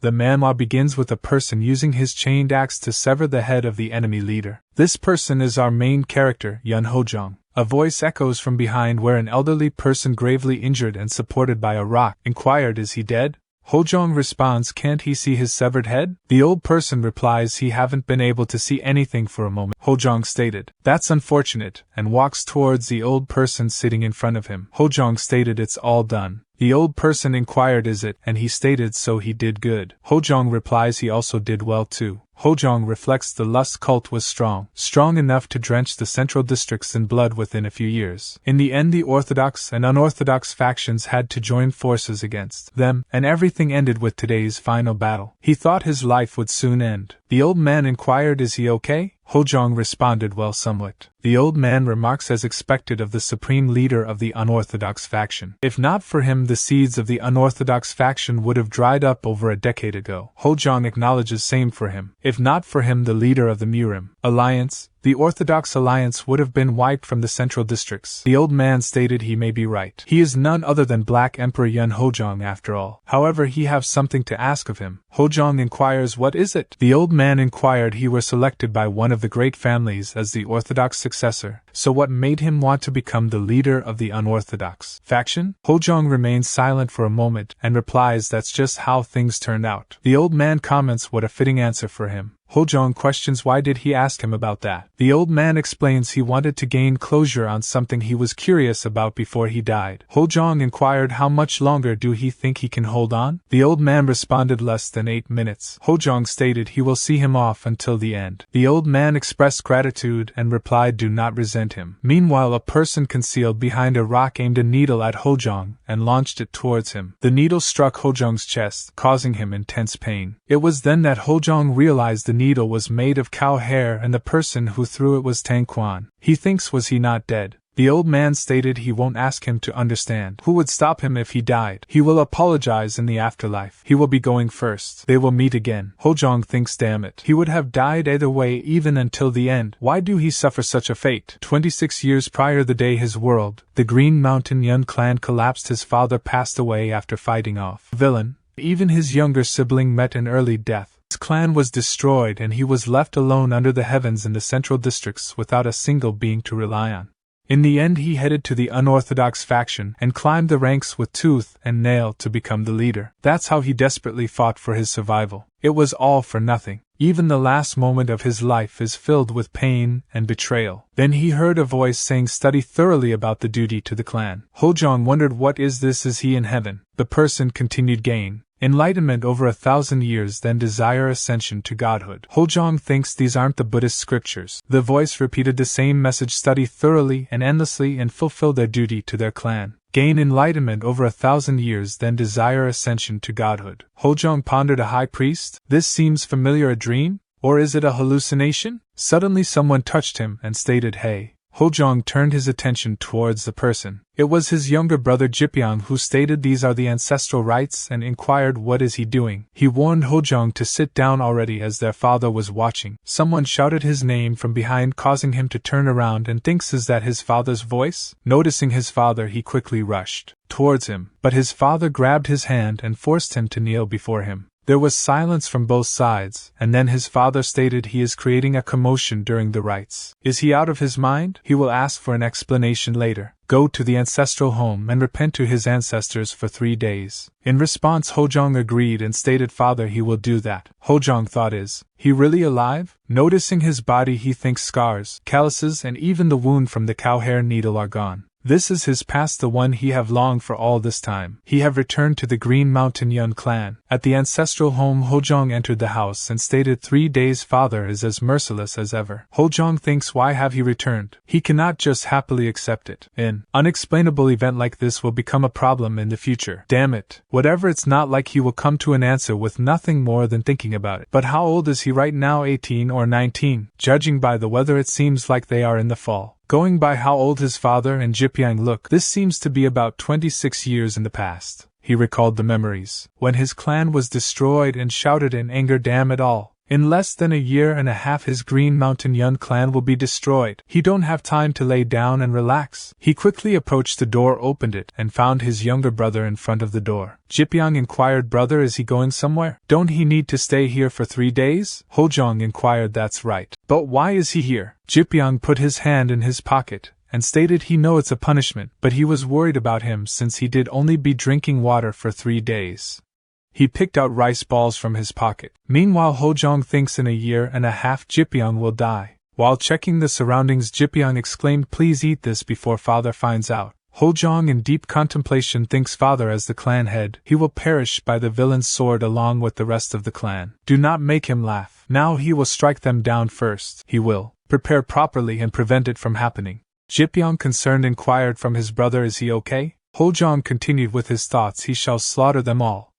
The manhwa begins with a person using his chained axe to sever the head of the enemy leader. This person is our main character, Yeon Hojeong. A voice echoes from behind where an elderly person gravely injured and supported by a rock inquired, "Is he dead?" Hojeong responds, "Can't he see his severed head?" The old person replies he haven't been able to see anything for a moment. Hojeong stated, "That's unfortunate," and walks towards the old person sitting in front of him. Hojeong stated, "It's all done." The old person inquired, "Is it?" and he stated, "So he did good." Hojeong replies he also did well too. Hojeong reflects the lust cult was strong enough to drench the central districts in blood within a few years. In the end, the Orthodox and Unorthodox factions had to join forces against them, and everything ended with today's final battle. He thought his life would soon end. The old man inquired, "Is he okay?" Hojeong responded, "Well, somewhat." The old man remarks, as expected of the supreme leader of the Unorthodox faction. If not for him, the seeds of the Unorthodox faction would have dried up over a decade ago. Hojeong acknowledges same for him. If not for him, the leader of the Murim Alliance, the Orthodox Alliance, would have been wiped from the central districts. The old man stated he may be right. He is none other than Black Emperor Yeon Hojeong after all. However, he have something to ask of him. Hojeong inquires, "What is it?" The old man inquired he were selected by one of the great families as the Orthodox successor, so what made him want to become the leader of the Unorthodox faction? Hojeong remains silent for a moment and replies, "That's just how things turned out." The old man comments what a fitting answer for him. Hojeong questions why did he ask him about that. The old man explains he wanted to gain closure on something he was curious about before he died. Hojeong inquired how much longer do he think he can hold on? The old man responded less than 8 minutes. Hojeong stated he will see him off until the end. The old man expressed gratitude and replied, "Do not resent him." Meanwhile, a person concealed behind a rock aimed a needle at Hojeong and launched it towards him. The needle struck Hojeong's chest, causing him intense pain. It was then that Hojeong realized the needle was made of cow hair and the person who threw it was Tang Quan. He thinks, was he not dead? The old man stated he won't ask him to understand. Who would stop him if he died? He will apologize in the afterlife. He will be going first. They will meet again. Hojeong thinks, damn it. He would have died either way even until the end. Why do he suffer such a fate? 26 years prior, the day his world, the Green Mountain Yeon Clan, collapsed, his father passed away after fighting off villain. Even his younger sibling met an early death. His clan was destroyed and he was left alone under the heavens in the central districts without a single being to rely on. In the end, he headed to the Unorthodox faction and climbed the ranks with tooth and nail to become the leader. That's how he desperately fought for his survival. It was all for nothing. Even the last moment of his life is filled with pain and betrayal. Then he heard a voice saying, "Study thoroughly about the duty to the clan." Hojeong wondered, what is this? Is he in heaven? The person continued, "Gain enlightenment over 1,000 years, then desire ascension to godhood." Hojeong thinks these aren't the Buddhist scriptures. The voice repeated the same message: study thoroughly and endlessly and fulfill their duty to their clan. Gain enlightenment over 1,000 years, then desire ascension to godhood. Hojeong pondered, a high priest? This seems familiar. A dream? Or is it a hallucination? Suddenly someone touched him and stated, "Hey." Hojeong turned his attention towards the person. It was his younger brother Jipyeong, who stated these are the ancestral rites and inquired what is he doing. He warned Hojeong to sit down already as their father was watching. Someone shouted his name from behind, causing him to turn around and thinks, is that his father's voice? Noticing his father, he quickly rushed towards him, but his father grabbed his hand and forced him to kneel before him. There was silence from both sides, and then his father stated he is creating a commotion during the rites. Is he out of his mind? He will ask for an explanation later. Go to the ancestral home and repent to his ancestors for 3 days. In response, Hojeong agreed and stated, "Father, he will do that." Hojeong thought, is he really alive? Noticing his body, he thinks scars, calluses, and even the wound from the cow hair needle are gone. This is his past, the one he have longed for all this time. He have returned to the Green Mountain Yeon Clan. At the ancestral home, Hojeong entered the house and stated, 3 days father is as merciless as ever. Hojeong thinks, why have he returned? He cannot just happily accept it. An unexplainable event like this will become a problem in the future. Damn it. Whatever, it's not like he will come to an answer with nothing more than thinking about it. But how old is he right now? 18 or 19? Judging by the weather, it seems like they are in the fall. Going by how old his father and Jipyeong look, this seems to be about 26 years in the past. He recalled the memories when his clan was destroyed and shouted in anger, damn it all. In less than a year and a half his Green Mountain Yeon Clan will be destroyed. He don't have time to lay down and relax. He quickly approached the door, opened it, and found his younger brother in front of the door. Jipyong inquired, brother, is he going somewhere? Don't he need to stay here for 3 days? Hojeong inquired, that's right. But why is he here? Jipyong put his hand in his pocket and stated he know it's a punishment, but he was worried about him since he did only be drinking water for 3 days. He picked out rice balls from his pocket. Meanwhile, Hojeong thinks in a year and a half Jipyong will die. While checking the surroundings, Jipyong exclaimed, please eat this before father finds out. Hojeong in deep contemplation thinks father as the clan head, he will perish by the villain's sword along with the rest of the clan. Do not make him laugh. Now he will strike them down first. He will prepare properly and prevent it from happening. Jipyong, concerned, inquired from his brother, is he okay? Hojeong continued with his thoughts, he shall slaughter them all.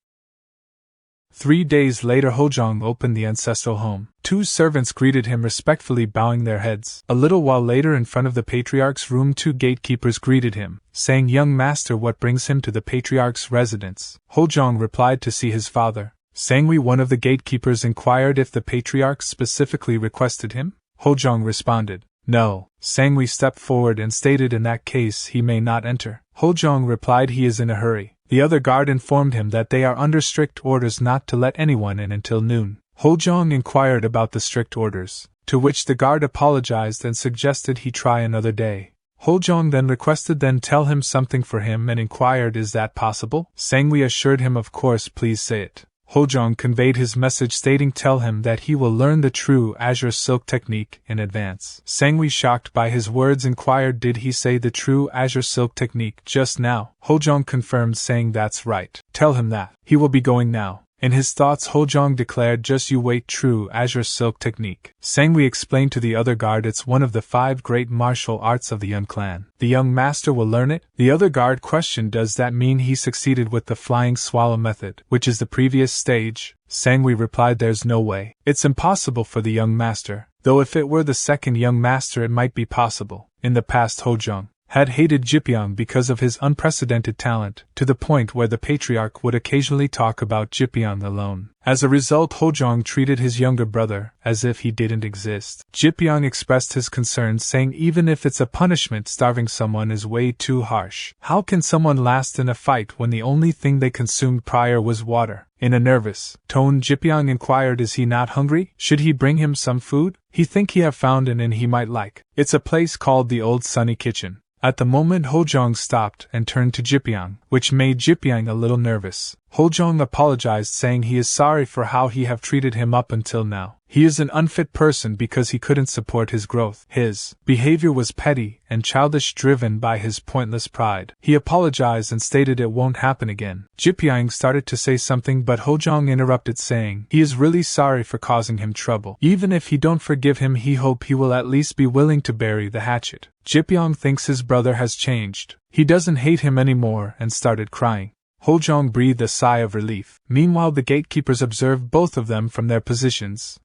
3 days later, Hojeong opened the ancestral home. 2 servants greeted him respectfully, bowing their heads. A little while later, in front of the patriarch's room, 2 gatekeepers greeted him, saying, young master, what brings him to the patriarch's residence? Hojeong replied, to see his father. Sangwi, one of the gatekeepers, inquired if the patriarch specifically requested him. Hojeong responded, no. Sangwi stepped forward and stated in that case he may not enter. Hojeong replied he is in a hurry. The other guard informed him that they are under strict orders not to let anyone in until noon. Hojeong inquired about the strict orders, to which the guard apologized and suggested he try another day. Hojeong then requested then tell him something for him and inquired, is that possible? Sangwi assured him, of course, please say it. Hojeong conveyed his message, stating tell him that he will learn the true azure silk technique in advance. Sangwi, shocked by his words, inquired, did he say the true azure silk technique just now? Hojeong confirmed, saying that's right. Tell him that. He will be going now. In his thoughts, Hojeong declared, just you wait, true azure silk technique. Sangwi explained to the other guard, it's one of the 5 great martial arts of the Yeon Clan. The young master will learn it? The other guard questioned, does that mean he succeeded with the flying swallow method, which is the previous stage? Sangwi replied, there's no way. It's impossible for the young master, though if it were the second young master it might be possible. In the past, Hojeong had hated Jipyong because of his unprecedented talent, to the point where the patriarch would occasionally talk about Jipyong alone. As a result, Hojeong treated his younger brother as if he didn't exist. Jipyong expressed his concerns, saying even if it's a punishment, starving someone is way too harsh. How can someone last in a fight when the only thing they consumed prior was water? In a nervous tone, Jipyong inquired, is he not hungry? Should he bring him some food? He think he have found an inn he might like. It's a place called the Old Sunny Kitchen. At the moment, Hojeong stopped and turned to Jipyong, which made Jipyong a little nervous. Hojeong apologized, saying he is sorry for how he have treated him up until now. He is an unfit person because he couldn't support his growth. His behavior was petty and childish, driven by his pointless pride. He apologized and stated it won't happen again. Jipyong started to say something, but Hojeong interrupted, saying he is really sorry for causing him trouble. Even if he don't forgive him, he hope he will at least be willing to bury the hatchet. Jipyong thinks his brother has changed. He doesn't hate him anymore and started crying. Hojeong breathed a sigh of relief. Meanwhile, the gatekeepers observed both of them from their positions.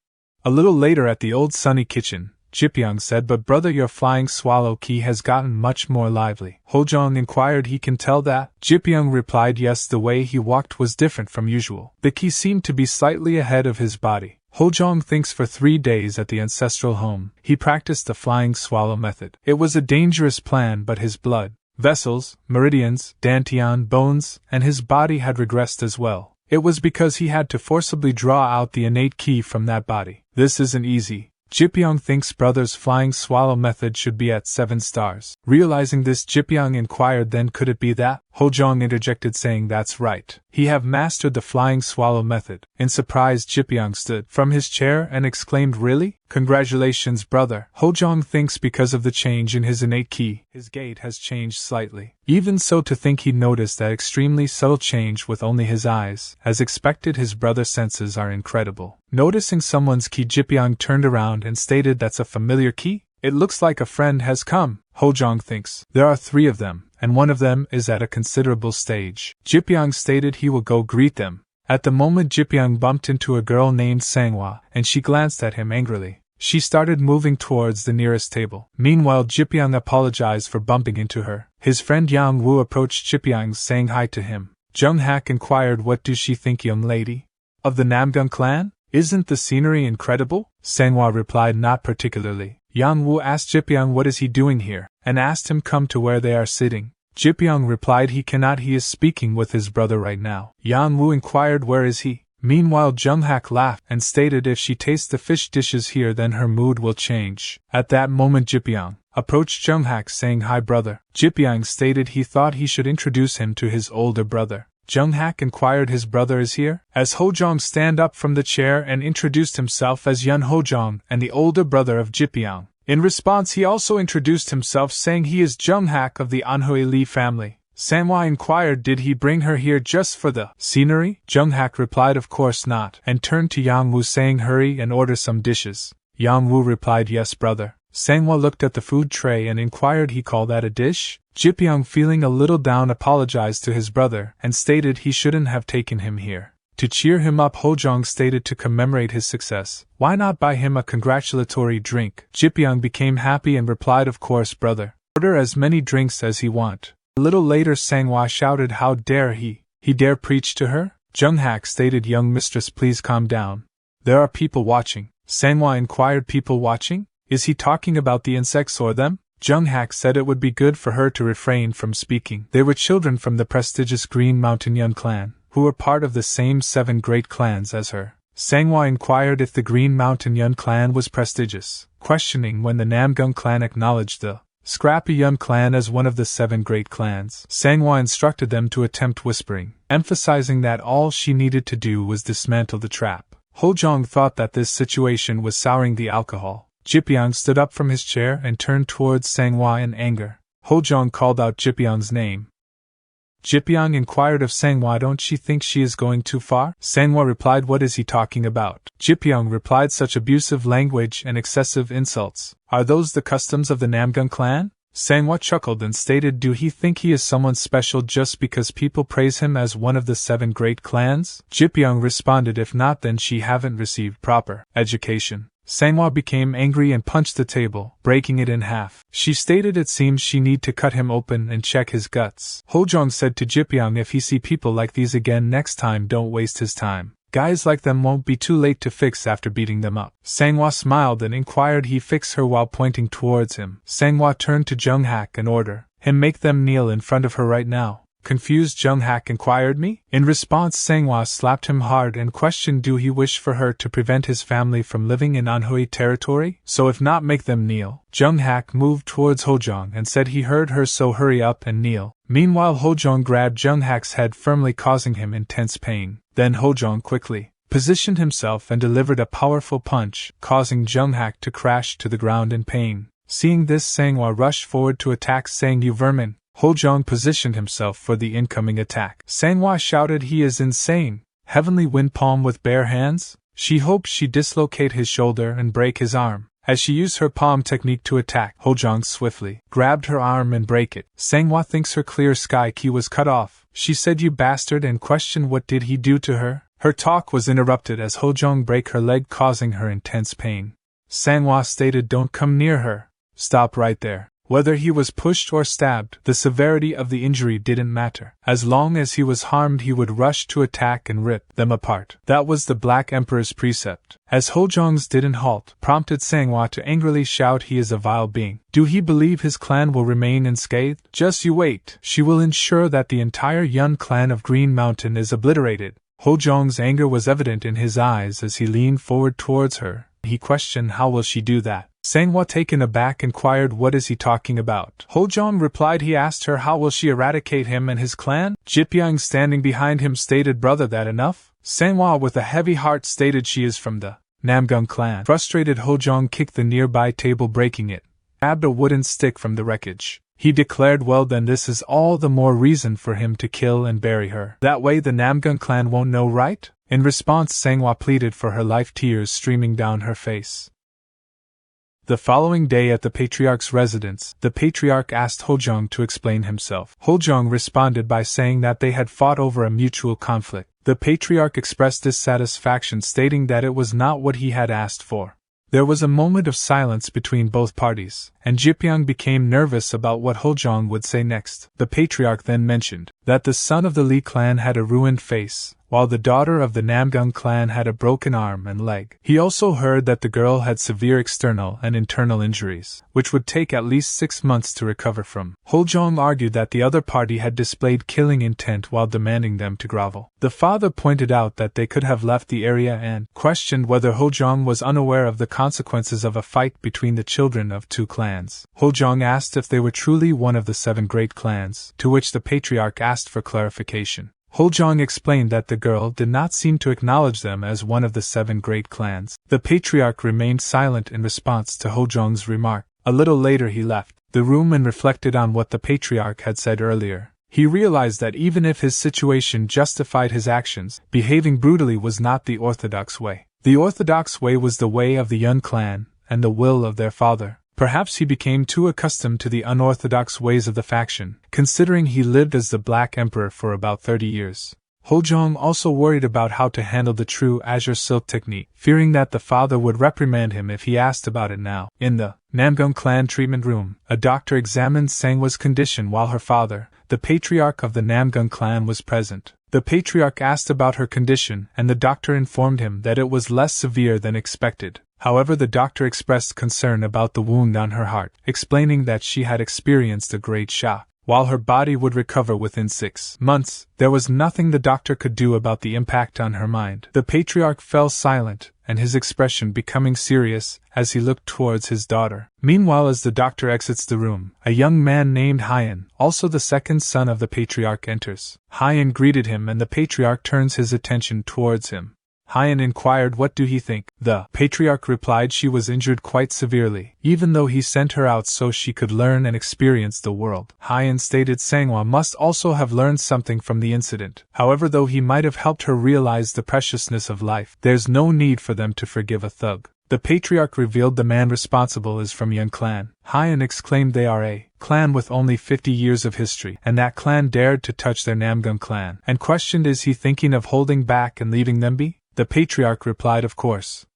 A little later, at the Old Sunny Kitchen, Jipyong said, but brother, your flying swallow key has gotten much more lively. Hojeong inquired, he can tell that? Jipyong replied, yes, the way he walked was different from usual. The key seemed to be slightly ahead of his body. Hojeong thinks for 3 days at the ancestral home, he practiced the flying swallow method. It was a dangerous plan, but his blood vessels, meridians, dantian bones, and his body had regressed as well. It was because he had to forcibly draw out the innate ki from that body. This isn't easy. Jipyong thinks brother's flying swallow method should be at 7 stars. Realizing this, Jipyong inquired, then could it be that? Hojeong interjected, saying that's right. He have mastered the flying swallow method. In surprise, Jipyong stood from his chair and exclaimed, really? Congratulations, brother. Hojeong thinks because of the change in his innate ki, his gait has changed slightly. Even so, to think he noticed that extremely subtle change with only his eyes. As expected, his brother's senses are incredible. Noticing someone's ki, Jipyong turned around and stated, that's a familiar ki? It looks like a friend has come. Hojeong thinks there are 3 of them, and one of them is at a considerable stage. Jipyong stated he will go greet them. At the moment, Jipyong bumped into a girl named Manhwa, and she glanced at him angrily. She started moving towards the nearest table. Meanwhile, Jipyong apologized for bumping into her. His friend Yang Woo approached Jipyong, saying hi to him. Jung Hak inquired, what does she think, young lady? Of the Namgyung clan? Isn't the scenery incredible? Sanghwa replied not particularly. Yang Wu asked Jipyong what is he doing here, and asked him come to where they are sitting. Jipyong replied he cannot, he is speaking with his brother right now. Yang Wu inquired where is he. Meanwhile Jung-hak laughed and stated if she tastes the fish dishes here then her mood will change. At that moment Jipyong approached Jung-hak saying hi brother. Jipyong stated he thought he should introduce him to his older brother. Jung-hak inquired his brother is here? As Hojeong stand up from the chair and introduced himself as Yeon Hojeong and the older brother of Jipyong. In response he also introduced himself saying he is Jung-hak of the Anhui family. Sanghwa inquired did he bring her here just for the scenery? Jung-hak replied of course not, and turned to Yang Wu saying hurry and order some dishes. Yang Wu replied yes brother. Sanghwa looked at the food tray and inquired he call that a dish? Jipyong feeling a little down apologized to his brother and stated he shouldn't have taken him here. To cheer him up Hojeong stated to commemorate his success, why not buy him a congratulatory drink? Jipyong became happy and replied of course brother. Order as many drinks as he want. A little later Sanghwa shouted how dare he dare preach to her? Jung-hak stated young mistress please calm down. There are people watching. Sanghwa inquired people watching? Is he talking about the insects or them? Jung-hak said it would be good for her to refrain from speaking. They were children from the prestigious Green Mountain Yeon Clan, who were part of the same 7 great clans as her. Sanghwa inquired if the Green Mountain Yeon Clan was prestigious, questioning when the Namgung clan acknowledged the scrappy Yeon Clan as one of the 7 great clans. Sanghwa instructed them to attempt whispering, emphasizing that all she needed to do was dismantle the trap. Hojeong thought that this situation was souring the alcohol. Jipyong stood up from his chair and turned towards Sanghwa in anger. Hojeong called out Jipyong's name. Jipyong inquired of Sanghwa don't she think she is going too far? Sanghwa replied what is he talking about? Jipyong replied such abusive language and excessive insults. Are those the customs of the Namgung clan? Sanghwa chuckled and stated do he think he is someone special just because people praise him as one of the 7 great clans? Jipyong responded if not then she haven't received proper education. Sanghwa became angry and punched the table, breaking it in half. She stated it seems she need to cut him open and check his guts. Hojeong said to Jipyong if he see people like these again next time don't waste his time. Guys like them won't be too late to fix after beating them up. Sanghwa smiled and inquired he fix her while pointing towards him. Sanghwa turned to Jung-hak and ordered him make them kneel in front of her right now. Confused Jung-hak inquired me? In response Sanghwa slapped him hard and questioned do he wish for her to prevent his family from living in Anhui territory? So if not make them kneel. Jung-hak moved towards Hojeong and said he heard her so hurry up and kneel. Meanwhile Hojeong grabbed Jung-hak's head firmly causing him intense pain. Then Hojeong quickly positioned himself and delivered a powerful punch, causing Jung-hak to crash to the ground in pain. Seeing this Sanghwa rushed forward to attack saying you vermin. Hojeong positioned himself for the incoming attack. Sanghwa shouted he is insane. Heavenly wind palm with bare hands? She hoped she dislocate his shoulder and break his arm. As she used her palm technique to attack, Hojeong swiftly grabbed her arm and break it. Sanghwa thinks her clear sky key was cut off. She said you bastard and questioned what did he do to her? Her talk was interrupted as Hojeong break her leg causing her intense pain. Sanghwa stated don't come near her. Stop right there. Whether he was pushed or stabbed, the severity of the injury didn't matter. As long as he was harmed he would rush to attack and rip them apart. That was the Black Emperor's precept. As Hojeong's didn't halt, prompted Sanghwa to angrily shout he is a vile being. Do he believe his clan will remain unscathed? Just you wait. She will ensure that the entire Yeon clan of Green Mountain is obliterated. Hojeong's anger was evident in his eyes as he leaned forward towards her. He questioned how will she do that? Sanghwa taken aback inquired what is he talking about. Hojeong replied he asked her how will she eradicate him and his clan? Jipyong standing behind him stated brother that enough? Sanghwa with a heavy heart stated she is from the Namgung clan. Frustrated Hojeong kicked the nearby table breaking it, grabbed a wooden stick from the wreckage. He declared well then this is all the more reason for him to kill and bury her. That way the Namgung clan won't know right? In response Sanghwa pleaded for her life tears streaming down her face. The following day at the Patriarch's residence, the Patriarch asked Hojeong to explain himself. Hojeong responded by saying that they had fought over a mutual conflict. The Patriarch expressed dissatisfaction stating that it was not what he had asked for. There was a moment of silence between both parties, and Jipyong became nervous about what Hojeong would say next. The Patriarch then mentioned that the son of the Li clan had a ruined face, while the daughter of the Namgung clan had a broken arm and leg. He also heard that the girl had severe external and internal injuries, which would take at least 6 months to recover from. Hojeong argued that the other party had displayed killing intent while demanding them to grovel. The father pointed out that they could have left the area and questioned whether Hojeong was unaware of the consequences of a fight between the children of 2 clans. Hojeong asked if they were truly one of the 7 great clans, to which the patriarch asked for clarification. Hojeong explained that the girl did not seem to acknowledge them as one of the 7 great clans. The patriarch remained silent in response to Hojeong's remark. A little later he left the room and reflected on what the patriarch had said earlier. He realized that even if his situation justified his actions, behaving brutally was not the orthodox way. The orthodox way was the way of the Yeon Clan, and the will of their father. Perhaps he became too accustomed to the unorthodox ways of the faction, considering he lived as the Black Emperor for about 30 years. Hojeong also worried about how to handle the true azure silk technique, fearing that the father would reprimand him if he asked about it now. In the Namgung clan treatment room, a doctor examined Sangwa's condition while her father, the patriarch of the Namgung clan, was present. The patriarch asked about her condition, and the doctor informed him that it was less severe than expected. However, the doctor expressed concern about the wound on her heart, explaining that she had experienced a great shock. While her body would recover within 6 months, there was nothing the doctor could do about the impact on her mind. The patriarch fell silent, and his expression becoming serious as he looked towards his daughter. Meanwhile, as the doctor exits the room, a young man named Hyan, also the second son of the patriarch, enters. Hyan greeted him and the patriarch turns his attention towards him. Hyan inquired what do he think. The patriarch replied she was injured quite severely, even though he sent her out so she could learn and experience the world. Hyan stated Sangwa must also have learned something from the incident. However, though he might have helped her realize the preciousness of life, there's no need for them to forgive a thug. The patriarch revealed the man responsible is from Yeon Clan. Hyan exclaimed they are a clan with only 50 years of history, and that clan dared to touch their Namgung clan, and questioned is he thinking of holding back and leaving them be? The patriarch replied of course.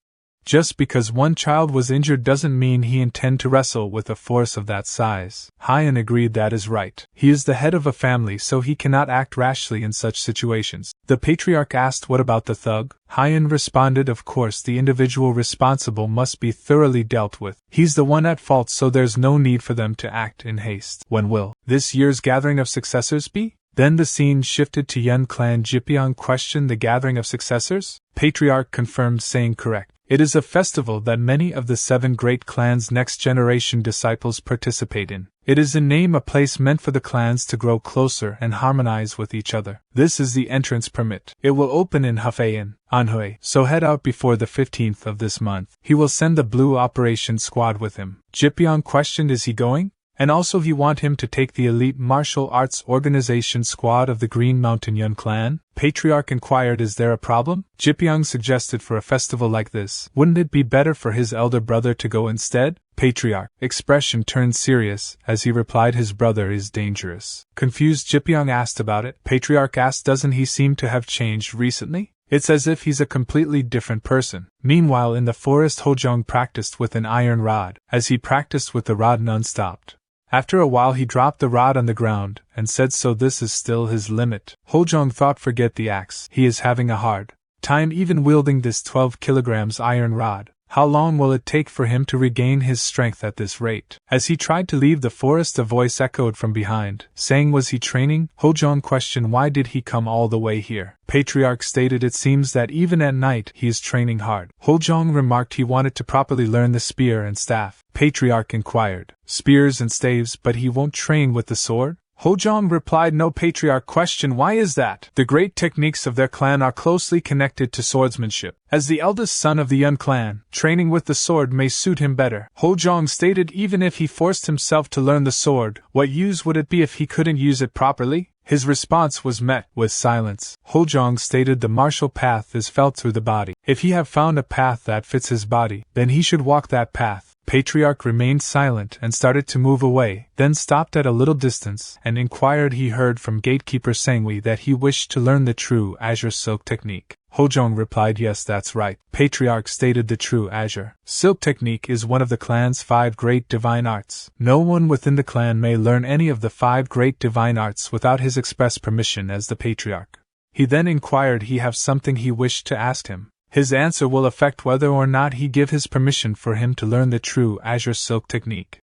Just because one child was injured doesn't mean he intend to wrestle with a force of that size. Hyan agreed that is right. He is the head of a family so he cannot act rashly in such situations. The patriarch asked what about the thug? Hyan responded of course the individual responsible must be thoroughly dealt with. He's the one at fault so there's no need for them to act in haste. When will this year's gathering of successors be? Then the scene shifted to Yeon Clan. Jipyeong questioned the gathering of successors? Patriarch confirmed saying correct. It is a festival that many of the 7 great clans' next generation disciples participate in. It is in name a place meant for the clans to grow closer and harmonize with each other. This is the entrance permit. It will open in Hafein, Anhui, so head out before the 15th of this month. He will send the Blue Operation Squad with him. Jipyeong questioned is he going? And also he want him to take the elite martial arts organization squad of the Green Mountain Yeon Clan? Patriarch inquired is there a problem? Jipyeong suggested for a festival like this, wouldn't it be better for his elder brother to go instead? Patriarch expression turned serious as he replied his brother is dangerous. Confused Jipyeong asked about it. Patriarch asked doesn't he seem to have changed recently? It's as if he's a completely different person. Meanwhile in the forest Hojeong practiced with an iron rod. As he practiced with the rod none stopped. After a while he dropped the rod on the ground, and said so this is still his limit. Hojeong thought forget the axe, he is having a hard time even wielding this 12 kilograms iron rod. How long will it take for him to regain his strength at this rate? As he tried to leave the forest a voice echoed from behind, saying was he training? Hojeong questioned why did he come all the way here? Patriarch stated it seems that even at night he is training hard. Hojeong remarked he wanted to properly learn the spear and staff. Patriarch inquired, spears and staves but he won't train with the sword? Hojeong replied no. Patriarch questioned why is that? The great techniques of their clan are closely connected to swordsmanship. As the eldest son of the Yeon Clan, training with the sword may suit him better. Hojeong stated even if he forced himself to learn the sword, what use would it be if he couldn't use it properly? His response was met with silence. Hojeong stated the martial path is felt through the body. If he have found a path that fits his body, then he should walk that path. Patriarch remained silent and started to move away, then stopped at a little distance and inquired he heard from gatekeeper Sangwi that he wished to learn the true azure silk technique. Hojeong replied yes that's right. Patriarch stated the true azure silk technique is one of the clan's 5 great divine arts. No one within the clan may learn any of the 5 great divine arts without his express permission as the patriarch. He then inquired he have something he wished to ask him. His answer will affect whether or not he give his permission for him to learn the true Azure Silk technique.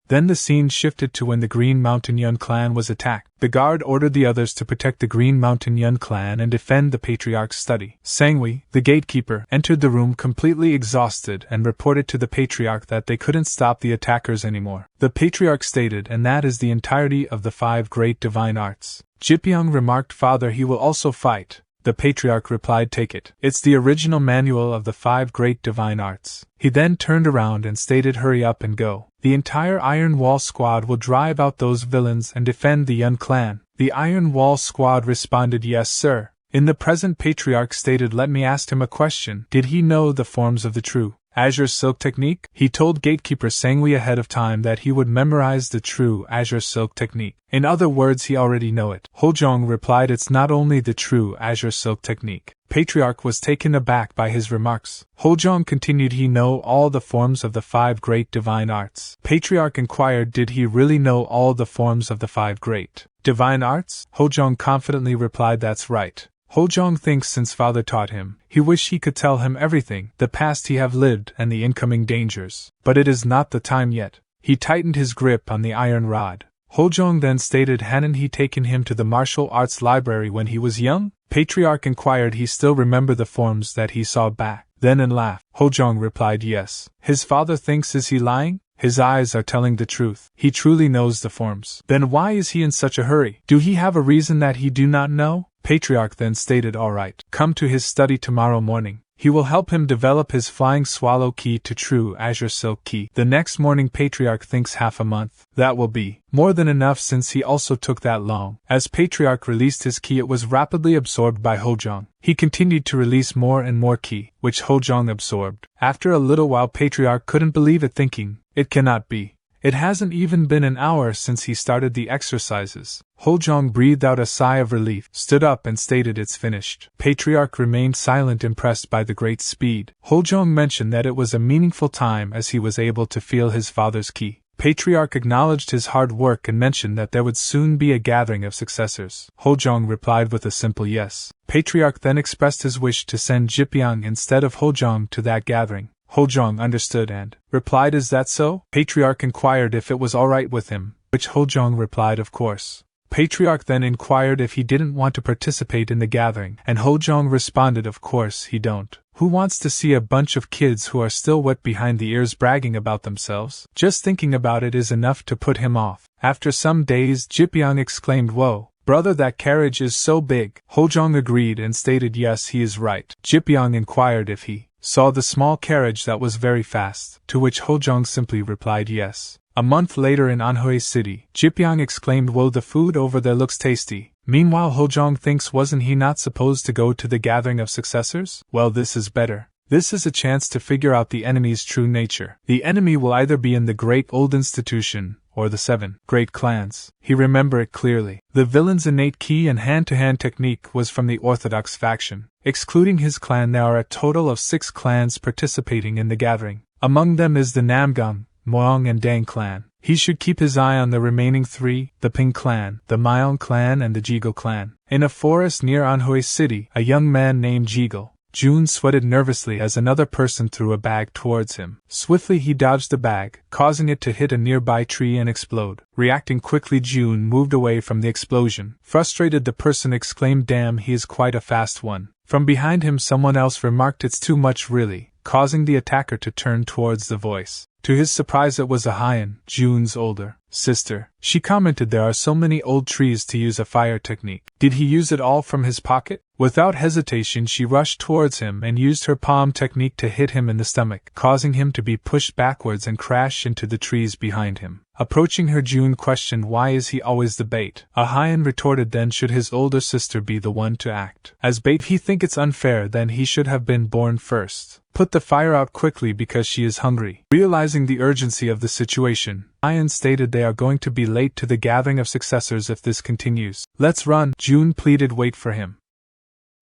Then the scene shifted to when the Green Mountain Yeon Clan was attacked. The guard ordered the others to protect the Green Mountain Yeon Clan and defend the Patriarch's study. Sangwi, the gatekeeper, entered the room completely exhausted and reported to the Patriarch that they couldn't stop the attackers anymore. The Patriarch stated, and that is the entirety of the 5 great divine arts. Jipyeong remarked, Father, he will also fight. The Patriarch replied, take it. It's the original manual of the 5 great divine arts. He then turned around and stated, hurry up and go. The entire Iron Wall squad will drive out those villains and defend the Yeon Clan. The Iron Wall squad responded, yes, sir. In the present, Patriarch stated, let me ask him a question. Did he know the forms of the true Azure Silk technique? He told Gatekeeper Sangwi ahead of time that he would memorize the true Azure Silk technique. In other words, he already know it. Hojeong replied, it's not only the true Azure Silk technique. Patriarch was taken aback by his remarks. Hojeong continued, he know all the forms of the 5 great divine arts. Patriarch inquired, did he really know all the forms of the 5 great divine arts? Hojeong confidently replied, that's right. Hojeong thinks since father taught him, he wish he could tell him everything, the past he have lived and the incoming dangers. But it is not the time yet. He tightened his grip on the iron rod. Hojeong then stated, hadn't he taken him to the martial arts library when he was young? Patriarch inquired, he still remember the forms that he saw back then and laughed. Hojeong replied, yes. His father thinks, is he lying? His eyes are telling the truth. He truly knows the forms. Then why is he in such a hurry? Do he have a reason that he do not know? Patriarch then stated, all right. Come to his study tomorrow morning. He will help him develop his Flying Swallow key to true Azure Silk key. The next morning, Patriarch thinks half a month. That will be more than enough since he also took that long. As Patriarch released his key, it was rapidly absorbed by Hojeong. He continued to release more and more key, which Hojeong absorbed. After a little while, Patriarch couldn't believe it, thinking, it cannot be. It hasn't even been an hour since he started the exercises. Hojeong breathed out a sigh of relief, stood up and stated, it's finished. Patriarch remained silent, impressed by the great speed. Hojeong mentioned that it was a meaningful time as he was able to feel his father's key. Patriarch acknowledged his hard work and mentioned that there would soon be a gathering of successors. Hojeong replied with a simple yes. Patriarch then expressed his wish to send Jipyeong instead of Hojeong to that gathering. Hojeong understood and replied, is that so? Patriarch inquired if it was alright with him, which Hojeong replied, of course. Patriarch then inquired if he didn't want to participate in the gathering, and Hojeong responded, of course he don't. Who wants to see a bunch of kids who are still wet behind the ears bragging about themselves? Just thinking about it is enough to put him off. After some days, Jipyeong exclaimed, whoa, brother, that carriage is so big. Hojeong agreed and stated, yes, he is right. Jipyeong inquired if he saw the small carriage that was very fast, to which Hojeong simply replied yes. A month later in Anhui City, Jipyeong exclaimed, whoa, the food over there looks tasty. Meanwhile, Hojeong thinks, wasn't he not supposed to go to the gathering of successors? Well, this is better. This is a chance to figure out the enemy's true nature. The enemy will either be in the great old institution, or the 7 great clans. He remembered it clearly. The villain's innate ki and hand-to-hand technique was from the Orthodox Faction. Excluding his clan, there are a total of 6 clans participating in the gathering. Among them is the Namgang, Moyong and Dang clan. He should keep his eye on the remaining 3, the Ping clan, the Myong clan and the Jegal clan. In a forest near Anhui City, a young man named Jegal June sweated nervously as another person threw a bag towards him. Swiftly he dodged the bag, causing it to hit a nearby tree and explode. Reacting quickly, June moved away from the explosion. Frustrated, the person exclaimed, damn, he is quite a fast one. From behind him someone else remarked, it's too much really, causing the attacker to turn towards the voice. To his surprise, it was Ahayan, June's older sister. She commented, there are so many old trees to use a fire technique. Did he use it all from his pocket? Without hesitation, she rushed towards him and used her palm technique to hit him in the stomach, causing him to be pushed backwards and crash into the trees behind him. Approaching her, June questioned, why is he always the bait? Ahayan retorted, then should his older sister be the one to act as bait? If he think it's unfair, then he should have been born first. Put the fire out quickly because she is hungry. Realizing the urgency of the situation, Ahayan stated, they are going to be late to the gathering of successors if this continues. Let's run. June pleaded, wait for him.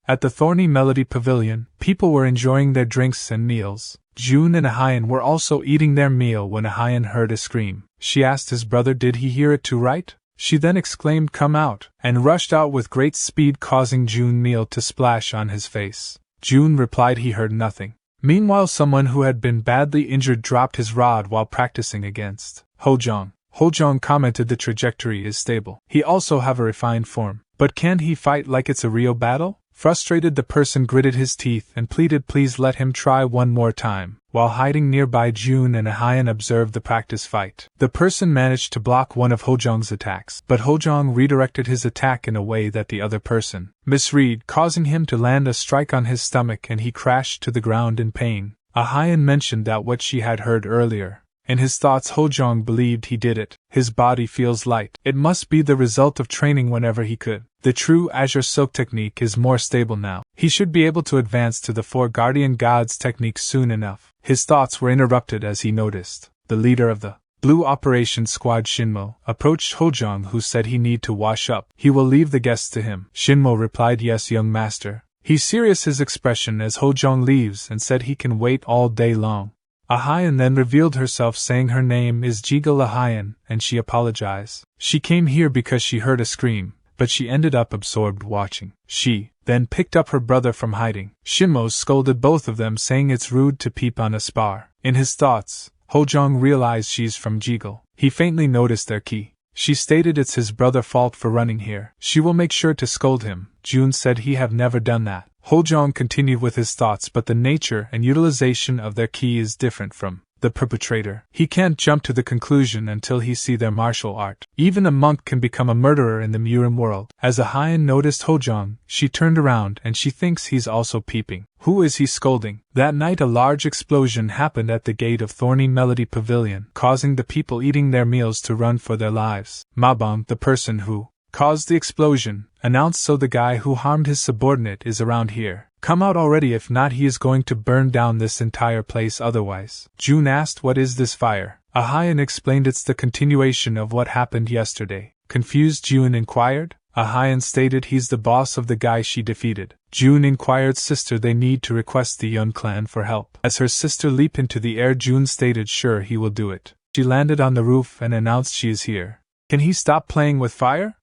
At the Thorny Melody Pavilion, people were enjoying their drinks and meals. June and Ahayan were also eating their meal when Ahayan heard a scream. She asked his brother, did he hear it too right? She then exclaimed, "Come out," and rushed out with great speed, causing June meal to splash on his face. June replied he heard nothing. Meanwhile, someone who had been badly injured dropped his rod while practicing against Hojeong. Hojeong commented, "The trajectory is stable. He also have a refined form. But can't he fight like it's a real battle?" Frustrated, the person gritted his teeth and pleaded please let him try one more time. While hiding nearby, June and Ahayan observed the practice fight. The person managed to block one of Hojeong's attacks, but Hojeong redirected his attack in a way that the other person misread, causing him to land a strike on his stomach and he crashed to the ground in pain. Ahayan mentioned that what she had heard earlier. In his thoughts, Hojeong believed he did it. His body feels light. It must be the result of training whenever he could. The true Azure Silk technique is more stable now. He should be able to advance to the Four Guardian Gods technique soon enough. His thoughts were interrupted as he noticed the leader of the Blue Operations Squad, Shinmo, approached Hojeong, who said he need to wash up. He will leave the guests to him. Shinmo replied, "Yes, young master." He's serious his expression as Hojeong leaves and said he can wait all day long. Ahayan then revealed herself, saying her name is Jigal Ahayan, and she apologized. She came here because she heard a scream, but she ended up absorbed watching. She then picked up her brother from hiding. Shinmo scolded both of them, saying it's rude to peep on a spar. In his thoughts, Hojeong realized she's from Jigal. He faintly noticed their key. She stated it's his brother's fault for running here. She will make sure to scold him. June said he have never done that. Hojeong continued with his thoughts, but the nature and utilization of their key is different from the perpetrator. He can't jump to the conclusion until he see their martial art. Even a monk can become a murderer in the Murim world. As Ahayan noticed Hojeong, she turned around and she thinks he's also peeping. Who is he scolding? That night a large explosion happened at the gate of Thorny Melody Pavilion, causing the people eating their meals to run for their lives. Mabong, the person who caused the explosion, announced, "So the guy who harmed his subordinate is around here. Come out already, if not he is going to burn down this entire place otherwise." June asked, "What is this fire?" Ahayan explained it's the continuation of what happened yesterday. Confused, June inquired. Ahayan stated he's the boss of the guy she defeated. June inquired, "Sister, they need to request the Yeon Clan for help." As her sister leaped into the air, June stated sure he will do it. She landed on the roof and announced she is here. "Can he stop playing with fire?"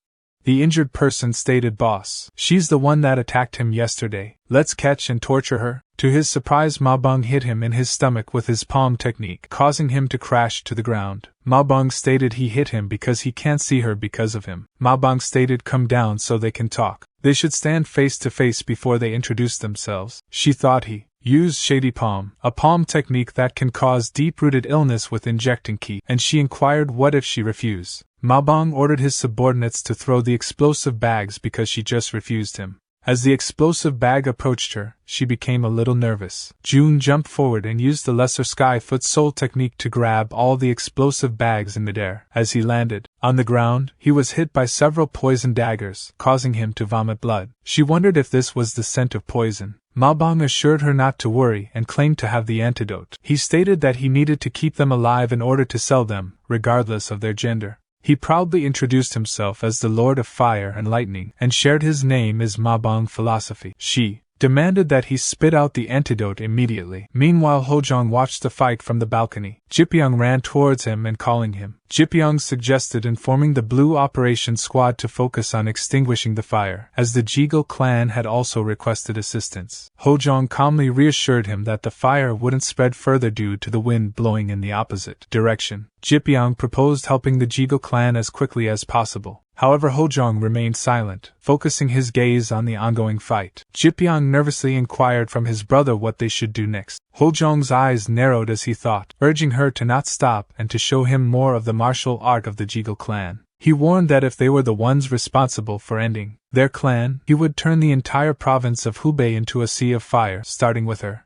The injured person stated, "Boss, she's the one that attacked him yesterday. Let's catch and torture her." To his surprise, Mabong hit him in his stomach with his palm technique, causing him to crash to the ground. Mabong stated he hit him because he can't see her because of him. Mabong stated, "Come down so they can talk. They should stand face to face before they introduce themselves." She thought he used Shady Palm, a palm technique that can cause deep-rooted illness with injecting ki, and she inquired what if she refused. Mabong ordered his subordinates to throw the explosive bags because she just refused him. As the explosive bag approached her, she became a little nervous. June jumped forward and used the Lesser Skyfoot Soul technique to grab all the explosive bags in midair. As he landed on the ground, he was hit by several poison daggers, causing him to vomit blood. She wondered if this was the scent of poison. Mabong assured her not to worry and claimed to have the antidote. He stated that he needed to keep them alive in order to sell them, regardless of their gender. He proudly introduced himself as the Lord of Fire and Lightning and shared his name as Mabong Philosophy. She demanded that he spit out the antidote immediately. Meanwhile, Hojeong watched the fight from the balcony. Jipyeong ran towards him and calling him. Jipyeong suggested informing the Blue Operations Squad to focus on extinguishing the fire, as the Jigal clan had also requested assistance. Hojeong calmly reassured him that the fire wouldn't spread further due to the wind blowing in the opposite direction. Jipyeong proposed helping the Jigal clan as quickly as possible. However, Hojeong remained silent, focusing his gaze on the ongoing fight. Jipyeong nervously inquired from his brother what they should do next. Hojeong's eyes narrowed as he thought, urging her to not stop and to show him more of the martial art of the Jigal clan. He warned that if they were the ones responsible for ending their clan, he would turn the entire province of Hubei into a sea of fire, starting with her.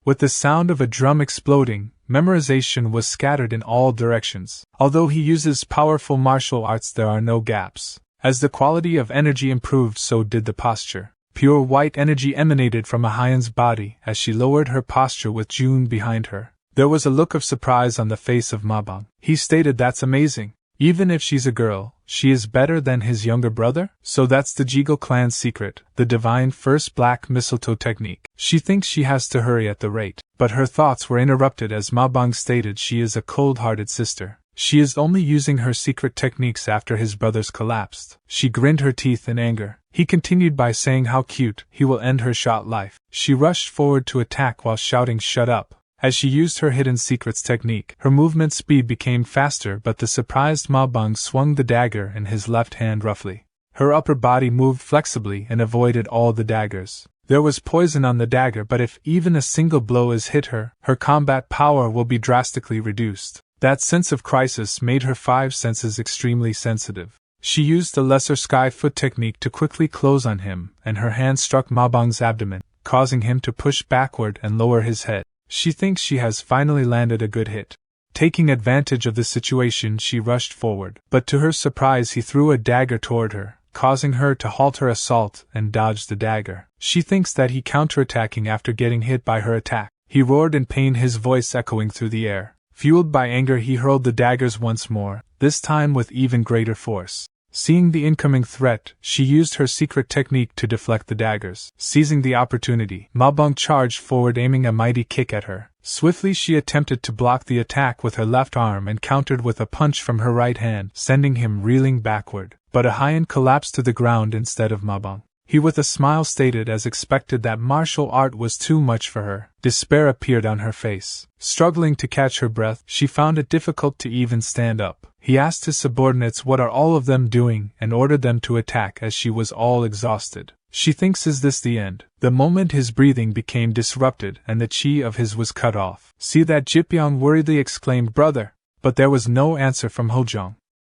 With the sound of a drum exploding, memorization was scattered in all directions. Although he uses powerful martial arts, there are no gaps. As the quality of energy improved, so did the posture. Pure white energy emanated from Ahayan's body as she lowered her posture with June behind her. There was a look of surprise on the face of Mabong. He stated, "That's amazing. Even if she's a girl, she is better than his younger brother?" So that's the Jigal clan's secret, the divine first black mistletoe technique. She thinks she has to hurry at the rate, but her thoughts were interrupted as Mabong stated she is a cold-hearted sister. She is only using her secret techniques after his brothers collapsed. She grinned her teeth in anger. He continued by saying how cute, he will end her short life. She rushed forward to attack while shouting shut up. As she used her hidden secrets technique, her movement speed became faster, but the surprised Ma Bang swung the dagger in his left hand roughly. Her upper body moved flexibly and avoided all the daggers. There was poison on the dagger, but if even a single blow is hit her, her combat power will be drastically reduced. That sense of crisis made her 5 senses extremely sensitive. She used the lesser sky foot technique to quickly close on him, and her hand struck Ma Bang's abdomen, causing him to push backward and lower his head. She thinks she has finally landed a good hit. Taking advantage of the situation, she rushed forward, but to her surprise he threw a dagger toward her, causing her to halt her assault and dodge the dagger. She thinks that he counterattacking after getting hit by her attack. He roared in pain, his voice echoing through the air. Fueled by anger, he hurled the daggers once more, this time with even greater force. Seeing the incoming threat, she used her secret technique to deflect the daggers. Seizing the opportunity, Ma Bang charged forward, aiming a mighty kick at her. Swiftly she attempted to block the attack with her left arm and countered with a punch from her right hand, sending him reeling backward. But a Hyen collapsed to the ground instead of Ma Bang. He with a smile stated as expected that martial art was too much for her. Despair appeared on her face. Struggling to catch her breath, she found it difficult to even stand up. He asked his subordinates what are all of them doing and ordered them to attack as she was all exhausted. She thinks, is this the end? The moment his breathing became disrupted and the chi of his was cut off. See that, Jipyong worriedly exclaimed, brother. But there was no answer from Hojeong.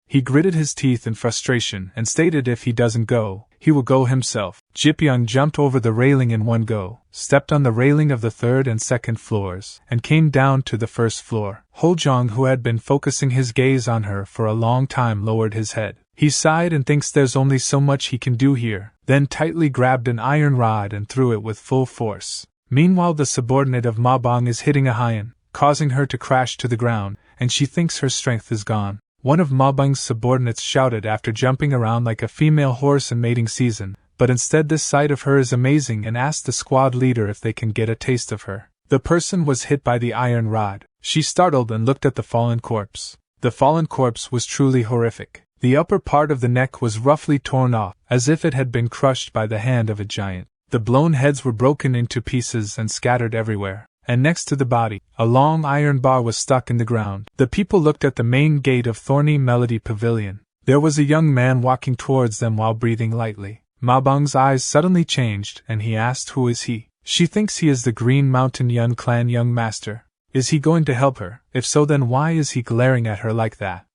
He gritted his teeth in frustration and stated if he doesn't go, he will go himself. Jipyong jumped over the railing in one go, stepped on the railing of the 3rd and 2nd floors, and came down to the 1st floor. Hojeong, who had been focusing his gaze on her for a long time, lowered his head. He sighed and thinks there's only so much he can do here, then tightly grabbed an iron rod and threw it with full force. Meanwhile, the subordinate of Ma Bang is hitting a Hyen, causing her to crash to the ground, and she thinks her strength is gone. One of Ma Bang's subordinates shouted after jumping around like a female horse in mating season, but instead this sight of her is amazing, and asked the squad leader if they can get a taste of her. The person was hit by the iron rod. She startled and looked at the fallen corpse. The fallen corpse was truly horrific. The upper part of the neck was roughly torn off, as if it had been crushed by the hand of a giant. The blown heads were broken into pieces and scattered everywhere. And next to the body, a long iron bar was stuck in the ground. The people looked at the main gate of Thorny Melody Pavilion. There was a young man walking towards them while breathing lightly. Ma Bang's eyes suddenly changed, and he asked, who is he? She thinks he is the Green Mountain Yeon Clan young master. Is he going to help her? If so, then why is he glaring at her like that?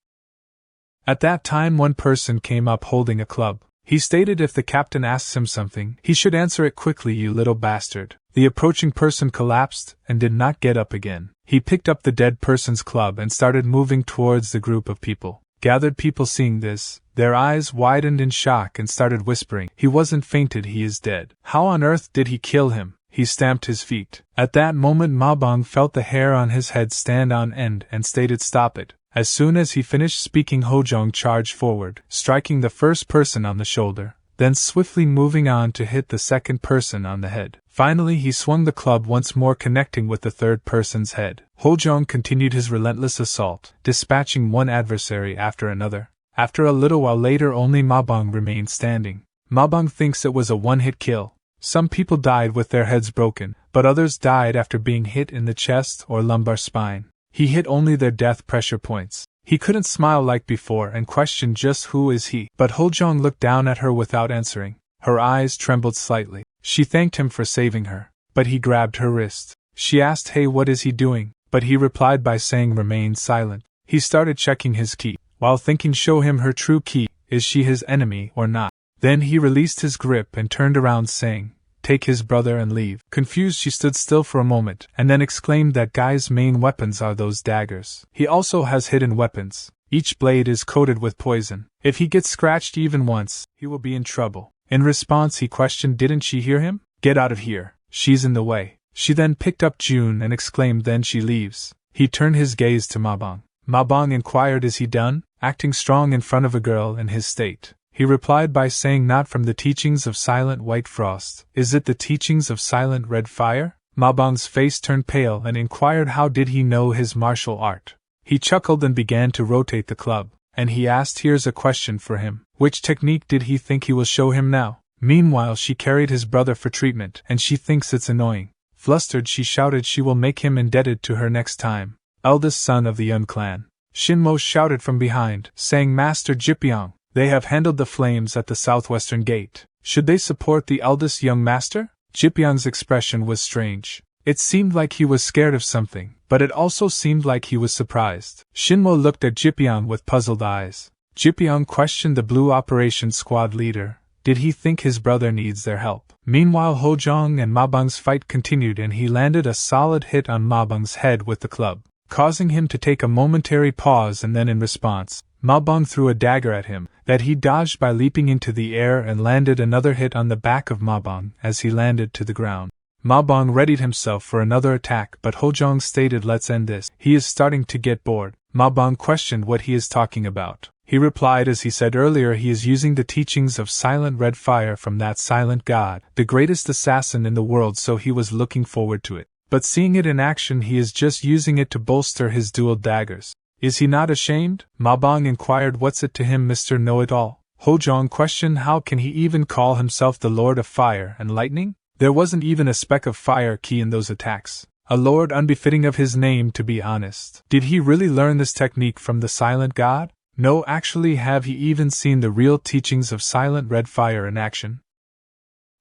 At that time, one person came up holding a club. He stated if the captain asks him something, he should answer it quickly, you little bastard. The approaching person collapsed and did not get up again. He picked up the dead person's club and started moving towards the group of people. Gathered people seeing this, their eyes widened in shock and started whispering, he wasn't fainted, he is dead. How on earth did he kill him? He stamped his feet. At that moment Ma Bang felt the hair on his head stand on end and stated, stop it. As soon as he finished speaking, Hojeong charged forward, striking the first person on the shoulder, then swiftly moving on to hit the second person on the head. Finally he swung the club once more, connecting with the third person's head. Hojeong continued his relentless assault, dispatching one adversary after another. After a little while later, only Ma Bang remained standing. Ma Bang thinks it was a one-hit kill. Some people died with their heads broken, but others died after being hit in the chest or lumbar spine. He hit only their death pressure points. He couldn't smile like before and questioned just who is he. But Hojeong looked down at her without answering. Her eyes trembled slightly. She thanked him for saving her, but he grabbed her wrist. She asked, hey, what is he doing? But he replied by saying remain silent. He started checking his ki, while thinking show him her true ki, is she his enemy or not? Then he released his grip and turned around saying, take his brother and leave. Confused, she stood still for a moment, and then exclaimed that guy's main weapons are those daggers. He also has hidden weapons. Each blade is coated with poison. If he gets scratched even once, he will be in trouble. In response he questioned, didn't she hear him? Get out of here. She's in the way. She then picked up June and exclaimed, then she leaves. He turned his gaze to Ma Bang. Ma Bang inquired, is he done? Acting strong in front of a girl in his state. He replied by saying, not from the teachings of silent white frost. Is it the teachings of silent red fire? Ma Bang's face turned pale and inquired how did he know his martial art. He chuckled and began to rotate the club, and he asked, "Here's a question for him. Which technique did he think he will show him now?" Meanwhile, she carried his brother for treatment, and she thinks it's annoying. Flustered, she shouted she will make him indebted to her next time. Eldest son of the Yeon Clan. Shinmo shouted from behind, saying, "Master Jipyeong, they have handled the flames at the southwestern gate. Should they support the eldest young master?" Jipyeong's expression was strange. It seemed like he was scared of something, but it also seemed like he was surprised. Shinmo looked at Jipyeong with puzzled eyes. Jipyeong questioned the Blue Operations Squad leader. Did he think his brother needs their help? Meanwhile, Hojeong and Mabang's fight continued, and he landed a solid hit on Mabang's head with the club, causing him to take a momentary pause, and then in response, Mabang threw a dagger at him, that he dodged by leaping into the air and landed another hit on the back of Mabang as he landed to the ground. Mabang readied himself for another attack, but Hojeong stated, "Let's end this. He is starting to get bored." Mabang questioned what he is talking about. He replied, as he said earlier, he is using the teachings of silent red fire from that silent god, the greatest assassin in the world, so he was looking forward to it. But seeing it in action, he is just using it to bolster his dual daggers. Is he not ashamed? Mabang inquired. What's it to him, Mr. Know-it-all? Hojeong questioned, how can he even call himself the Lord of Fire and Lightning? There wasn't even a speck of fire key in those attacks. A lord unbefitting of his name, to be honest. Did he really learn this technique from the silent god? No, actually, have he even seen the real teachings of silent red fire in action?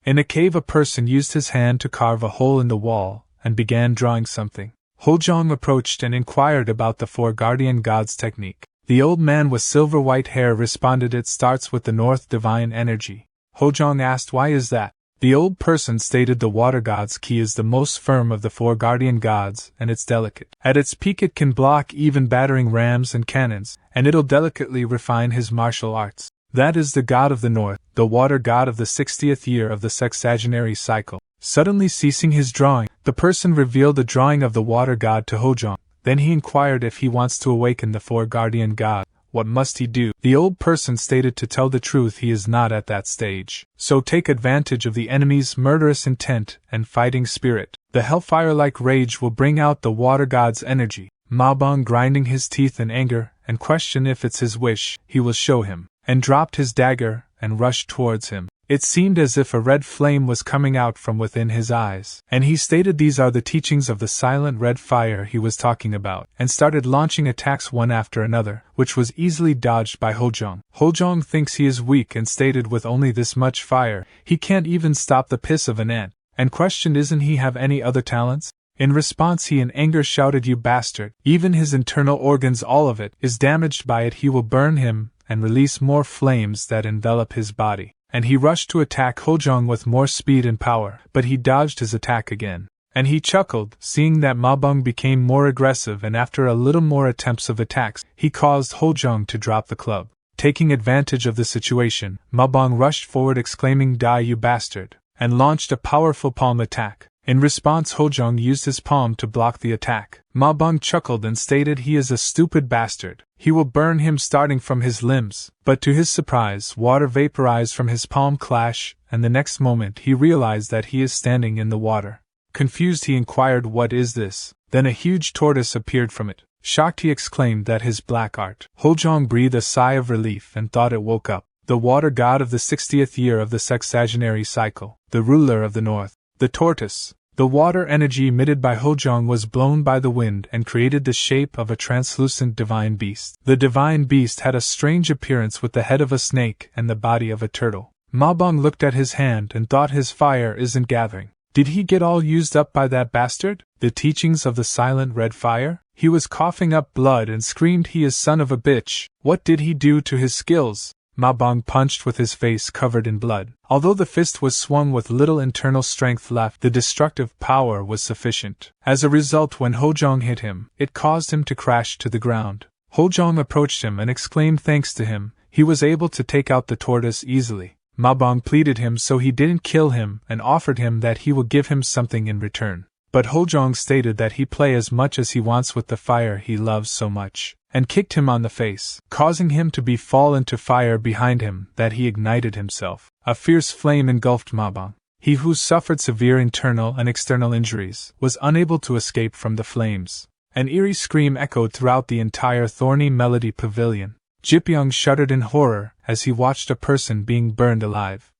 In a cave, a person used his hand to carve a hole in the wall and began drawing something. Hojeong approached and inquired about the four guardian gods technique. The old man with silver white hair responded, "It starts with the North Divine Energy." Hojeong asked, "Why is that?" The old person stated, "The water god's key is the most firm of the four guardian gods, and it's delicate. At its peak it can block even battering rams and cannons, and it'll delicately refine his martial arts. That is the god of the north, the water god of the 60th year of the sexagenary cycle." Suddenly ceasing his drawing, the person revealed a drawing of the water god to Hojeong. Then he inquired, if he wants to awaken the four guardian gods, what must he do? The old person stated, to tell the truth, he is not at that stage. So take advantage of the enemy's murderous intent and fighting spirit. The hellfire-like rage will bring out the water god's energy. Mabang, grinding his teeth in anger, and questioned if it's his wish, he will show him, and dropped his dagger and rushed towards him. It seemed as if a red flame was coming out from within his eyes, and he stated these are the teachings of the silent red fire he was talking about, and started launching attacks one after another, which was easily dodged by Hojeong. Hojeong thinks he is weak and stated, with only this much fire, he can't even stop the piss of an ant, and questioned, isn't he have any other talents? In response, he in anger shouted, "You bastard, even his internal organs, all of it, is damaged by it. He will burn him and release more flames that envelop his body." And he rushed to attack Hojeong with more speed and power, but he dodged his attack again. And he chuckled, seeing that Mabang became more aggressive, and after a little more attempts of attacks, he caused Hojeong to drop the club. Taking advantage of the situation, Mabang rushed forward exclaiming, "Die, you bastard," and launched a powerful palm attack. In response, Hojeong used his palm to block the attack. Mabang chuckled and stated, he is a stupid bastard. He will burn him starting from his limbs. But to his surprise, water vaporized from his palm clash, and the next moment he realized that he is standing in the water. Confused, he inquired, "What is this?" Then a huge tortoise appeared from it. Shocked, he exclaimed that his black art. Hojeong breathed a sigh of relief and thought it woke up. The water god of the 60th year of the sexagenary cycle, the ruler of the north, the tortoise. The water energy emitted by Hojeong was blown by the wind and created the shape of a translucent divine beast. The divine beast had a strange appearance with the head of a snake and the body of a turtle. Mabang looked at his hand and thought, his fire isn't gathering. Did he get all used up by that bastard? The teachings of the silent red fire? He was coughing up blood and screamed, he is son of a bitch. What did he do to his skills? Mabang punched with his face covered in blood. Although the fist was swung with little internal strength left, the destructive power was sufficient. As a result, when Hojeong hit him, it caused him to crash to the ground. Hojeong approached him and exclaimed, thanks to him, he was able to take out the tortoise easily. Mabang pleaded him so he didn't kill him and offered him that he will give him something in return. But Hojeong stated that he play as much as he wants with the fire he loves so much, and kicked him on the face, causing him to fall into fire behind him that he ignited himself. A fierce flame engulfed Mabang. He who suffered severe internal and external injuries was unable to escape from the flames. An eerie scream echoed throughout the entire Thorny Melody Pavilion. Jipyeong shuddered in horror as he watched a person being burned alive.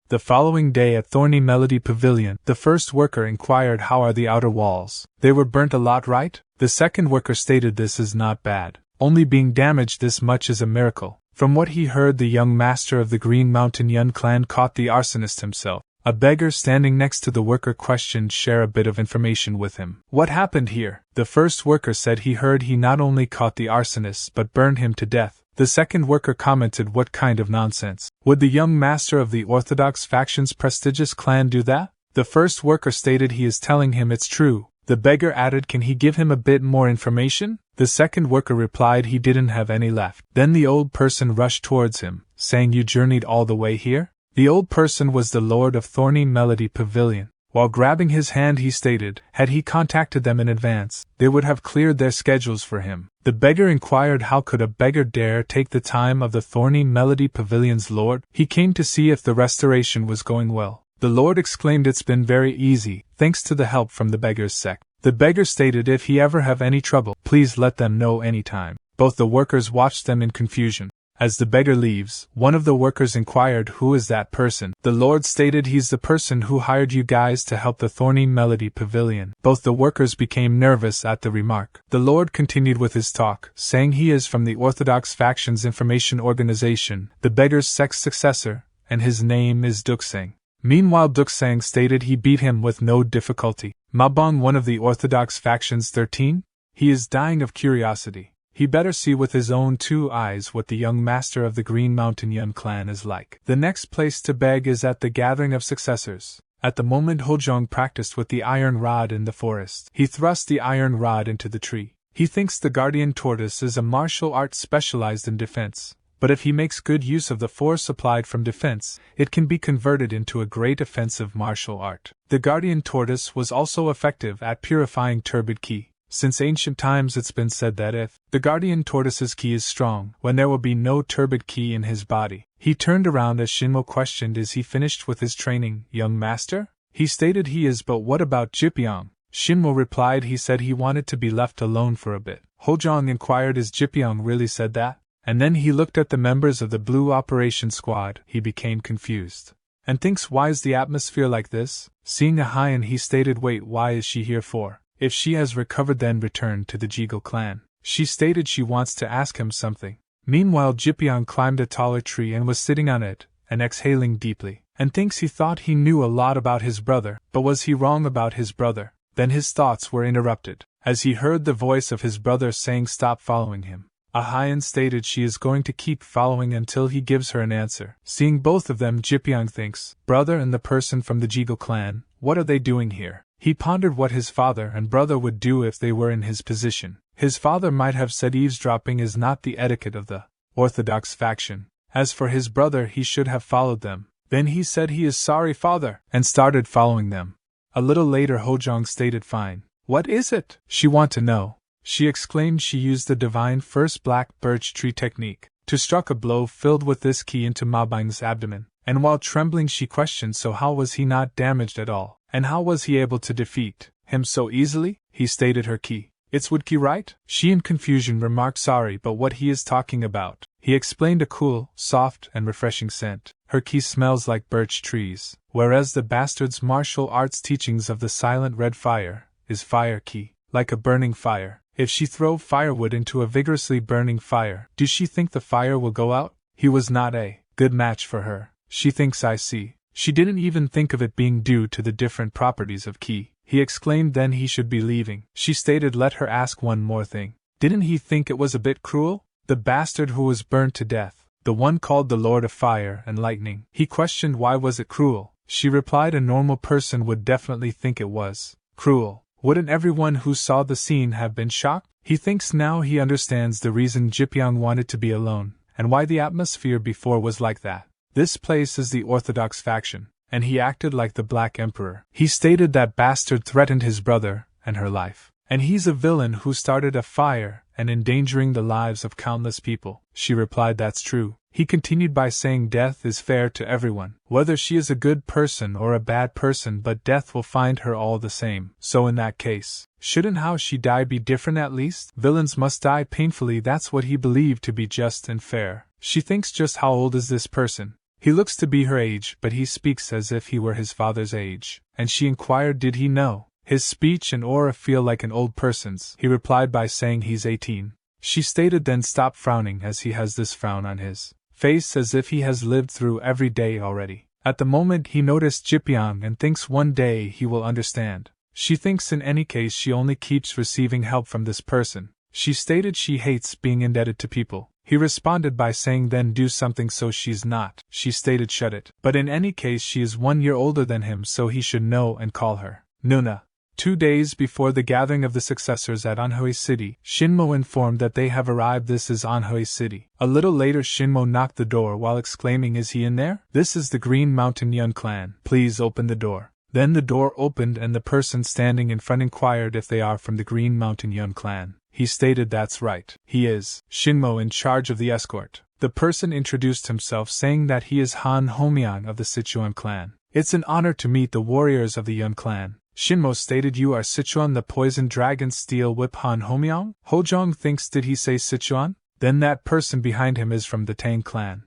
The following day at Thorny Melody Pavilion, the first worker inquired, "How are the outer walls? They were burnt a lot, right?" The second worker stated, "This is not bad. Only being damaged this much is a miracle." From what he heard, the young master of the Green Mountain Yeon Clan caught the arsonist himself. A beggar standing next to the worker questioned, "Share a bit of information with him. What happened here?" The first worker said he heard he not only caught the arsonist but burned him to death. The second worker commented, "What kind of nonsense? Would the young master of the Orthodox Faction's prestigious clan do that?" The first worker stated he is telling him it's true. The beggar added, "Can he give him a bit more information?" The second worker replied he didn't have any left. Then the old person rushed towards him, saying, "You journeyed all the way here?" The old person was the lord of Thorny Melody Pavilion. While grabbing his hand, he stated, had he contacted them in advance, they would have cleared their schedules for him. The beggar inquired, how could a beggar dare take the time of the Thorny Melody Pavilion's lord? He came to see if the restoration was going well. The lord exclaimed, "It's been very easy, thanks to the help from the beggar's sect." The beggar stated, if he ever have any trouble, please let them know any time. Both the workers watched them in confusion. As the beggar leaves, one of the workers inquired, "Who is that person?" The lord stated, "He's the person who hired you guys to help the Thorny Melody Pavilion." Both the workers became nervous at the remark. The lord continued with his talk, saying he is from the Orthodox Faction's information organization, the beggar's sex successor, and his name is Duksang. Meanwhile, Duksang stated he beat him with no difficulty. Mabong, one of the Orthodox Faction's 13? He is dying of curiosity. He better see with his own 2 eyes what the young master of the Green Mountain Yeon Clan is like. The next place to beg is at the gathering of successors. At the moment, Hojeong practiced with the iron rod in the forest. He thrust the iron rod into the tree. He thinks the guardian tortoise is a martial art specialized in defense, but if he makes good use of the force supplied from defense, it can be converted into a great offensive martial art. The guardian tortoise was also effective at purifying turbid ki. Since ancient times it's been said that if the guardian tortoise's ki is strong, when there will be no turbid ki in his body. He turned around as Shinmo questioned, "Is he finished with his training, young master?" He stated he is, but what about Jipyeong? Shinmo replied he said he wanted to be left alone for a bit. Hojeong inquired, "Is Jipyeong really said that?" And then he looked at the members of the Blue Operation Squad. He became confused. And thinks, why is the atmosphere like this? Seeing a Hyen, he stated, "Wait, why is she here for? If she has recovered, then return to the Jegal clan." She stated she wants to ask him something. Meanwhile, Jipyeong climbed a taller tree and was sitting on it, and exhaling deeply, and thinks he thought he knew a lot about his brother, but was he wrong about his brother? Then his thoughts were interrupted, as he heard the voice of his brother saying, "Stop following him." A Hyen stated she is going to keep following until he gives her an answer. Seeing both of them, Jipyeong thinks, brother and the person from the Jegal clan, what are they doing here? He pondered what his father and brother would do if they were in his position. His father might have said eavesdropping is not the etiquette of the Orthodox Faction. As for his brother, he should have followed them. Then he said he is sorry, father, and started following them. A little later, Hojeong stated, "Fine. What is it?" She want to know. She exclaimed she used the divine first black birch tree technique to struck a blow filled with this ki into Mabang's abdomen, and while trembling she questioned, so how was he not damaged at all? And how was he able to defeat him so easily? He stated her ki. It's wood ki, right? She in confusion remarked, sorry, but what he is talking about. He explained, a cool, soft, and refreshing scent. Her ki smells like birch trees, whereas the bastard's martial arts teachings of the silent red fire is fire ki, like a burning fire. If she throw firewood into a vigorously burning fire, do she think the fire will go out? He was not a good match for her. She thinks, I see. She didn't even think of it being due to the different properties of ki. He exclaimed then he should be leaving. She stated, let her ask one more thing. Didn't he think it was a bit cruel? The bastard who was burnt to death, the one called the Lord of Fire and Lightning. He questioned why was it cruel. She replied a normal person would definitely think it was cruel. Wouldn't everyone who saw the scene have been shocked? He thinks now he understands the reason Jipyeong wanted to be alone, and why the atmosphere before was like that. This place is the Orthodox Faction, and he acted like the Black Emperor. He stated that bastard threatened his brother and her life. And he's a villain who started a fire and endangering the lives of countless people. She replied, that's true. He continued by saying death is fair to everyone, whether she is a good person or a bad person, but death will find her all the same. So in that case, shouldn't how she die be different at least? Villains must die painfully, that's what he believed to be just and fair. She thinks, just how old is this person? He looks to be her age, but he speaks as if he were his father's age. And she inquired, did he know? His speech and aura feel like an old person's. He replied by saying he's 18. She stated, then stop frowning, as he has this frown on his face as if he has lived through every day already. At the moment he noticed Jipyeong and thinks one day he will understand. She thinks in any case she only keeps receiving help from this person. She stated she hates being indebted to people. He responded by saying, then do something so she's not. She stated, shut it. But in any case she is 1 year older than him, so he should know and call her Nuna. 2 days before the gathering of the successors at Anhui City, Shinmo informed that they have arrived. This is Anhui City. A little later Shinmo knocked the door while exclaiming, is he in there? This is the Green Mountain Yeon Clan. Please open the door. Then the door opened and the person standing in front inquired if they are from the Green Mountain Yeon Clan. He stated, that's right. He is. Shinmo in charge of the escort. The person introduced himself saying that he is Han Hojeong of the Sichuan clan. It's an honor to meet the warriors of the Yeon Clan. Shinmo stated, you are Sichuan, the poison dragon steel whip Han Hojeong? Hojeong thinks, did he say Sichuan? Then that person behind him is from the Tang clan.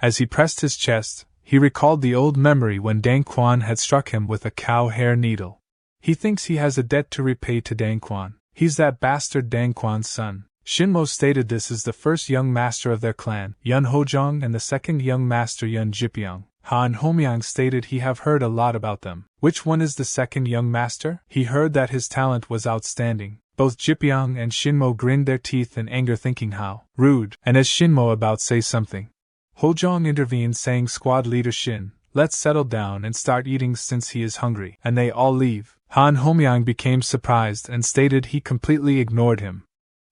As he pressed his chest, he recalled the old memory when Dang Quan had struck him with a cow hair needle. He thinks he has a debt to repay to Dang Quan. He's that bastard Dang Quan's son. Shinmo stated this is the first young master of their clan, Yeon Hojeong, and the second young master, Yeon Jipyeong. Han Hojeong stated he have heard a lot about them. Which one is the second young master? He heard that his talent was outstanding. Both Jipyeong and Shinmo grinned their teeth in anger, thinking how rude. And as Shinmo about say something, Hojeong intervened saying, squad leader Shin, let's settle down and start eating since he is hungry. And they all leave. Han Hojeong became surprised and stated he completely ignored him.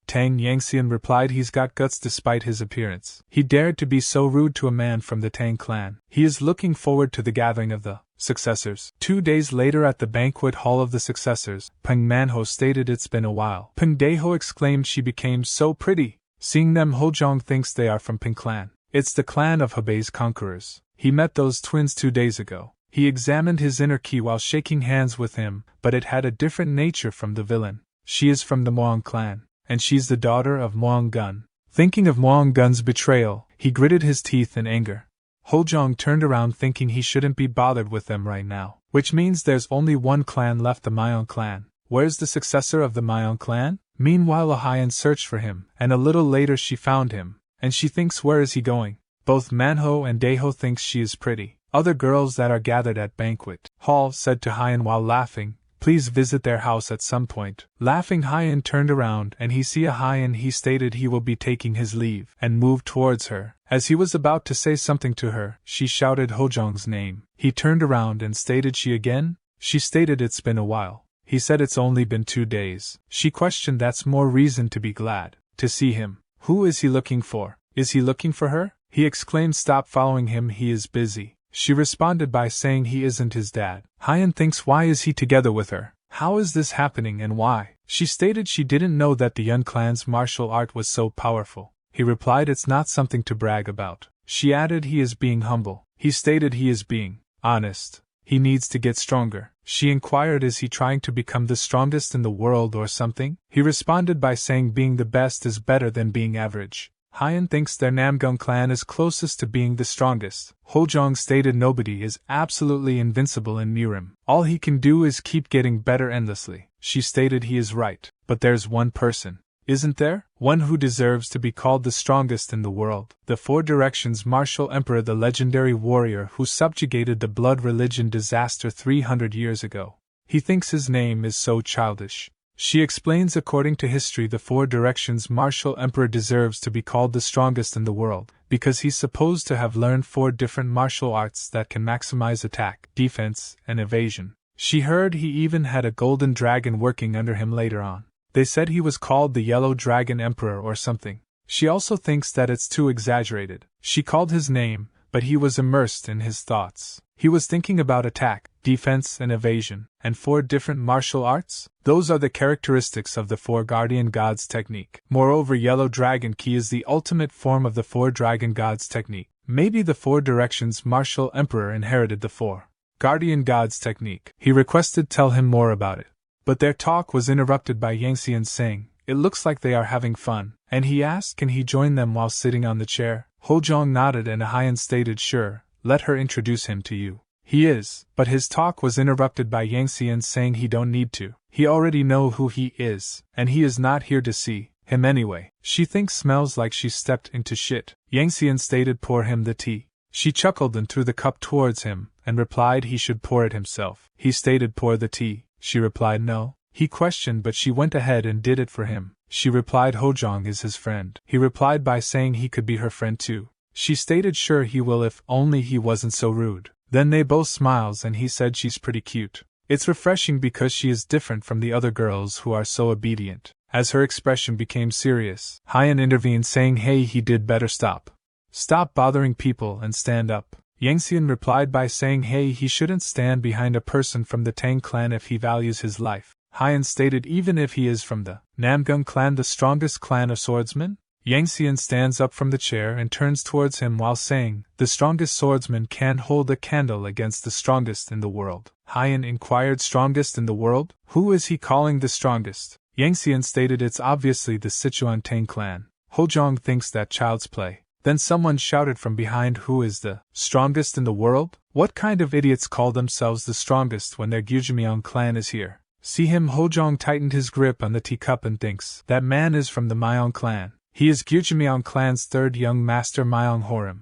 Tang Yangxian replied he's got guts despite his appearance. He dared to be so rude to a man from the Tang clan. He is looking forward to the gathering of the successors. 2 days later at the banquet hall of the successors, Peng Manho stated it's been a while. Peng Daeho exclaimed she became so pretty. Seeing them, Hojeong thinks they are from Peng clan. It's the clan of Hebei's conquerors. He met those twins 2 days ago. He examined his inner key while shaking hands with him, but it had a different nature from the villain. She is from the Muang clan, and she's the daughter of Muang Gun. Thinking of Muang Gun's betrayal, he gritted his teeth in anger. Hojeong turned around thinking he shouldn't be bothered with them right now. Which means there's only one clan left, the Myeong clan. Where's the successor of the Myeong clan? Meanwhile Ahayan searched for him, and a little later she found him, and she thinks, where is he going? Both Manho and Daeho thinks she is pretty. Other girls that are gathered at banquet hall said to Hyan while laughing, please visit their house at some point. Laughing, Hyan turned around and he see Hyan. He stated he will be taking his leave and moved towards her. As he was about to say something to her, she shouted Hojeong's name. He turned around and stated, she again? She stated it's been a while. He said it's only been 2 days. She questioned, that's more reason to be glad to see him. Who is he looking for? Is he looking for her? He exclaimed, stop following him, he is busy. She responded by saying he isn't his dad. Hyan thinks, why is he together with her? How is this happening and why? She stated she didn't know that the Yeon clan's martial art was so powerful. He replied it's not something to brag about. She added he is being humble. He stated he is being honest. He needs to get stronger. She inquired, is he trying to become the strongest in the world or something? He responded by saying being the best is better than being average. Hyan thinks their Namgung clan is closest to being the strongest. Hojeong stated nobody is absolutely invincible in Murim. All he can do is keep getting better endlessly. She stated he is right, but there's one person, isn't there? One who deserves to be called the strongest in the world. The Four Directions Martial Emperor, the legendary warrior who subjugated the blood religion disaster 300 years ago. He thinks his name is so childish. She explains according to history the Four Directions Martial Emperor deserves to be called the strongest in the world, because he's supposed to have learned 4 different martial arts that can maximize attack, defense, and evasion. She heard he even had a golden dragon working under him later on. They said he was called the Yellow Dragon Emperor or something. She also thinks that it's too exaggerated. She called his name, but he was immersed in his thoughts. He was thinking about attack, defense, and evasion, and 4 different martial arts? Those are the characteristics of the 4 Guardian Gods technique. Moreover, Yellow Dragon Ki is the ultimate form of the 4 Dragon Gods technique. Maybe the 4 Directions Martial Emperor inherited the 4 Guardian Gods technique. He requested tell him more about it. But their talk was interrupted by Yang Xian saying, "It looks like they are having fun," and he asked can he join them while sitting on the chair. Hojeong nodded and Haiyan stated sure, let her introduce him to you. He is, but his talk was interrupted by Yang Xian saying he don't need to. He already know who he is, and he is not here to see him anyway. She thinks smells like she stepped into shit. Yang Xian stated pour him the tea. She chuckled and threw the cup towards him, and replied he should pour it himself. He stated pour the tea. She replied no. He questioned but she went ahead and did it for him. She replied Hojeong is his friend. He replied by saying he could be her friend too. She stated sure he will if only he wasn't so rude. Then they both smiles and he said she's pretty cute. It's refreshing because she is different from the other girls who are so obedient. As her expression became serious, Haiyan intervened saying hey he did better stop. Stop bothering people and stand up. Yang Xian replied by saying hey he shouldn't stand behind a person from the Tang clan if he values his life. Haiyan stated even if he is from the Namgung clan, the strongest clan of swordsmen? Yang Xian stands up from the chair and turns towards him while saying, the strongest swordsman can't hold a candle against the strongest in the world. Haiyan inquired strongest in the world? Who is he calling the strongest? Yang Xian stated it's obviously the Sichuan Tang clan. Hojeong thinks that child's play. Then someone shouted from behind who is the strongest in the world? What kind of idiots call themselves the strongest when their Yeon clan is here? See him. Hojeong tightened his grip on the teacup and thinks, that man is from the Yeon clan. He is Yeon clan's 3rd young master Yeon Hojeong.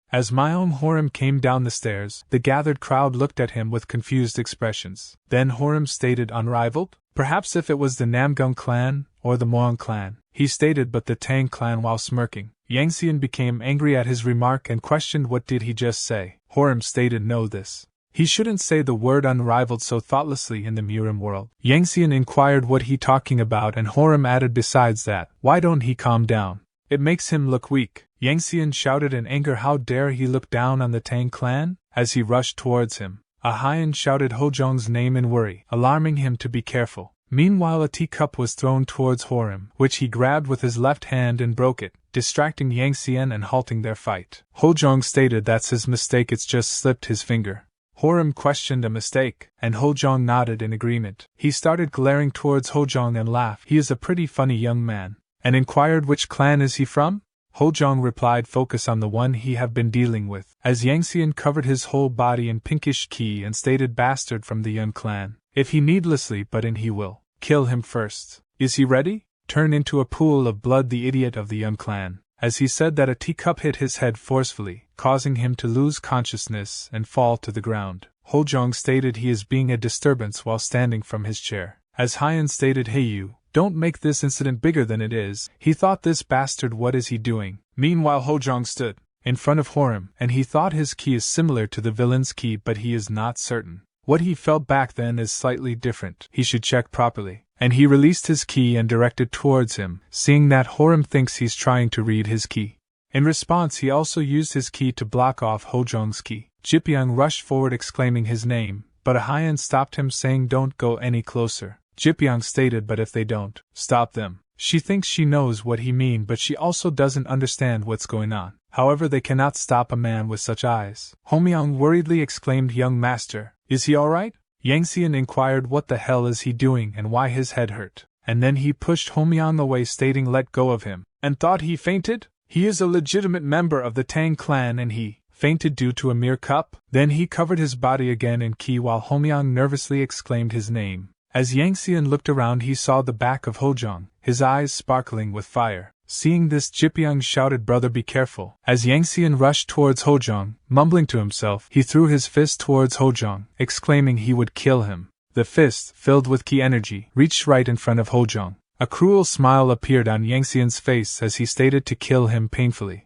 As Yeon Hojeong came down the stairs, the gathered crowd looked at him with confused expressions. Then Hojeong stated unrivaled? Perhaps if it was the Namgung clan, or the Moan clan. He stated but the Tang clan while smirking. Yang Xian became angry at his remark and questioned what did he just say. Hojeong stated know this. He shouldn't say the word unrivaled so thoughtlessly in the Murim world. Yang Xian inquired what he talking about and Hojeong added besides that, why don't he calm down? It makes him look weak. Yang Xian shouted in anger how dare he look down on the Tang clan? As he rushed towards him, a Haiyan shouted Hojeong's name in worry, alarming him to be careful. Meanwhile a teacup was thrown towards Hojeong, which he grabbed with his left hand and broke it, distracting Yang Xian and halting their fight. Hojeong stated that's his mistake, it's just slipped his finger. Hojeong questioned a mistake, and Hojeong nodded in agreement. He started glaring towards Hojeong and laughed. He is a pretty funny young man. And inquired which clan is he from? Hojeong replied focus on the one he have been dealing with. As Yang Xian covered his whole body in pinkish ki and stated bastard from the Yeon clan. If he needlessly but in he will kill him first. Is he ready? Turn into a pool of blood the idiot of the Yeon clan. As he said that a teacup hit his head forcefully, causing him to lose consciousness and fall to the ground. Hojeong stated he is being a disturbance while standing from his chair. As Haiyan stated hey you, don't make this incident bigger than it is. He thought this bastard what is he doing? Meanwhile Hojeong stood in front of Hojeong and he thought his ki is similar to the villain's ki but he is not certain. What he felt back then is slightly different. He should check properly. And he released his ki and directed towards him, seeing that Hojeong thinks he's trying to read his ki. In response he also used his ki to block off Hojeong's ki. Jipyeong rushed forward exclaiming his name, but a Haiyan stopped him saying don't go any closer. Jipyeong stated but if they don't stop them. She thinks she knows what he mean but she also doesn't understand what's going on. However they cannot stop a man with such eyes. Hojeong worriedly exclaimed young master, is he alright? Yang Xian inquired what the hell is he doing and why his head hurt, and then he pushed Hojeong away stating let go of him, and thought he fainted? He is a legitimate member of the Tang clan and he fainted due to a mere cup? Then he covered his body again in ki while Hojeong nervously exclaimed his name. As Yang Xian looked around he saw the back of Hojeong, his eyes sparkling with fire. Seeing this Jipyeong shouted brother be careful. As Yang Xian rushed towards Hojeong, mumbling to himself, he threw his fist towards Hojeong, exclaiming he would kill him. The fist, filled with ki energy, reached right in front of Hojeong. A cruel smile appeared on Yang Xian's face as he stated to kill him painfully.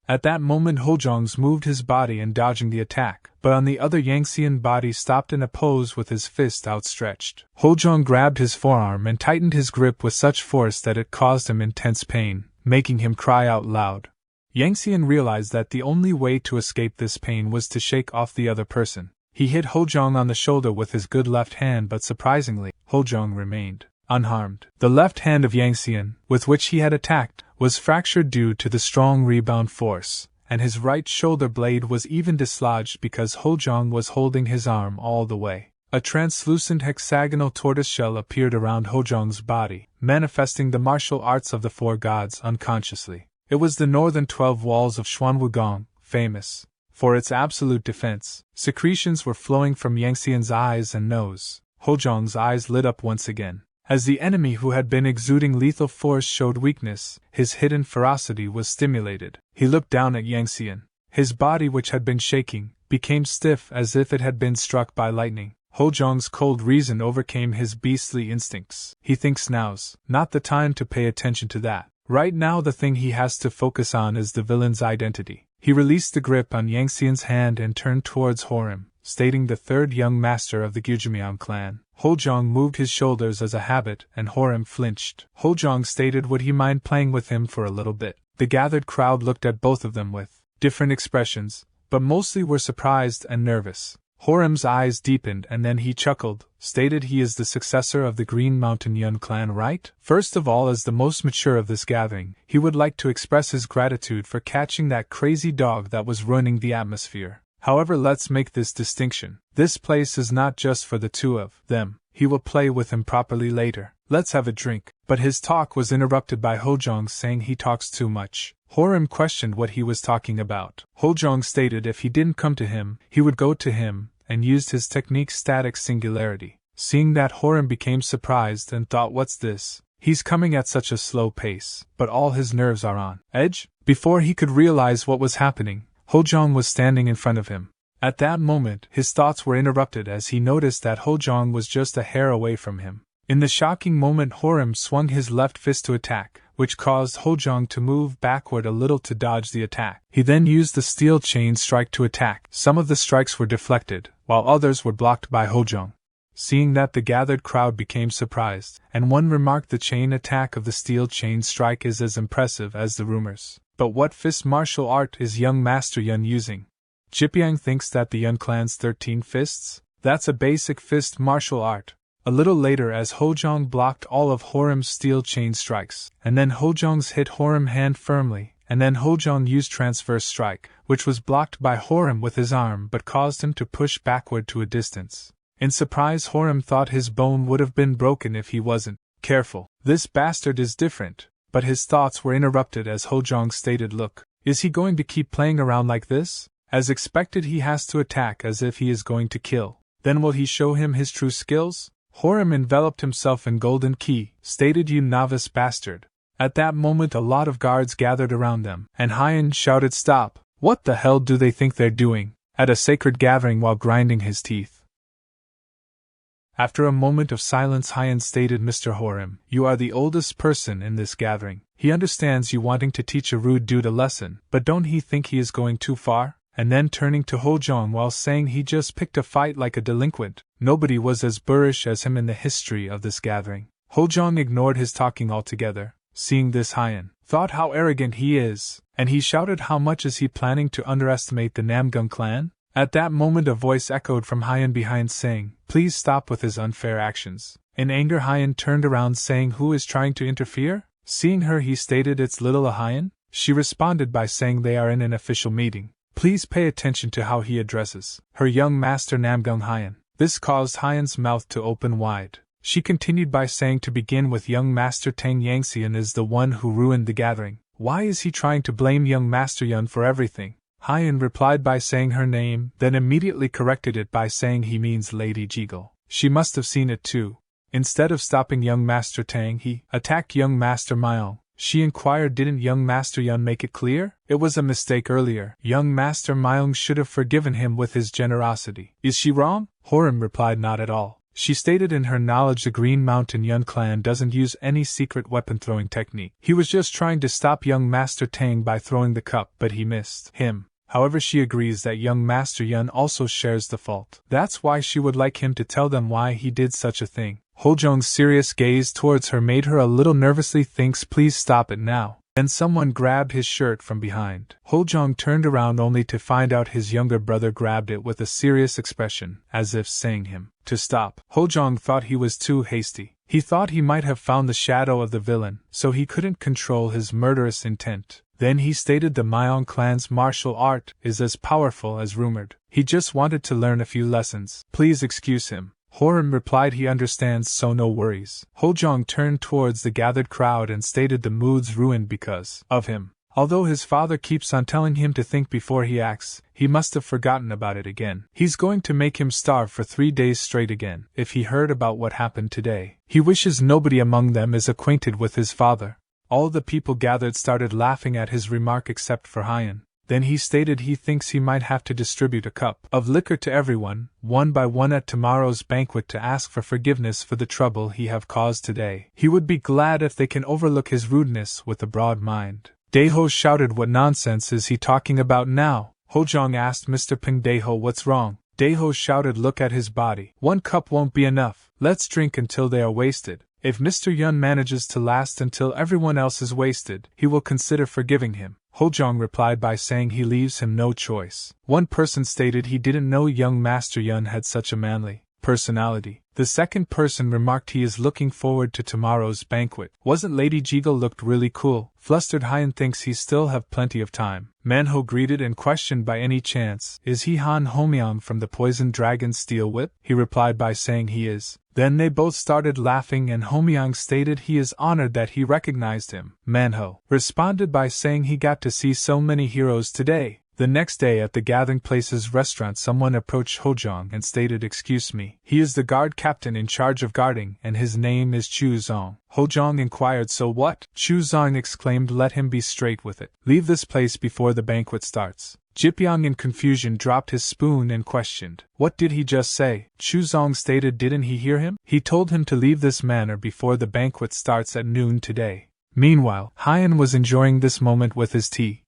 At that moment Hojeong's moved his body in dodging the attack, but on the other Yang Xian body stopped in a pose with his fist outstretched. Hojeong grabbed his forearm and tightened his grip with such force that it caused him intense pain, making him cry out loud. Yang Xian realized that the only way to escape this pain was to shake off the other person. He hit Hojeong on the shoulder with his good left hand, but surprisingly, Hojeong remained unharmed. The left hand of Yang Xian, with which he had attacked, was fractured due to the strong rebound force, and his right shoulder blade was even dislodged because Hojeong was holding his arm all the way. A translucent hexagonal tortoiseshell appeared around Hojeong's body, manifesting the martial arts of the four gods unconsciously. It was the northern 12 walls of Xuanwugong, famous for its absolute defense. Secretions were flowing from Yang Xian's eyes and nose. Hojeong's eyes lit up once again. As the enemy who had been exuding lethal force showed weakness, his hidden ferocity was stimulated. He looked down at Yang Xian. His body, which had been shaking, became stiff as if it had been struck by lightning. Hojeong's cold reason overcame his beastly instincts. He thinks now's not the time to pay attention to that. Right now the thing he has to focus on is the villain's identity. He released the grip on Yang Xian's hand and turned towards Murim, stating the third young master of the Yeon clan. Hojeong moved his shoulders as a habit, and Murim flinched. Hojeong stated would he mind playing with him for a little bit. The gathered crowd looked at both of them with different expressions, but mostly were surprised and nervous. Murim's eyes deepened and then he chuckled, stated he is the successor of the Green Mountain Yeon Clan, right? First of all, as the most mature of this gathering, he would like to express his gratitude for catching that crazy dog that was ruining the atmosphere. However, let's make this distinction. This place is not just for the two of them. He will play with him properly later. Let's have a drink. But his talk was interrupted by Hojeong saying he talks too much. Murim questioned what he was talking about. Hojeong stated if he didn't come to him, he would go to him, and used his technique static singularity. Seeing that, Murim became surprised and thought, what's this? He's coming at such a slow pace, but all his nerves are on edge? Before he could realize what was happening, Hojeong was standing in front of him. At that moment, his thoughts were interrupted as he noticed that Hojeong was just a hair away from him. In the shocking moment, Murim swung his left fist to attack, which caused Hojeong to move backward a little to dodge the attack. He then used the steel chain strike to attack. Some of the strikes were deflected, while others were blocked by Hojeong. Seeing that, the gathered crowd became surprised, and one remarked the chain attack of the steel chain strike is as impressive as the rumors. But what fist martial art is young Master Yeon using? Jipiang thinks that the Yeon clan's 13 fists? That's a basic fist martial art. A little later, as Hojeong blocked all of Murim's steel chain strikes, and then Hojeong's hit Murim hand firmly, and then Hojeong used transverse strike, which was blocked by Murim with his arm but caused him to push backward to a distance. In surprise, Murim thought his bone would have been broken if he wasn't careful. This bastard is different. But his thoughts were interrupted as Hojeong stated, look, is he going to keep playing around like this? As expected, he has to attack as if he is going to kill. Then will he show him his true skills? Murim enveloped himself in golden ki, stated, you novice bastard. At that moment, a lot of guards gathered around them, and Hyen shouted, stop! What the hell do they think they're doing at a sacred gathering while grinding his teeth? After a moment of silence, Hyen stated, Mr. Murim, you are the oldest person in this gathering. He understands you wanting to teach a rude dude a lesson, but don't he think he is going too far? And then turning to Hojeong while saying he just picked a fight like a delinquent. Nobody was as boorish as him in the history of this gathering. Hojeong ignored his talking altogether. Seeing this, Hyen thought how arrogant he is, and he shouted, how much is he planning to underestimate the Namgung clan? At that moment, a voice echoed from Hyen behind saying, please stop with his unfair actions. In anger, Hyen turned around saying, who is trying to interfere? Seeing her, he stated, it's little Hyen. She responded by saying they are in an official meeting. Please pay attention to how he addresses her young master Namgung Hyen. This caused Hyen's mouth to open wide. She continued by saying, to begin with, young master Tang Yangxian is the one who ruined the gathering. Why is he trying to blame young master Yeon for everything? Hyen replied by saying her name, then immediately corrected it by saying he means Lady Jiggle. She must have seen it too. Instead of stopping young Master Tang, he attacked young Master Myong. She inquired, didn't young Master Yeon make it clear? It was a mistake earlier. Young Master Myong should have forgiven him with his generosity. Is she wrong? Murim replied, not at all. She stated in her knowledge the Green Mountain Yeon clan doesn't use any secret weapon throwing technique. He was just trying to stop young Master Tang by throwing the cup, but he missed him. However, she agrees that young Master Yeon also shares the fault. That's why she would like him to tell them why he did such a thing. Hojeong's serious gaze towards her made her a little nervously thinks, please stop it now. Then someone grabbed his shirt from behind. Hojeong turned around only to find out his younger brother grabbed it with a serious expression, as if saying him to stop. Hojeong thought he was too hasty. He thought he might have found the shadow of the villain, so he couldn't control his murderous intent. Then he stated the Yeon Clan's martial art is as powerful as rumored. He just wanted to learn a few lessons. Please excuse him. Murim replied he understands, so no worries. Hojeong turned towards the gathered crowd and stated the mood's ruined because of him. Although his father keeps on telling him to think before he acts, he must have forgotten about it again. He's going to make him starve for 3 days straight again, if he heard about what happened today. He wishes nobody among them is acquainted with his father. All the people gathered started laughing at his remark except for Hyun. Then he stated he thinks he might have to distribute a cup of liquor to everyone, one by one at tomorrow's banquet to ask for forgiveness for the trouble he have caused today. He would be glad if they can overlook his rudeness with a broad mind. Daeho shouted, "What nonsense is he talking about now?" Hojeong asked Mr. Ping Daeho, "What's wrong?" Daeho shouted, "Look at his body. 1 cup won't be enough. Let's drink until they are wasted. If Mr. Yeon manages to last until everyone else is wasted, he will consider forgiving him." Hojeong replied by saying he leaves him no choice. One person stated he didn't know young Master Yeon had such a manly personality. The second person remarked he is looking forward to tomorrow's banquet. Wasn't Lady Jiggle looked really cool? Flustered Hyun thinks he still have plenty of time. Manhwa greeted and questioned, by any chance, is he Han Homeong from the Poison Dragon Steel Whip? He replied by saying he is. Then they both started laughing and Homeong stated he is honored that he recognized him. Manhwa responded by saying he got to see so many heroes today. The next day at the Gathering Place's restaurant, someone approached Hojeong and stated, "Excuse me, he is the guard captain in charge of guarding and his name is Chu Zong." Hojeong inquired, "So what?" Chu Zong exclaimed, "Let him be straight with it. Leave this place before the banquet starts." Jipyong in confusion dropped his spoon and questioned, "What did he just say?" Chu Zong stated, "Didn't he hear him? He told him to leave this manor before the banquet starts at noon today." Meanwhile, Hyun was enjoying this moment with his tea.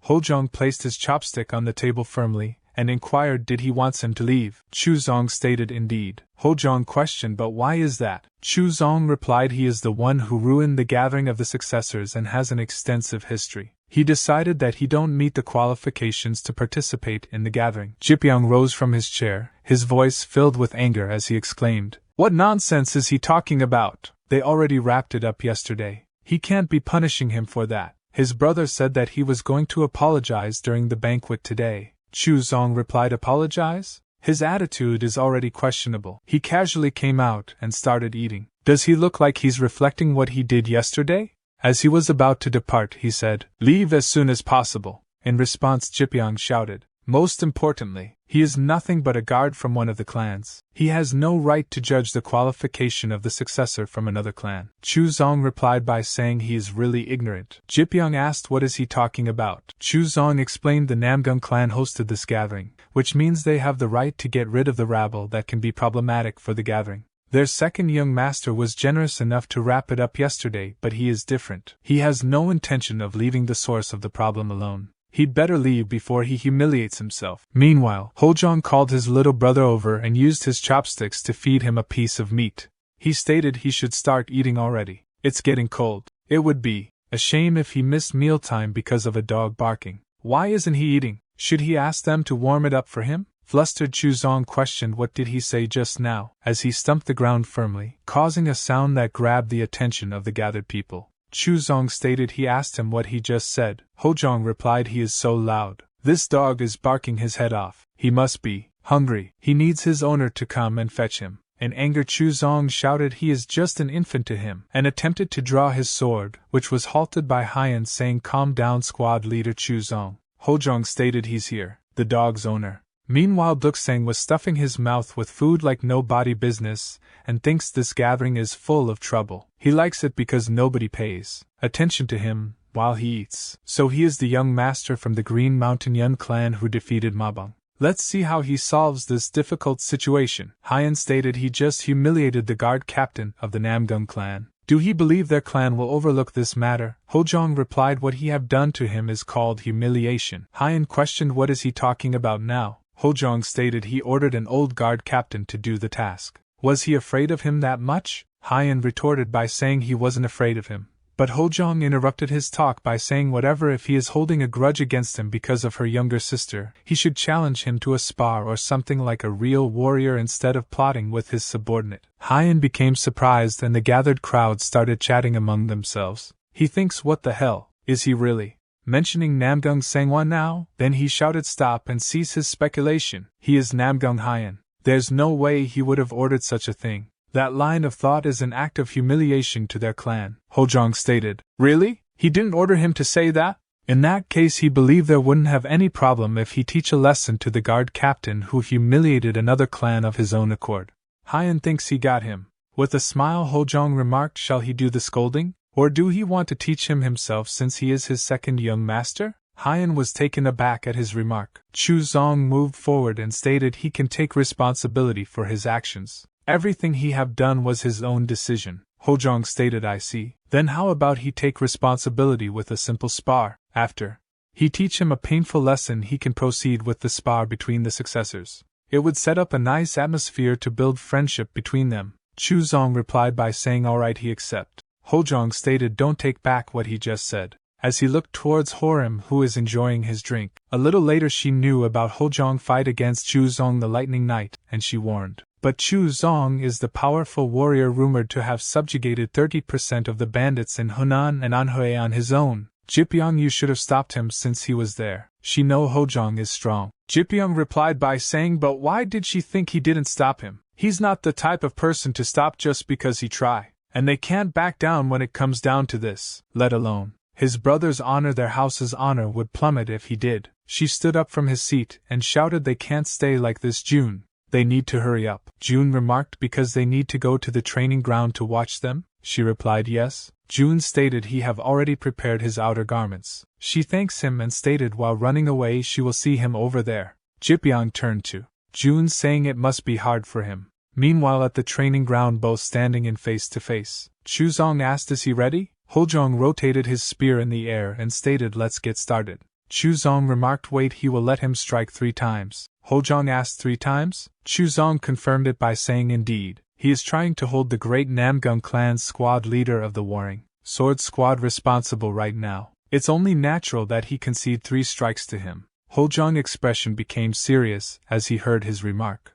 Hojeong placed his chopstick on the table firmly, and inquired did he wants him to leave. Chu Zong stated indeed. Hojeong questioned, "But why is that?" Chu Zong replied he is the one who ruined the gathering of the successors and has an extensive history. He decided that he don't meet the qualifications to participate in the gathering. Jipyong rose from his chair, his voice filled with anger as he exclaimed, "What nonsense is he talking about? They already wrapped it up yesterday. He can't be punishing him for that. His brother said that he was going to apologize during the banquet today." Chu Zong replied, "Apologize? His attitude is already questionable. He casually came out and started eating. Does he look like he's reflecting what he did yesterday?" As he was about to depart, he said, "Leave as soon as possible." In response, Jipyong shouted, "Most importantly, he is nothing but a guard from one of the clans. He has no right to judge the qualification of the successor from another clan." Chu Zong replied by saying he is really ignorant. Jipyong asked what is he talking about. Chu Zong explained the Namgung clan hosted this gathering, which means they have the right to get rid of the rabble that can be problematic for the gathering. Their second young master was generous enough to wrap it up yesterday, but he is different. He has no intention of leaving the source of the problem alone. He'd better leave before he humiliates himself. Meanwhile, Hojeong called his little brother over and used his chopsticks to feed him a piece of meat. He stated he should start eating already. It's getting cold. It would be a shame if he missed mealtime because of a dog barking. Why isn't he eating? Should he ask them to warm it up for him? Flustered Chu Zong questioned what did he say just now, as he stumped the ground firmly, causing a sound that grabbed the attention of the gathered people. Chu Zong stated he asked him what he just said. Hojeong replied he is so loud. This dog is barking his head off. He must be hungry. He needs his owner to come and fetch him. In anger, Chu Zong shouted he is just an infant to him, and attempted to draw his sword, which was halted by Hyun saying, "Calm down, squad leader Chu Zong." Hojeong stated he's here, the dog's owner. Meanwhile, Duksang was stuffing his mouth with food like nobody business, and thinks this gathering is full of trouble. He likes it because nobody pays attention to him while he eats. So he is the young master from the Green Mountain Yeon Clan who defeated Mabang. Let's see how he solves this difficult situation. Hyun stated he just humiliated the guard captain of the Namgung clan. Do he believe their clan will overlook this matter? Hojeong replied what he have done to him is called humiliation. Hyun questioned what is he talking about now. Hojeong stated he ordered an old guard captain to do the task. Was he afraid of him that much? Hyun retorted by saying he wasn't afraid of him. But Hojeong interrupted his talk by saying whatever if he is holding a grudge against him because of her younger sister, he should challenge him to a spar or something like a real warrior instead of plotting with his subordinate. Hyen became surprised and the gathered crowd started chatting among themselves. He thinks what the hell, is he really mentioning Namgung Sangwon now? Then he shouted stop and cease his speculation. He is Namgung Hyen. There's no way he would have ordered such a thing. That line of thought is an act of humiliation to their clan, Hojeong stated. Really? He didn't order him to say that? In that case he believed there wouldn't have any problem if he teach a lesson to the guard captain who humiliated another clan of his own accord. Hyen thinks he got him. With a smile Hojeong remarked, shall he do the scolding? Or do he want to teach him himself since he is his second young master? Hyen was taken aback at his remark. Chu Zong moved forward and stated he can take responsibility for his actions. Everything he have done was his own decision. Hojeong stated, I see. Then how about he take responsibility with a simple spar? After he teach him a painful lesson he can proceed with the spar between the successors. It would set up a nice atmosphere to build friendship between them. Chu Zong replied by saying alright, he accept. Hojeong stated don't take back what he just said, as he looked towards Horim who is enjoying his drink. A little later she knew about Hojeong fight against Chu Zong the Lightning Knight, and she warned. But Chu Zong is the powerful warrior rumored to have subjugated 30% of the bandits in Hunan and Anhui on his own. Jipyong, you should have stopped him since he was there. She know Hojeong is strong. Jipyong replied by saying, but why did she think he didn't stop him? He's not the type of person to stop just because he try. And they can't back down when it comes down to this, let alone his brother's honor. Their house's honor would plummet if he did. She stood up from his seat and shouted, they can't stay like this, June. They need to hurry up. June remarked, because they need to go to the training ground to watch them? She replied yes. June stated he have already prepared his outer garments. She thanks him and stated while running away she will see him over there. Jipyong turned to June saying it must be hard for him. Meanwhile at the training ground both standing in face to face, Chu Zong asked, is he ready? Hojeong rotated his spear in the air and stated let's get started. Chu Zong remarked wait, he will let him strike 3 times. Hojeong asked 3 times? Chu Zong confirmed it by saying indeed, he is trying to hold the great Namgung Clan's squad leader of the warring sword squad responsible right now. It's only natural that he concede 3 strikes to him. Hojeong's expression became serious as he heard his remark,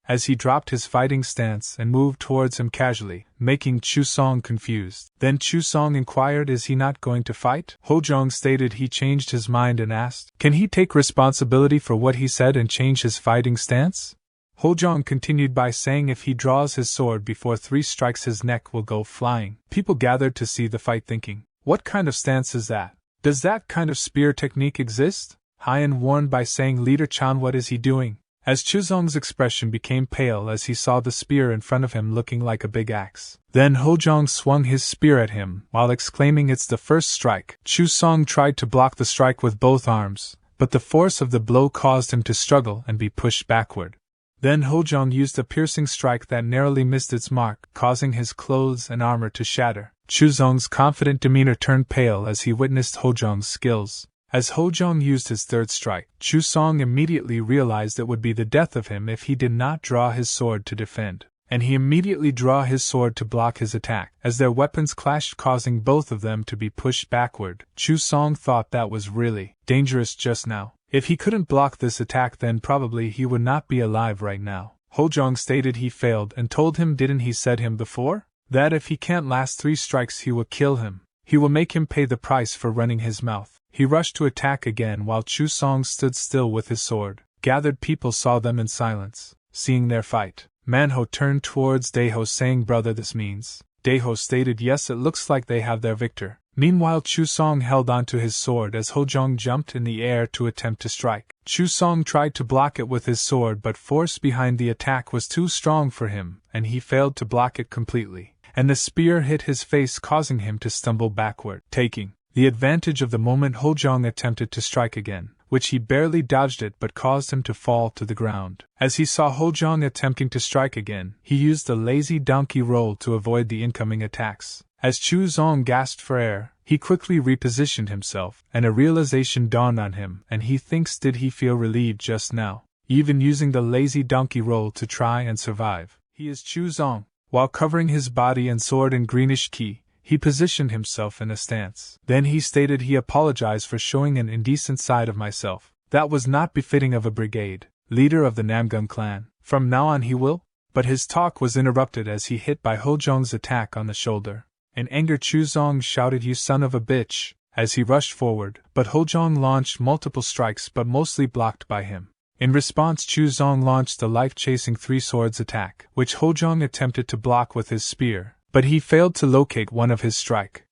as he dropped his fighting stance and moved towards him casually, making Chu Zong confused. Then Chu Zong inquired, is he not going to fight? Hojeong stated he changed his mind and asked, can he take responsibility for what he said and change his fighting stance? Hojeong continued by saying if he draws his sword before 3 strikes his neck will go flying. People gathered to see the fight thinking, what kind of stance is that? Does that kind of spear technique exist? Hyen warned by saying, Leader Chan, what is he doing? As Chu Zong's expression became pale as he saw the spear in front of him looking like a big axe. Then Hojeong swung his spear at him while exclaiming, it's the first strike. Chu Zong tried to block the strike with both arms, but the force of the blow caused him to struggle and be pushed backward. Then Hojeong used a piercing strike that narrowly missed its mark, causing his clothes and armor to shatter. Chu Zong's confident demeanor turned pale as he witnessed Hojeong's skills. As Hojeong used his 3rd strike, Chu Zong immediately realized it would be the death of him if he did not draw his sword to defend, and he immediately drew his sword to block his attack. As their weapons clashed, causing both of them to be pushed backward, Chu Zong thought that was really dangerous just now. If he couldn't block this attack, then probably he would not be alive right now. Hojeong stated he failed and told him, didn't he said him before? That if he can't last 3 strikes he will kill him. He will make him pay the price for running his mouth. He rushed to attack again while Chu Zong stood still with his sword. Gathered people saw them in silence. Seeing their fight, Manhwa turned towards Daeho saying, brother, this means. Daeho stated, yes, it looks like they have their victor. Meanwhile Chu Zong held onto his sword as Hojeong jumped in the air to attempt to strike. Chu Zong tried to block it with his sword, but force behind the attack was too strong for him, and he failed to block it completely. And the spear hit his face, causing him to stumble backward. Taking the advantage of the moment, Hojeong attempted to strike again, which he barely dodged it but caused him to fall to the ground. As he saw Hojeong attempting to strike again, he used a lazy donkey roll to avoid the incoming attacks. As Chu Zong gasped for air, he quickly repositioned himself, and a realization dawned on him, and he thinks, did he feel relieved just now, even using the lazy donkey roll to try and survive. He is Chu Zong. While covering his body and sword in greenish qi, He positioned himself in a stance. Then he stated he apologized for showing an indecent side of myself. That was not befitting of a brigade leader of the Yeon Clan. From now on he will? But his talk was interrupted as he hit by Hojeong's attack on the shoulder. In anger, Chuzong shouted, "You son of a bitch!" as he rushed forward, but Hojeong launched multiple strikes but mostly blocked by him. In response, Chuzong launched a life-chasing three swords attack, which Hojeong attempted to block with his spear, but he failed to locate one of his strike.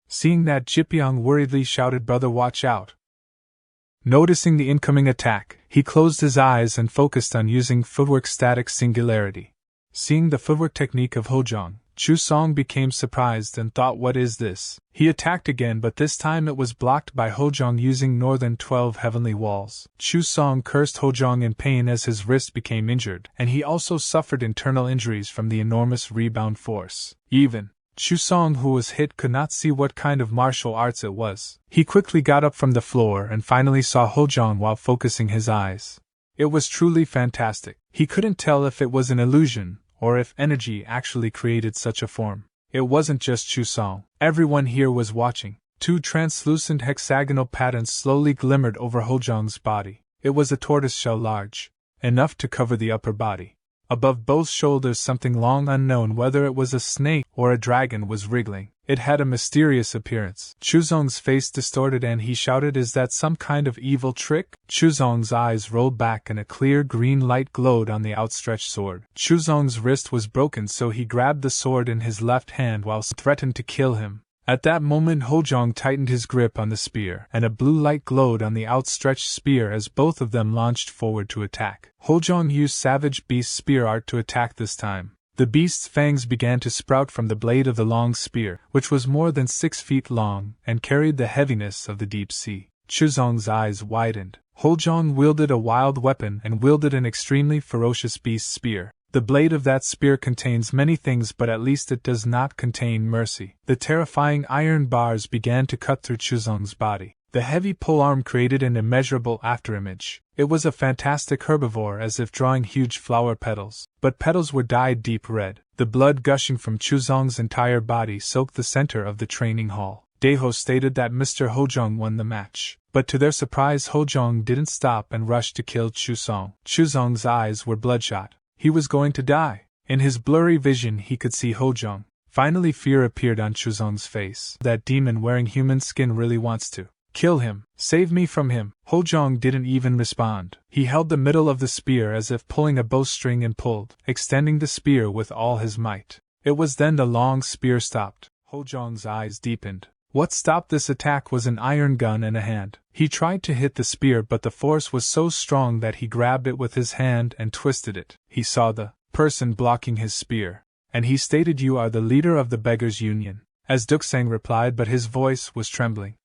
Seeing that, Jipyeong worriedly shouted, "Brother, watch out!" Noticing the incoming attack, he closed his eyes and focused on using footwork static singularity. Seeing the footwork technique of Hojeong, Chusong became surprised and thought, "What is this?" He attacked again, but this time it was blocked by Hojeong using northern 12 heavenly walls. Chusong cursed Hojeong in pain as his wrist became injured, and he also suffered internal injuries from the enormous rebound force. Even Chusong, who was hit, could not see what kind of martial arts it was. He quickly got up from the floor and finally saw Hojeong while focusing his eyes. It was truly fantastic. He couldn't tell if it was an illusion, or if energy actually created such a form. It wasn't just Chusong. Everyone here was watching. Two translucent hexagonal patterns slowly glimmered over Hojeong's body. It was a tortoiseshell large, enough to cover the upper body. Above both shoulders, something long unknown, whether it was a snake or a dragon, was wriggling. It had a mysterious appearance. Chuzong's face distorted and he shouted, "Is that some kind of evil trick?" Chuzong's eyes rolled back and a clear green light glowed on the outstretched sword. Chuzong's wrist was broken, so he grabbed the sword in his left hand while threatened to kill him. At that moment, Hojeong tightened his grip on the spear, and a blue light glowed on the outstretched spear as both of them launched forward to attack. Hojeong used Savage Beast spear art to attack this time. The beast's fangs began to sprout from the blade of the long spear, which was more than 6 feet long and carried the heaviness of the deep sea. Chuzong's eyes widened. Hojeong wielded a wild weapon and wielded an extremely ferocious beast spear. The blade of that spear contains many things, but at least it does not contain mercy. The terrifying iron bars began to cut through Chuzong's body. The heavy polearm created an immeasurable afterimage. It was a fantastic herbivore, as if drawing huge flower petals. But petals were dyed deep red. The blood gushing from Chuzong's entire body soaked the center of the training hall. Daeho stated that Mr. Hojeong won the match. But to their surprise, Hojeong didn't stop and rushed to kill Chuzong. Chuzong's eyes were bloodshot. He was going to die. In his blurry vision he could see Hojeong. Finally, fear appeared on Chuzong's face. That demon wearing human skin really wants to kill him. Save me from him. Hojeong didn't even respond. He held the middle of the spear as if pulling a bowstring and pulled, extending the spear with all his might. It was then the long spear stopped. Hojeong's eyes deepened. What stopped this attack was an iron gun in a hand. He tried to hit the spear, but the force was so strong that he grabbed it with his hand and twisted it. He saw the person blocking his spear, and he stated, "You are the leader of the Beggars' Union." As Duksang replied, but his voice was trembling.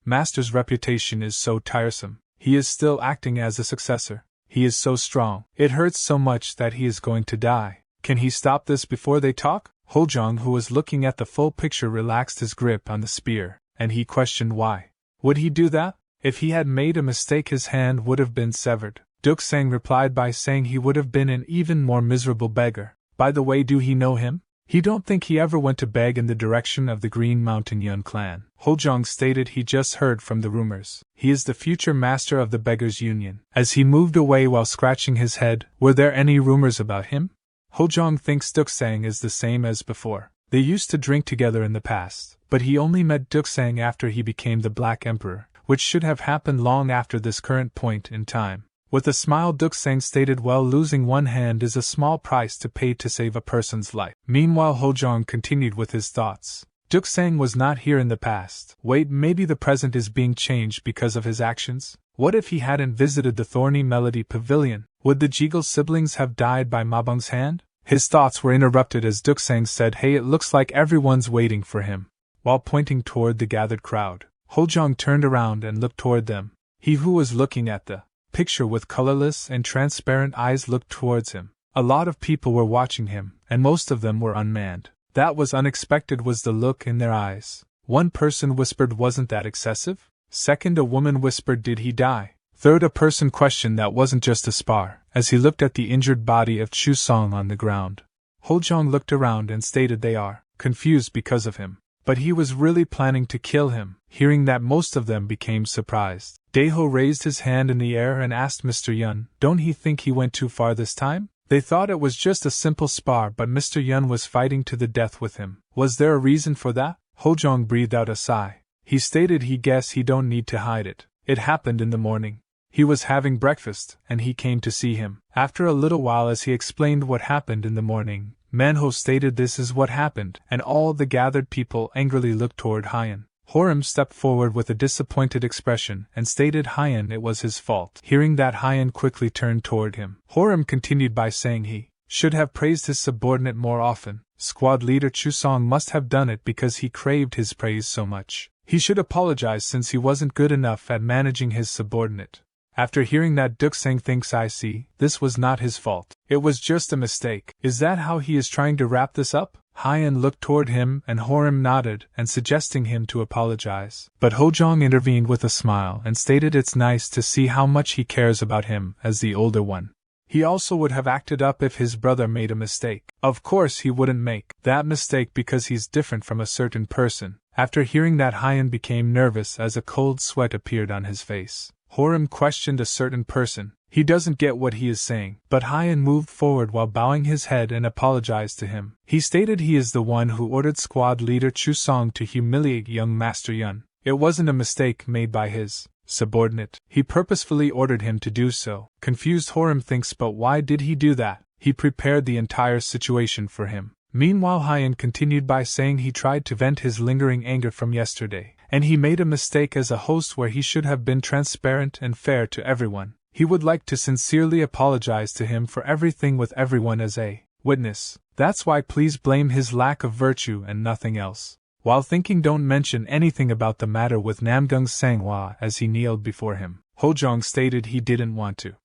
Master's reputation is so tiresome. He is still acting as a successor. He is so strong. It hurts so much that he is going to die. Can he stop this before they talk? Hojeong, who was looking at the full picture, relaxed his grip on the spear, and he questioned why. Would he do that? If he had made a mistake, his hand would have been severed. Duksang replied by saying he would have been an even more miserable beggar. By the way, do he know him? He don't think he ever went to beg in the direction of the Green Mountain Yeon Clan. Hojeong stated he just heard from the rumors. He is the future master of the Beggars' Union. As he moved away while scratching his head, were there any rumors about him? Hojeong thinks Duksang is the same as before. They used to drink together in the past, but he only met Duksang after he became the Black Emperor, which should have happened long after this current point in time. With a smile, Duksang stated, "Well, losing one hand is a small price to pay to save a person's life." Meanwhile, Hojeong continued with his thoughts. Duksang was not here in the past. Wait, maybe the present is being changed because of his actions? What if he hadn't visited the Thorny Melody Pavilion? Would the Jegal siblings have died by Mabong's hand? His thoughts were interrupted as Duksang said, "Hey, it looks like everyone's waiting for him." While pointing toward the gathered crowd, Hojeong turned around and looked toward them. He who was looking at the picture with colorless and transparent eyes looked towards him. A lot of people were watching him, and most of them were unmanned. That was unexpected, was the look in their eyes. One person whispered, "Wasn't that excessive?" Second, a woman whispered, "Did he die?" Third, a person questioned, "That wasn't just a spar," as he looked at the injured body of Chu Song on the ground. Hojeong looked around and stated they are confused because of him. But he was really planning to kill him. Hearing that, most of them became surprised. Daeho raised his hand in the air and asked Mr. Yeon, "Don't he think he went too far this time?" They thought it was just a simple spar, but Mr. Yeon was fighting to the death with him. Was there a reason for that? Hojeong breathed out a sigh. He stated he guessed he don't need to hide it. It happened in the morning. He was having breakfast, and he came to see him. After a little while, as he explained what happened in the morning, Manhwa stated this is what happened, and all the gathered people angrily looked toward Hyeon. Horim stepped forward with a disappointed expression and stated Hyeon it was his fault. Hearing that, Hyeon quickly turned toward him. Horim continued by saying he should have praised his subordinate more often. Squad leader Chu Song must have done it because he craved his praise so much. He should apologize since he wasn't good enough at managing his subordinate. After hearing that, Duksang thinks I see, this was not his fault. It was just a mistake. Is that how he is trying to wrap this up? Hyeon looked toward him and Horim nodded and suggesting him to apologize. But Hojeong intervened with a smile and stated it's nice to see how much he cares about him as the older one. He also would have acted up if his brother made a mistake. Of course he wouldn't make that mistake because he's different from a certain person. After hearing that, Hyeon became nervous as a cold sweat appeared on his face. Horim questioned a certain person. He doesn't get what he is saying. But Hyeon moved forward while bowing his head and apologized to him. He stated he is the one who ordered squad leader Chu Song to humiliate young Master Yeon. It wasn't a mistake made by his subordinate. He purposefully ordered him to do so. Confused Horim thinks, but why did he do that? He prepared the entire situation for him. Meanwhile, Hyeon continued by saying he tried to vent his lingering anger from yesterday, and he made a mistake as a host where he should have been transparent and fair to everyone. He would like to sincerely apologize to him for everything with everyone as a witness. That's why please blame his lack of virtue and nothing else. While thinking, don't mention anything about the matter with Namgung Sanghwa as he kneeled before him. Hojeong stated he didn't want to.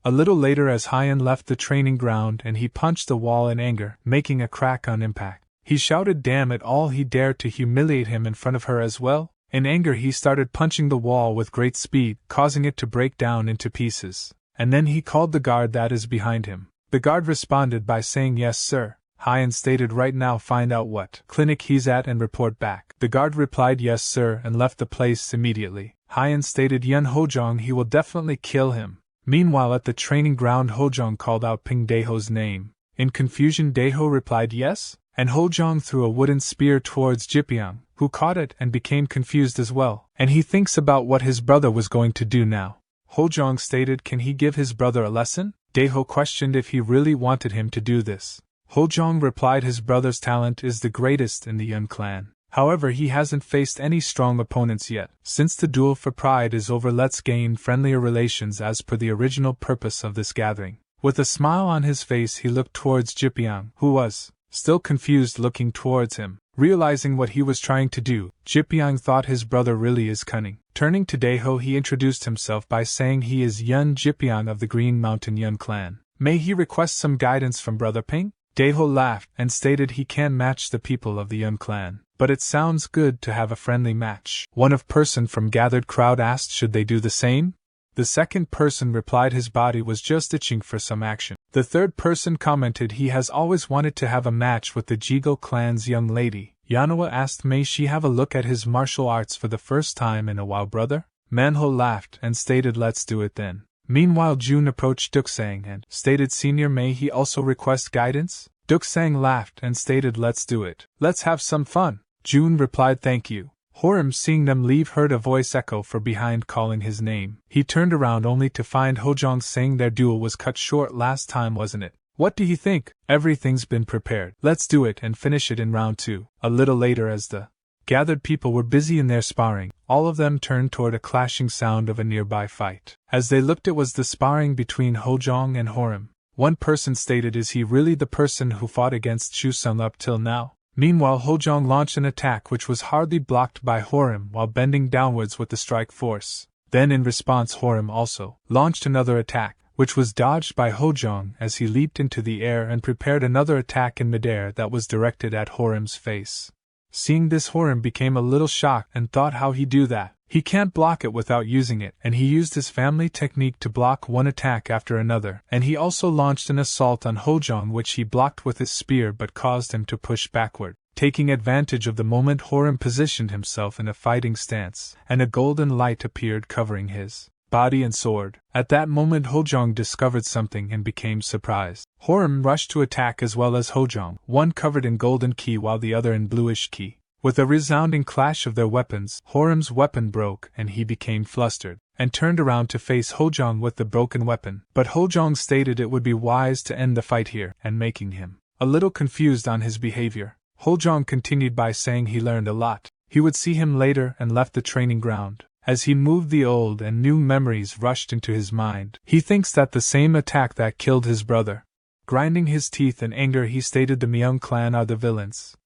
A little later, as Hyeon left the training ground and he punched the wall in anger, making a crack on impact, he shouted damn it all, he dared to humiliate him in front of her as well. In anger he started punching the wall with great speed, causing it to break down into pieces. And then he called the guard that is behind him. The guard responded by saying yes sir. Hyeon stated right now find out what clinic he's at and report back. The guard replied yes sir and left the place immediately. Hyeon stated Yeon Hojeong he will definitely kill him. Meanwhile at the training ground, Hojeong called out Ping Daeho's name. In confusion, Daeho replied yes, and Hojeong threw a wooden spear towards Jipyeong, who caught it and became confused as well, and he thinks about what his brother was going to do now. Hojeong stated can he give his brother a lesson? Daeho questioned if he really wanted him to do this. Hojeong replied his brother's talent is the greatest in the Yeon Clan. However, he hasn't faced any strong opponents yet. Since the duel for pride is over, let's gain friendlier relations as per the original purpose of this gathering. With a smile on his face he looked towards Jipyeong, who was still confused, looking towards him. Realizing what he was trying to do, Jipyeong thought his brother really is cunning. Turning to Daeho, he introduced himself by saying he is Yeon Jipyeong of the Green Mountain Yeon Clan. May he request some guidance from Brother Ping? Daeho laughed and stated he can match the people of the Yeon Clan, but it sounds good to have a friendly match. One of person from gathered crowd asked should they do the same? The second person replied his body was just itching for some action. The third person commented he has always wanted to have a match with the Jigo clan's young lady. Yeonhwa asked may she have a look at his martial arts for the first time in a while, brother? Manhwa laughed and stated let's do it then. Meanwhile, June approached Duksang and stated senior may he also request guidance? Duksang laughed and stated let's do it. Let's have some fun. June replied thank you. Horim, seeing them leave, heard a voice echo from behind calling his name. He turned around only to find Hojeong saying their duel was cut short last time, wasn't it? What do you think? Everything's been prepared. Let's do it and finish it in round 2. A little later, as the gathered people were busy in their sparring, all of them turned toward a clashing sound of a nearby fight. As they looked, it was the sparring between Hojeong and Horim. One person stated is he really the person who fought against Chu Sung up till now? Meanwhile, Hojeong launched an attack which was hardly blocked by Horim while bending downwards with the strike force. Then in response, Horim also launched another attack, which was dodged by Hojeong as he leaped into the air and prepared another attack in midair that was directed at Horim's face. Seeing this, Horim became a little shocked and thought, how he do that? He can't block it without using it, and he used his family technique to block one attack after another, and he also launched an assault on Hojeong which he blocked with his spear but caused him to push backward. Taking advantage of the moment, Horim positioned himself in a fighting stance, and a golden light appeared covering his body and sword. At that moment Hojeong discovered something and became surprised. Horim rushed to attack as well as Hojeong, one covered in golden ki while the other in bluish ki. With a resounding clash of their weapons, Horim's weapon broke and he became flustered, and turned around to face Hojeong with the broken weapon. But Hojeong stated it would be wise to end the fight here, and making him a little confused on his behavior, Hojeong continued by saying he learned a lot. He would see him later and left the training ground. As he moved, the old and new memories rushed into his mind. He thinks that the same attack that killed his brother. Grinding his teeth in anger, he stated the Yeon Clan are the villains.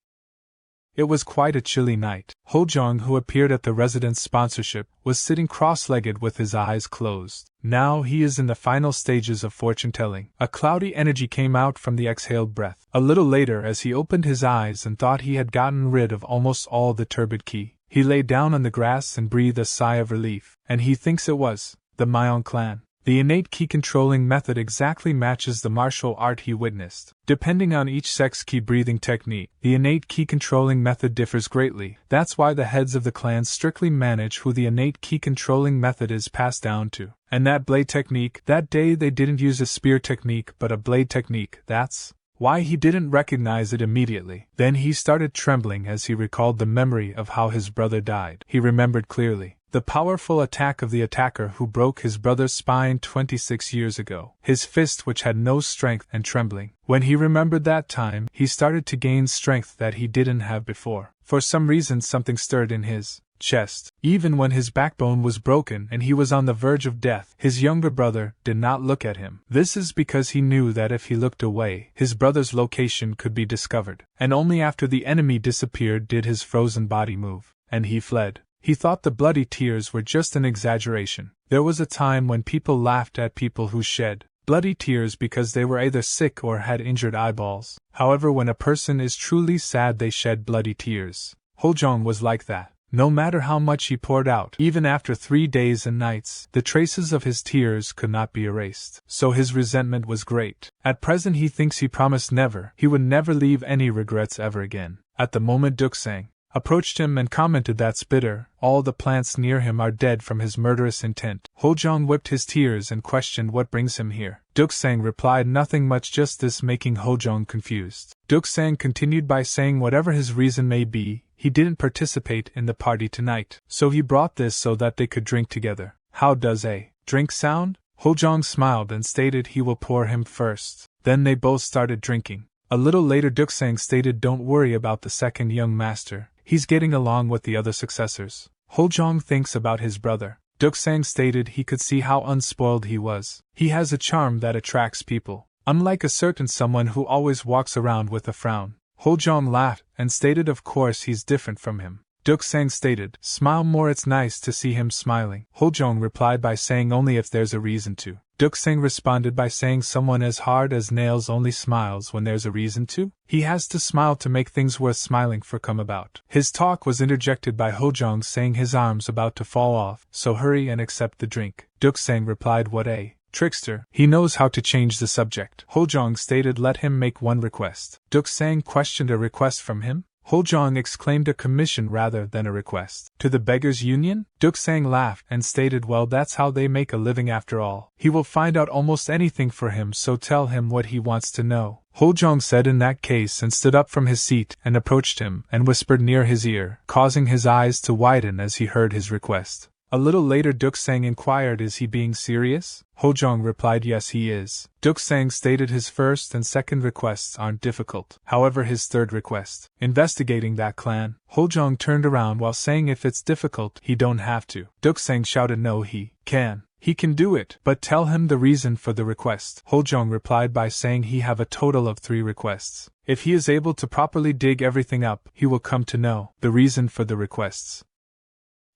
It was quite a chilly night. Hojeong, who appeared at the residence sponsorship, was sitting cross-legged with his eyes closed. Now he is in the final stages of fortune-telling. A cloudy energy came out from the exhaled breath. A little later, as he opened his eyes and thought he had gotten rid of almost all the turbid ki, he lay down on the grass and breathed a sigh of relief, and he thinks it was the Yeon Clan. The innate ki controlling method exactly matches the martial art he witnessed. Depending on each sex ki breathing technique, the innate ki controlling method differs greatly. That's why the heads of the clans strictly manage who the innate ki controlling method is passed down to. And that blade technique, that day they didn't use a spear technique but a blade technique. That's why he didn't recognize it immediately. Then he started trembling as he recalled the memory of how his brother died. He remembered clearly the powerful attack of the attacker who broke his brother's spine 26 years ago. His fist which had no strength and trembling. When he remembered that time, he started to gain strength that he didn't have before. For some reason something stirred in his chest. Even when his backbone was broken and he was on the verge of death, his younger brother did not look at him. This is because he knew that if he looked away, his brother's location could be discovered. And only after the enemy disappeared did his frozen body move. And he fled. He thought the bloody tears were just an exaggeration. There was a time when people laughed at people who shed bloody tears because they were either sick or had injured eyeballs. However, when a person is truly sad, they shed bloody tears. Hojeong was like that. No matter how much he poured out, even after 3 days and nights, the traces of his tears could not be erased. So his resentment was great. At present he thinks he promised he would never leave any regrets ever again. At the moment Duksang approached him and commented, "That's bitter, all the plants near him are dead from his murderous intent." Hojeong whipped his tears and questioned what brings him here. Duksang replied, "Nothing much, just this," making Hojeong confused. Duksang continued by saying whatever his reason may be, he didn't participate in the party tonight, so he brought this so that they could drink together. How does a drink sound? Hojeong smiled and stated he will pour him first. Then they both started drinking. A little later Duksang stated, "Don't worry about the second young master. He's getting along with the other successors." Hojeong thinks about his brother. Duksang stated he could see how unspoiled he was. He has a charm that attracts people, unlike a certain someone who always walks around with a frown. Hojeong laughed and stated of course he's different from him. Duksang stated, "Smile more, it's nice to see him smiling." Hojeong replied by saying, "Only if there's a reason to." Duksang responded by saying, "Someone as hard as nails only smiles when there's a reason to. He has to smile to make things worth smiling for come about." His talk was interjected by Hojeong saying his arm's about to fall off, so hurry and accept the drink. Duksang replied, "What a trickster. He knows how to change the subject." Hojeong stated, "Let him make one request." Duksang questioned, "A request from him?" Hojeong exclaimed, "A commission rather than a request." "To the Beggars' Union?" Duksang laughed and stated, "Well, that's how they make a living after all. He will find out almost anything for him, so tell him what he wants to know." Hojeong said in that case and stood up from his seat and approached him and whispered near his ear, causing his eyes to widen as he heard his request. A little later Duksang inquired, "Is he being serious?" Hojeong replied, "Yes, he is." Duksang stated his first and second requests aren't difficult. However, his third request, investigating that clan. Hojeong turned around while saying, "If it's difficult, he don't have to." Duksang shouted, "No, he can. He can do it, but tell him the reason for the request." Hojeong replied by saying he have a total of 3 requests. If he is able to properly dig everything up, he will come to know the reason for the requests.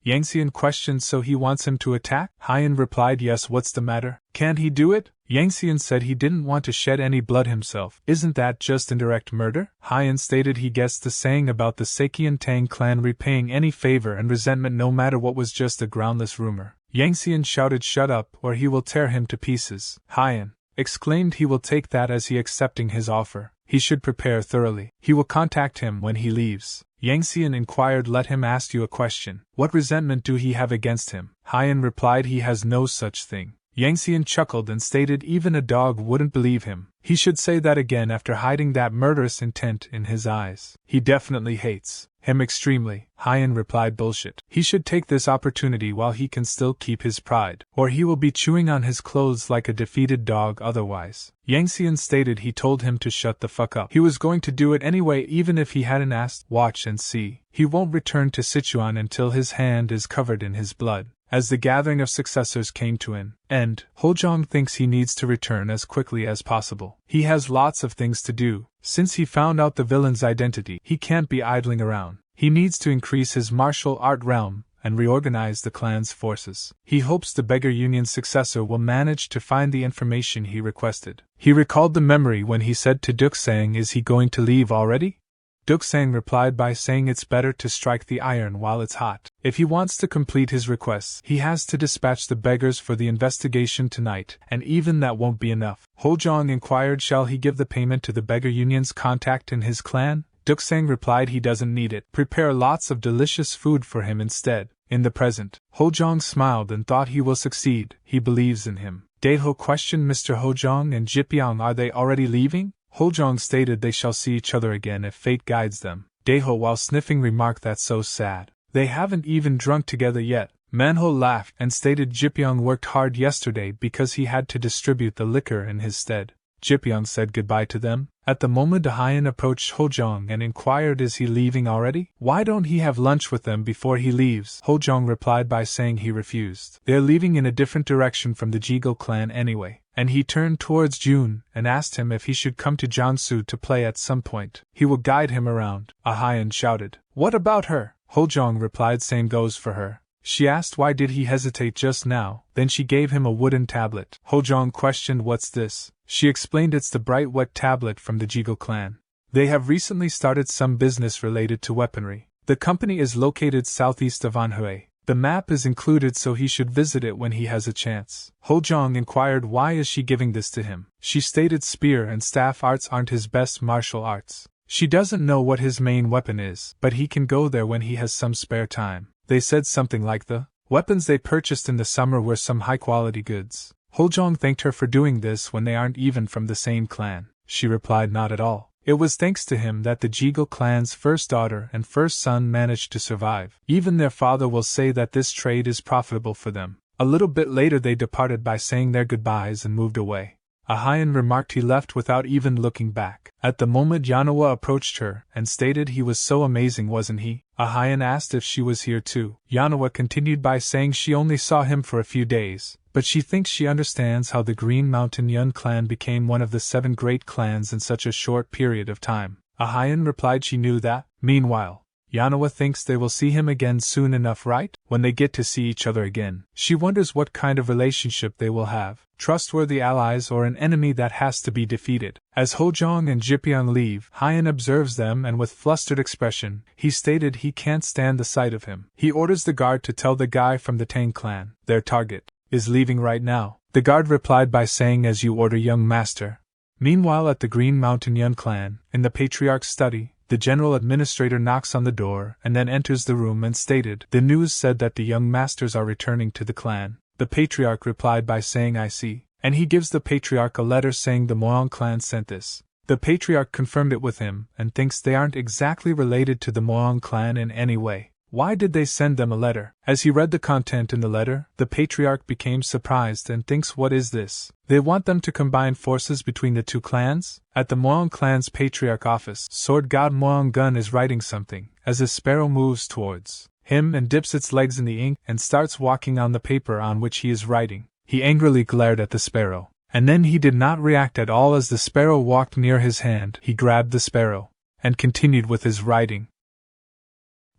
Yangxian questioned. So he wants him to attack? Haiyan replied, yes, what's the matter? Can't he do it? Yangxian said he didn't want to shed any blood himself. Isn't that just indirect murder? Haiyan stated he guessed the saying about the Sekian Tang clan repaying any favor and resentment no matter what was just a groundless rumor. Yangxian shouted, shut up, or he will tear him to pieces. Haiyan exclaimed he will take that as he accepting his offer. He should prepare thoroughly. He will contact him when he leaves. Yangxian inquired, let him ask you a question. What resentment do he have against him? Haiyan replied he has no such thing. Yangxian chuckled and stated even a dog wouldn't believe him. He should say that again after hiding that murderous intent in his eyes. He definitely hates him extremely. Haiyan replied, bullshit. He should take this opportunity while he can still keep his pride, or he will be chewing on his clothes like a defeated dog otherwise. Yangxian stated he told him to shut the fuck up. He was going to do it anyway even if he hadn't asked. Watch and see. He won't return to Sichuan until his hand is covered in his blood. As the gathering of successors came to an end, Hojeong thinks he needs to return as quickly as possible. He has lots of things to do. Since he found out the villain's identity, he can't be idling around. He needs to increase his martial art realm and reorganize the clan's forces. He hopes the Beggar Union's successor will manage to find the information he requested. He recalled the memory when he said to Duksang, is he going to leave already? Duksang replied by saying it's better to strike the iron while it's hot. If he wants to complete his requests, he has to dispatch the beggars for the investigation tonight, and even that won't be enough. Hojeong inquired, shall he give the payment to the Beggar Union's contact in his clan? Duksang replied he doesn't need it. Prepare lots of delicious food for him instead. In the present, Hojeong smiled and thought he will succeed. He believes in him. Daeho questioned, Mr. Hojeong and Jipyeong, are they already leaving? Hojeong stated they shall see each other again if fate guides them. Daeho, while sniffing, remarked, that's so sad. They haven't even drunk together yet. Manhwa laughed and stated Jipyeong worked hard yesterday because he had to distribute the liquor in his stead. Jipyeong said goodbye to them. At the moment, Haiyan approached Hojeong and inquired, is he leaving already? Why don't he have lunch with them before he leaves? Hojeong replied by saying he refused. They're leaving in a different direction from the Jegal clan anyway. And he turned towards Jun and asked him if he should come to Jiangsu to play at some point. He will guide him around. Haiyan shouted, what about her? Hojeong replied, same goes for her. She asked why did he hesitate just now, then she gave him a wooden tablet. Hojeong questioned, what's this? She explained it's the bright wet tablet from the Jegal clan. They have recently started some business related to weaponry. The company is located southeast of Anhui. The map is included so he should visit it when he has a chance. Hojeong inquired, why is she giving this to him? She stated spear and staff arts aren't his best martial arts. She doesn't know what his main weapon is, but he can go there when he has some spare time. They said something like the weapons they purchased in the summer were some high-quality goods. Hojeong thanked her for doing this when they aren't even from the same clan. She replied, not at all. It was thanks to him that the Jegal clan's first daughter and first son managed to survive. Even their father will say that this trade is profitable for them. A little bit later they departed by saying their goodbyes and moved away. Haiyan remarked he left without even looking back. At the moment Yeonhwa approached her and stated he was so amazing, wasn't he? Haiyan asked if she was here too. Yeonhwa continued by saying she only saw him for a few days, but she thinks she understands how the Green Mountain Yeon Clan became one of the 7 great clans in such a short period of time. Haiyan replied she knew that. Meanwhile, Yeonhwa thinks they will see him again soon enough, right? When they get to see each other again. She wonders what kind of relationship they will have. Trustworthy allies or an enemy that has to be defeated. As Hojeong and Jipyeong leave, Haiyan observes them and with flustered expression, he stated he can't stand the sight of him. He orders the guard to tell the guy from the Tang clan, their target, is leaving right now. The guard replied by saying, as you order, young master. Meanwhile at the Green Mountain Yeon Clan, in the Patriarch's study, the general administrator knocks on the door and then enters the room and stated, the news said that the young masters are returning to the clan. The Patriarch replied by saying, I see, and he gives the Patriarch a letter saying the Yeon Clan sent this. The Patriarch confirmed it with him and thinks they aren't exactly related to the Yeon Clan in any way. Why did they send them a letter? As he read the content in the letter, the Patriarch became surprised and thinks, what is this? They want them to combine forces between the 2 clans? At the Yeon Clan's Patriarch office, Sword God Yeon Gun is writing something, as a sparrow moves towards him and dips its legs in the ink and starts walking on the paper on which he is writing. He angrily glared at the sparrow, and then he did not react at all as the sparrow walked near his hand. He grabbed the sparrow and continued with his writing.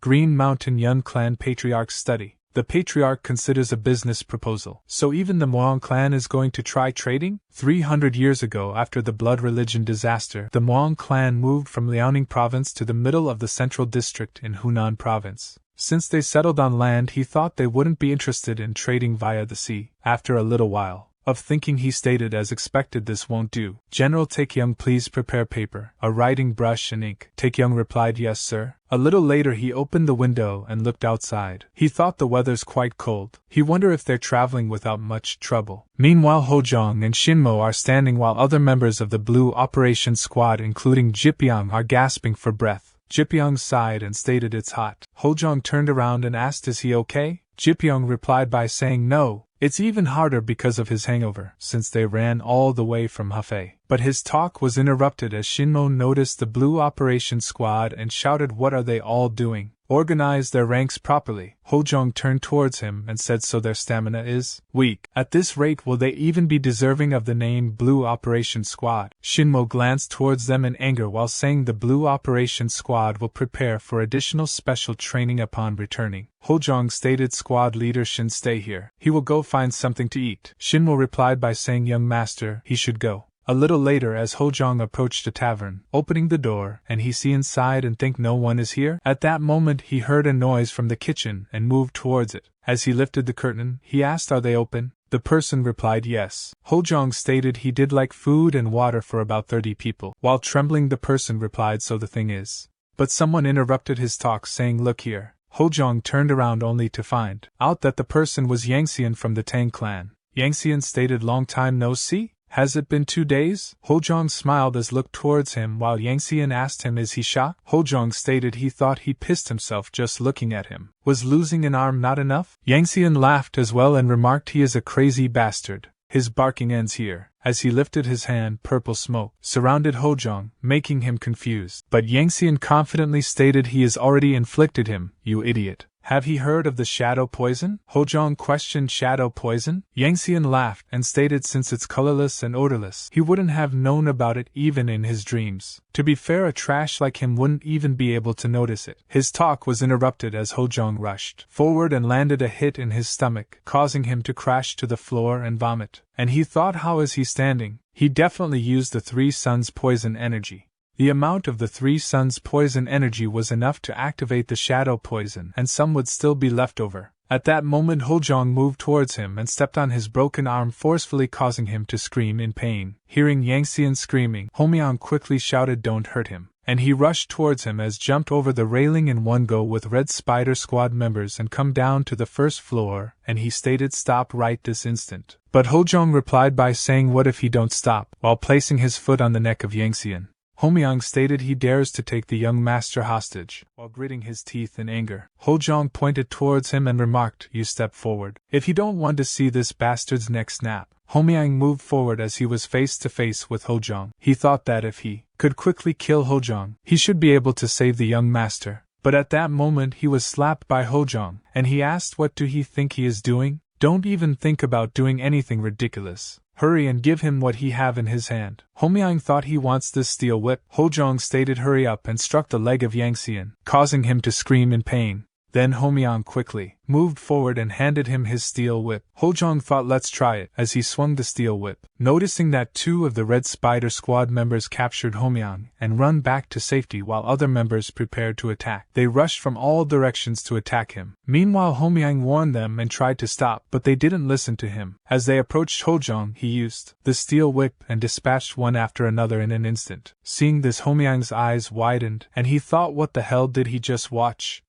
Green Mountain Yeon Clan Patriarch's study. The patriarch considers a business proposal. So even the Yeon Clan is going to try trading? 300 years ago, after the blood religion disaster, the Yeon Clan moved from Liaoning province to the middle of the central district in Hunan province. Since they settled on land, he thought they wouldn't be interested in trading via the sea. After a little while of thinking, he stated, as expected, this won't do. General Taekyung, please prepare paper, a writing brush and ink. Taekyung replied, yes sir. A little later he opened the window and looked outside. He thought the weather's quite cold. He wondered if they're traveling without much trouble. Meanwhile, Hojeong and Shinmo are standing while other members of the Blue Operations Squad, including Jipyeong, are gasping for breath. Jipyeong sighed and stated, it's hot. Hojeong turned around and asked, is he okay? Jipyeong replied by saying no. It's even harder because of his hangover, since they ran all the way from Hefei. But his talk was interrupted as Shinmo noticed the Blue Operations Squad and shouted, what are they all doing? Organize their ranks properly. Hojeong turned towards him and said, so their stamina is weak. At this rate, will they even be deserving of the name Blue Operations Squad? Shinmo glanced towards them in anger while saying the Blue Operations Squad will prepare for additional special training upon returning. Hojeong stated, squad leader Shin stay here. He will go find something to eat. Shinmo replied by saying, young master, he should go. A little later, as Hojeong approached a tavern, opening the door, and he see inside and think no one is here, at that moment he heard a noise from the kitchen and moved towards it. As he lifted the curtain, he asked, are they open? The person replied yes. Hojeong stated he did like food and water for about 30 people. While trembling, the person replied, so the thing is. But someone interrupted his talk saying, look here. Hojeong turned around only to find out that the person was Yangxian from the Tang clan. Yangxian stated, long time no see? Has it been 2 days? Hojeong smiled as looked towards him while Yangxian asked him, is he shocked? Hojeong stated he thought he pissed himself just looking at him. Was losing an arm not enough? Yangxian laughed as well and remarked, he is a crazy bastard. His barking ends here. As he lifted his hand, purple smoke surrounded Hojeong, making him confused. But Yangxian confidently stated, he has already inflicted him, you idiot. Have he heard of the shadow poison? Hojeong questioned, shadow poison? Yangxian laughed and stated, since it's colorless and odorless, he wouldn't have known about it even in his dreams. To be fair, a trash like him wouldn't even be able to notice it. His talk was interrupted as Hojeong rushed forward and landed a hit in his stomach, causing him to crash to the floor and vomit. And he thought, how is he standing? He definitely used the Three Suns poison energy. The amount of the Three Suns poison energy was enough to activate the shadow poison, and some would still be left over. At that moment, Hojeong moved towards him and stepped on his broken arm, forcefully causing him to scream in pain. Hearing Yangxian screaming, Hojeong quickly shouted, don't hurt him. And he rushed towards him as jumped over the railing in one go with Red Spider Squad members and come down to the first floor, and he stated, stop right this instant. But Hojeong replied by saying, what if he don't stop, while placing his foot on the neck of Yangxian. Hojeong stated he dares to take the young master hostage. While gritting his teeth in anger, Hojeong pointed towards him and remarked, you step forward. If you don't want to see this bastard's neck snap. Hojeong moved forward as he was face to face with Hojeong. He thought that if he could quickly kill Hojeong, he should be able to save the young master. But at that moment he was slapped by Hojeong, and he asked, what do he think he is doing? Don't even think about doing anything ridiculous. Hurry and give him what he have in his hand. Hojeong thought he wants this steel whip. Hojeong stated, hurry up, and struck the leg of Yangxian, causing him to scream in pain. Then Hojeong quickly moved forward and handed him his steel whip. Hojeong thought, let's try it, as he swung the steel whip. Noticing that 2 of the Red Spider Squad members captured Hojeong and run back to safety while other members prepared to attack, they rushed from all directions to attack him. Meanwhile, Hojeong warned them and tried to stop, but they didn't listen to him. As they approached Hojeong, he used the steel whip and dispatched one after another in an instant. Seeing this, Hojeong's eyes widened, and he thought, what the hell did he just watch?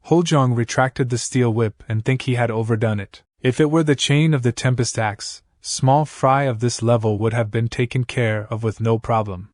Hojeong retracted the steel whip and think he had overdone it. If it were the chain of the Tempest Axe, small fry of this level would have been taken care of with no problem.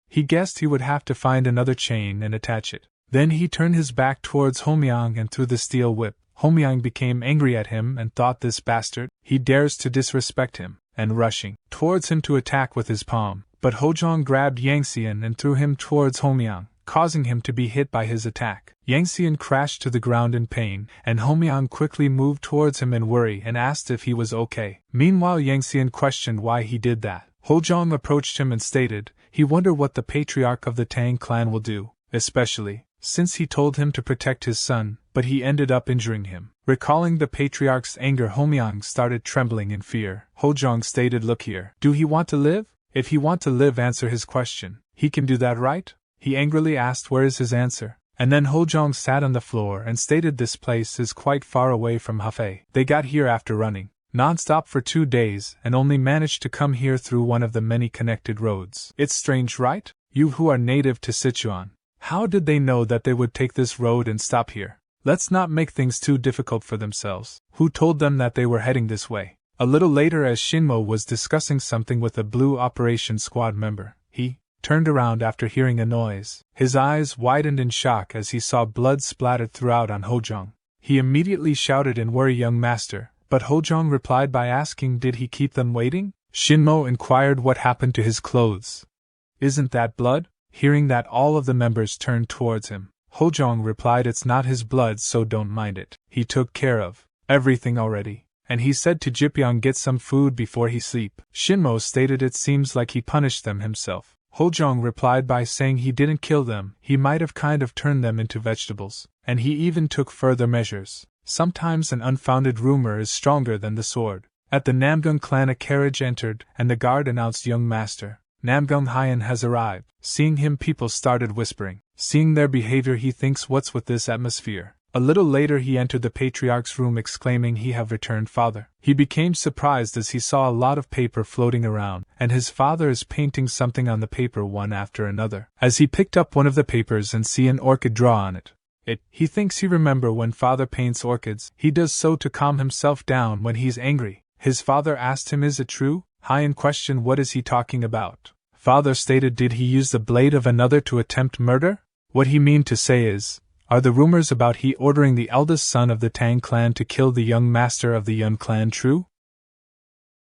He guessed he would have to find another chain and attach it. Then he turned his back towards Hojeong and threw the steel whip. Hojeong became angry at him and thought, this bastard, he dares to disrespect him, and rushing towards him to attack with his palm. But Hojeong grabbed Yangxian and threw him towards Hojeong, causing him to be hit by his attack. Yangxian crashed to the ground in pain, and Hojeong quickly moved towards him in worry and asked if he was okay. Meanwhile, Yangxian questioned why he did that. Hojeong approached him and stated, he wondered what the patriarch of the Tang clan will do, especially since he told him to protect his son, but he ended up injuring him. Recalling the patriarch's anger, Hojeong started trembling in fear. Hojeong stated, "Look here. Do he want to live? If he want to live, answer his question. He can do that, right?" He angrily asked where is his answer. And then Hojeong sat on the floor and stated this place is quite far away from Hefei. They got here after running non-stop for 2 days and only managed to come here through one of the many connected roads. It's strange, right? You who are native to Sichuan. How did they know that they would take this road and stop here? Let's not make things too difficult for themselves. Who told them that they were heading this way? A little later, as Shinmo was discussing something with a Blue Operation Squad member, he turned around after hearing a noise. His eyes widened in shock as he saw blood splattered throughout on Hojeong. He immediately shouted in worry, "Young master," but Hojeong replied by asking did he keep them waiting? Shinmo inquired what happened to his clothes. "Isn't that blood?" Hearing that, all of the members turned towards him. Hojeong replied, "It's not his blood, so don't mind it. He took care of everything already. And he said to Jipyeong get some food before he sleep." Shinmo stated, "It seems like he punished them himself." Hojeong replied by saying he didn't kill them, he might have kind of turned them into vegetables, and he even took further measures. Sometimes an unfounded rumor is stronger than the sword. At the Namgung clan a carriage entered, and the guard announced, "Young master, Namgung Hyen has arrived." Seeing him, people started whispering. Seeing their behavior, he thinks, what's with this atmosphere? A little later he entered the patriarch's room exclaiming, "He have returned, father." He became surprised as he saw a lot of paper floating around, and his father is painting something on the paper one after another. As he picked up one of the papers and see an orchid draw on it, he thinks he remember when father paints orchids, he does so to calm himself down when he's angry. His father asked him, "Is it true?" Hyen questioned, "What is he talking about?" Father stated, "Did he use the blade of another to attempt murder?" What he mean to say is, are the rumors about he ordering the eldest son of the Tang clan to kill the young master of the Yeon clan true?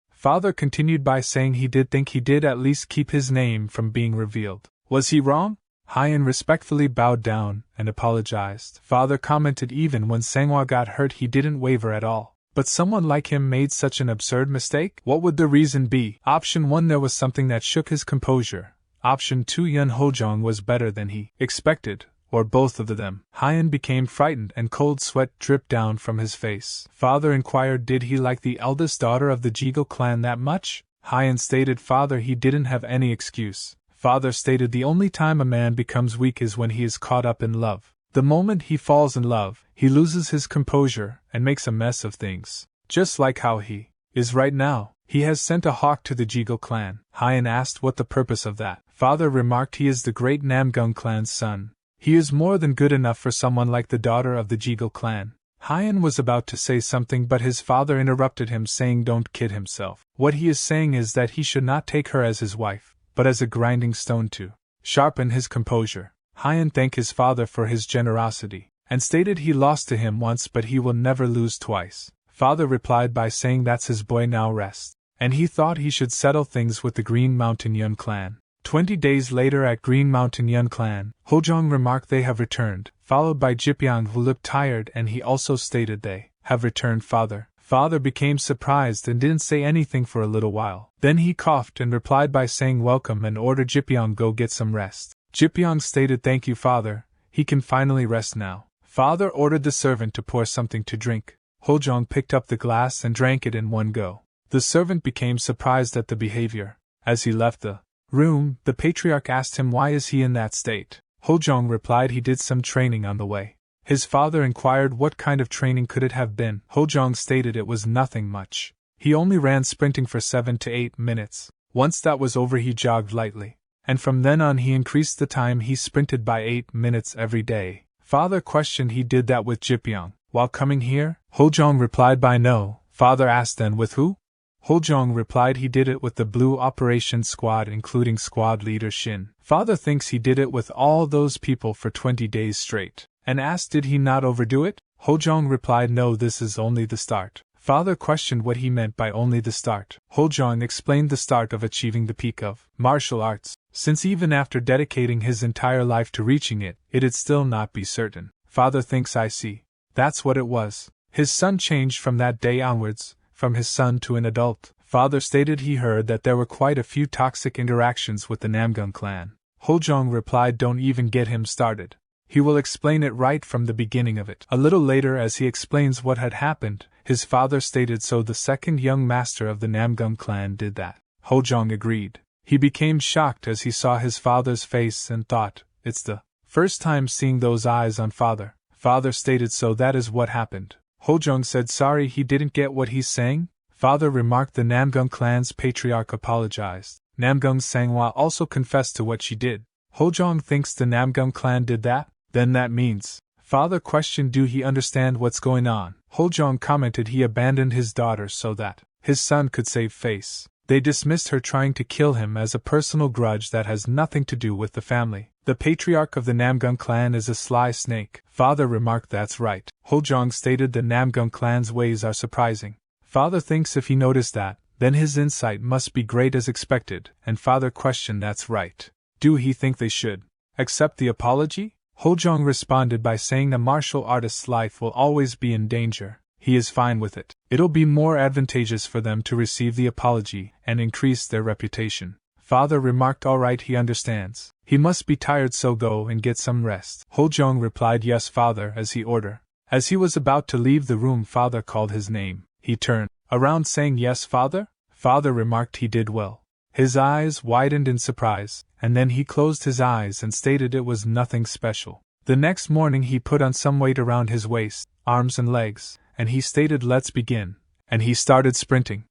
Father continued by saying he did think he did at least keep his name from being revealed. Was he wrong? Hyen respectfully bowed down and apologized. Father commented even when Sanghwa got hurt he didn't waver at all. But someone like him made such an absurd mistake? What would the reason be? Option 1, there was something that shook his composure. Option 2, Yeon Hojeong was better than he expected, or both of them. Hyen became frightened and cold sweat dripped down from his face. Father inquired, did he like the eldest daughter of the Jegal clan that much? Hyen stated, "Father, he didn't have any excuse." Father stated, "The only time a man becomes weak is when he is caught up in love. The moment he falls in love, he loses his composure and makes a mess of things. Just like how he is right now. He has sent a hawk to the Jegal clan." Hyen asked what the purpose of that. Father remarked, "He is the great Namgung clan's son. He is more than good enough for someone like the daughter of the Jegal clan." Hyen was about to say something, but his father interrupted him, saying, "Don't kid himself. What he is saying is that he should not take her as his wife, but as a grinding stone to sharpen his composure." Hyen thanked his father for his generosity, and stated he lost to him once but he will never lose twice. Father replied by saying that's his boy, now rest. And he thought he should settle things with the Green Mountain Yeon clan. 20 days later at Green Mountain Yeon clan, Hojeong remarked they have returned, followed by Jipyeong who looked tired, and he also stated they have returned, father. Father became surprised and didn't say anything for a little while. Then he coughed and replied by saying welcome and ordered Jipyeong go get some rest. Jipyeong stated, "Thank you, father, he can finally rest now." Father ordered the servant to pour something to drink. Hojeong picked up the glass and drank it in one go. The servant became surprised at the behavior. As he left the room, the patriarch asked him why is he in that state. Hojeong replied he did some training on the way. His father inquired what kind of training could it have been. Hojeong stated it was nothing much. He only ran sprinting for 7 to 8 minutes. Once that was over he jogged lightly. And from then on he increased the time he sprinted by 8 minutes every day. Father questioned he did that with Jipyeong while coming here? Hojeong replied by no. Father asked then with who? Hojeong replied he did it with the Blue Operations Squad including squad leader Shin. Father thinks he did it with all those people for 20 days straight, and asked did he not overdo it? Hojeong replied no, this is only the start. Father questioned what he meant by only the start. Hojeong explained the start of achieving the peak of martial arts, since even after dedicating his entire life to reaching it, it'd still not be certain. Father thinks I see. That's what it was. His son changed from that day onwards, from his son to an adult. Father stated he heard that there were quite a few toxic interactions with the Namgung clan. Hojeong replied don't even get him started. he will explain it right from the beginning of it. A little later, as he explains what had happened, his father stated so the second young master of the Yeon clan did that. Hojeong agreed. He became shocked as he saw his father's face and thought, it's the first time seeing those eyes on father. Father stated so that is what happened. Hojeong said sorry he didn't get what he's saying. Father remarked the Yeon clan's patriarch apologized. Namgung Sanghwa also confessed to what she did. Hojeong thinks the Yeon clan did that? Then that means. Father questioned do he understand what's going on. Hojeong commented he abandoned his daughter so that his son could save face. They dismissed her trying to kill him as a personal grudge that has nothing to do with the family. The patriarch of the Yeon clan is a sly snake. Father remarked that's right. Hojeong stated the Yeon clan's ways are surprising. Father thinks if he noticed that, then his insight must be great as expected, and father questioned that's right. Do he think they should accept the apology? Hojeong responded by saying a martial artist's life will always be in danger. He is fine with it. It'll be more advantageous for them to receive the apology and increase their reputation. Father remarked alright he understands. He must be tired so go and get some rest. Hojeong replied yes father as he ordered. As he was about to leave the room father called his name. He turned around saying yes father? Father remarked he did well. His eyes widened in surprise, and then he closed his eyes and stated it was nothing special. The next morning he put on some weight around his waist, arms and legs, and he stated let's begin, and he started sprinting.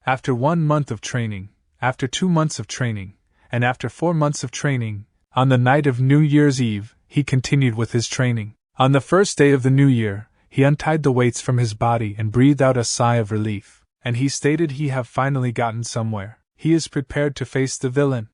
After 1 month of training, after 2 months of training, and after 4 months of training, on the night of New Year's Eve, he continued with his training. On the first day of the new year, he untied the weights from his body and breathed out a sigh of relief, and he stated he have finally gotten somewhere. He is prepared to face the villain.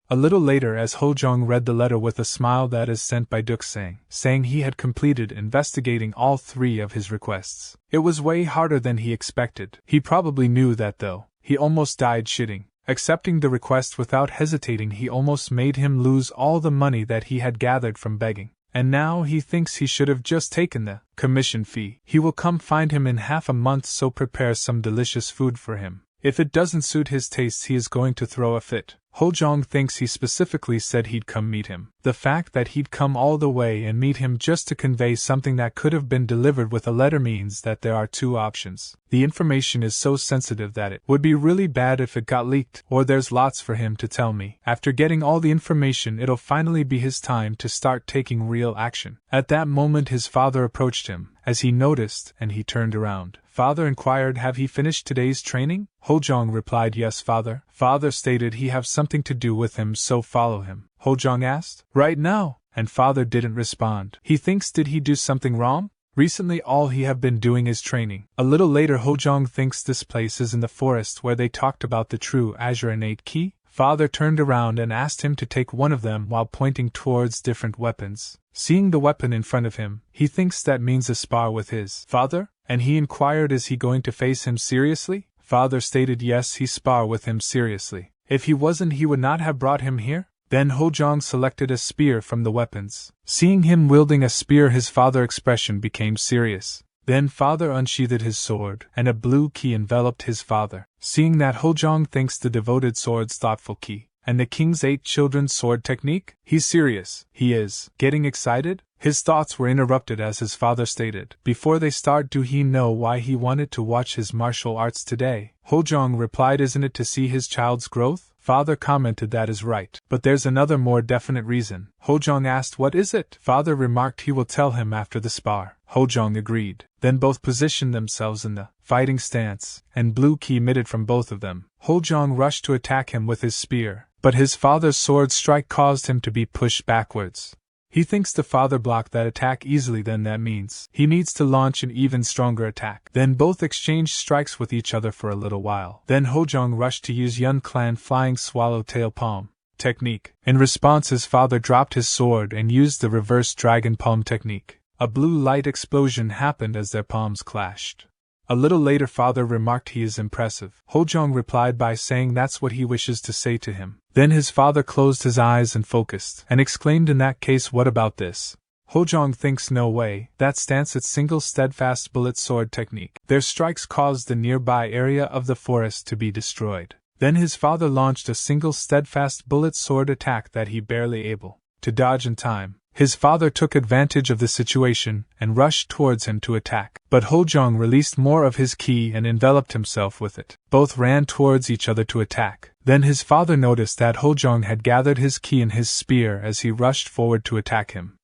A little later as Hojeong read the letter with a smile that is sent by Duksang, saying he had completed investigating all 3 of his requests. It was way harder than he expected. He probably knew that though. He almost died shitting. Accepting the request without hesitating he almost made him lose all the money that he had gathered from begging. And now he thinks he should have just taken the commission fee. He will come find him in half a month so prepare some delicious food for him. If it doesn't suit his tastes he is going to throw a fit. Hojeong thinks he specifically said he'd come meet him. The fact that he'd come all the way and meet him just to convey something that could have been delivered with a letter means that there are 2 options. The information is so sensitive that it would be really bad if it got leaked, or there's lots for him to tell me. After getting all the information it'll finally be his time to start taking real action. At that moment his father approached him, as he noticed, and he turned around. Father inquired have he finished today's training? Hojeong replied yes father. Father stated he have something to do with him so follow him. Hojeong asked, right now? And father didn't respond. He thinks did he do something wrong? Recently all he have been doing is training. A little later Hojeong thinks this place is in the forest where they talked about the true Azure innate key. Father turned around and asked him to take one of them while pointing towards different weapons. Seeing the weapon in front of him, he thinks that means a spar with his father, and he inquired is he going to face him seriously? Father stated yes he spar with him seriously. If he wasn't he would not have brought him here? Then Hojeong selected a spear from the weapons. Seeing him wielding a spear his father's expression became serious. Then father unsheathed his sword, and a blue key enveloped his father. Seeing that Hojeong thinks the devoted sword's thoughtful key, and the king's 8 children's sword technique? He's serious. He is. Getting excited? His thoughts were interrupted as his father stated. Before they start do he know why he wanted to watch his martial arts today? Hojeong replied isn't it to see his child's growth? Father commented that is right. But there's another more definite reason. Hojeong asked what is it? Father remarked he will tell him after the spar. Hojeong agreed. Then both positioned themselves in the fighting stance, and blue key emitted from both of them. Hojeong rushed to attack him with his spear, but his father's sword strike caused him to be pushed backwards. He thinks the father blocked that attack easily, then that means he needs to launch an even stronger attack. Then both exchanged strikes with each other for a little while. Then Hojeong rushed to use Yeon Clan Flying Swallowtail Palm technique. In response his father dropped his sword and used the reverse dragon palm technique. A blue light explosion happened as their palms clashed. A little later father remarked he is impressive. Hojeong replied by saying that's what he wishes to say to him. Then his father closed his eyes and focused, and exclaimed in that case what about this? Hojeong thinks no way, that stance its single steadfast bullet sword technique. Their strikes caused the nearby area of the forest to be destroyed. Then his father launched a single steadfast bullet sword attack that he barely able to dodge in time. His father took advantage of the situation and rushed towards him to attack. But Hojeong released more of his ki and enveloped himself with it. Both ran towards each other to attack. Then his father noticed that Hojeong had gathered his ki in his spear as he rushed forward to attack him.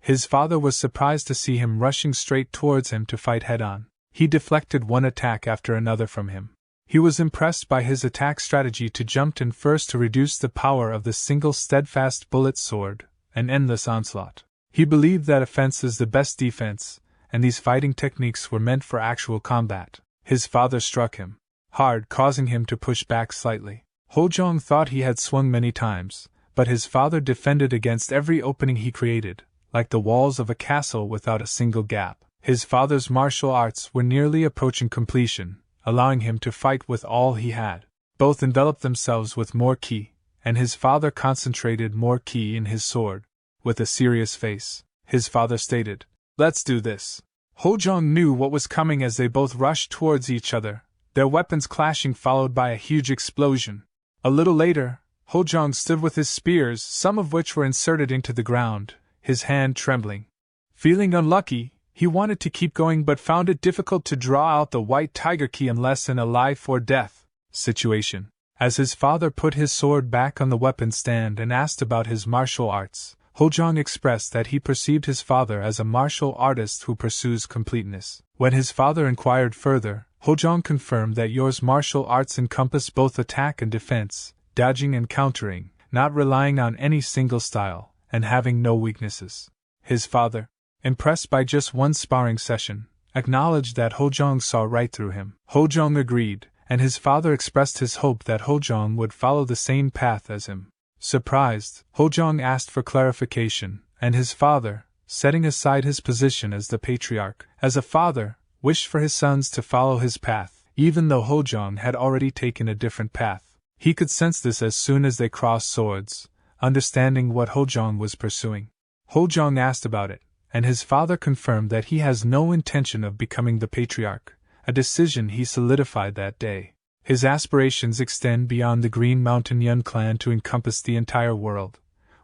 His father was surprised to see him rushing straight towards him to fight head-on. He deflected one attack after another from him. He was impressed by his attack strategy to jump in first to reduce the power of the single steadfast bullet sword, an endless onslaught. He believed that offense is the best defense, and these fighting techniques were meant for actual combat. His father struck him hard, causing him to push back slightly. Hojeong thought he had swung many times, but his father defended against every opening he created, like the walls of a castle without a single gap. His father's martial arts were nearly approaching completion, allowing him to fight with all he had. Both enveloped themselves with more ki, and his father concentrated more ki in his sword. With a serious face, his father stated, "Let's do this." Hojeong knew what was coming as they both rushed towards each other, their weapons clashing followed by a huge explosion. A little later, Hojeong stood with his spears, some of which were inserted into the ground, his hand trembling. Feeling unlucky, he wanted to keep going but found it difficult to draw out the white tiger ki unless in a life-or-death situation. As his father put his sword back on the weapon stand and asked about his martial arts, Hojeong expressed that he perceived his father as a martial artist who pursues completeness. When his father inquired further, Hojeong confirmed that Yeon's martial arts encompass both attack and defense, dodging and countering, not relying on any single style, and having no weaknesses. His father, impressed by just one sparring session, acknowledged that Hojeong saw right through him. Hojeong agreed, and his father expressed his hope that Hojeong would follow the same path as him. Surprised, Hojeong asked for clarification, and his father, setting aside his position as the patriarch, as a father, wished for his sons to follow his path, even though Hojeong had already taken a different path. He could sense this as soon as they crossed swords, understanding what Hojeong was pursuing. Hojeong asked about it, and his father confirmed that he has no intention of becoming the patriarch, a decision he solidified that day. His aspirations extend beyond the Green Mountain Yeon Clan to encompass the entire world,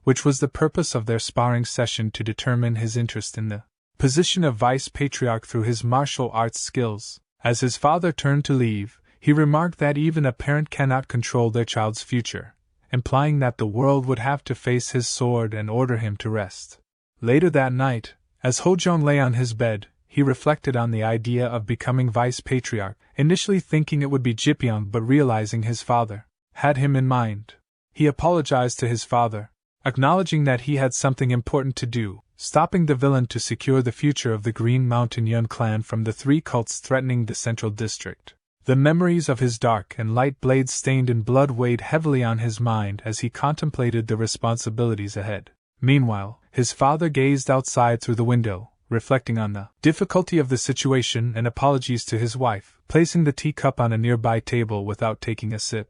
which was the purpose of their sparring session to determine his interest in the position of vice patriarch through his martial arts skills. As his father turned to leave, he remarked that even a parent cannot control their child's future, implying that the world would have to face his sword and order him to rest. Later that night, as Hojeong lay on his bed, he reflected on the idea of becoming vice patriarch, initially thinking it would be Jipyeong but realizing his father had him in mind. He apologized to his father, acknowledging that he had something important to do, stopping the villain to secure the future of the Green Mountain Yeon Clan from the three cults threatening the central district. The memories of his dark and light blades stained in blood weighed heavily on his mind as he contemplated the responsibilities ahead. Meanwhile, his father gazed outside through the window, reflecting on the difficulty of the situation and apologies to his wife, placing the teacup on a nearby table without taking a sip.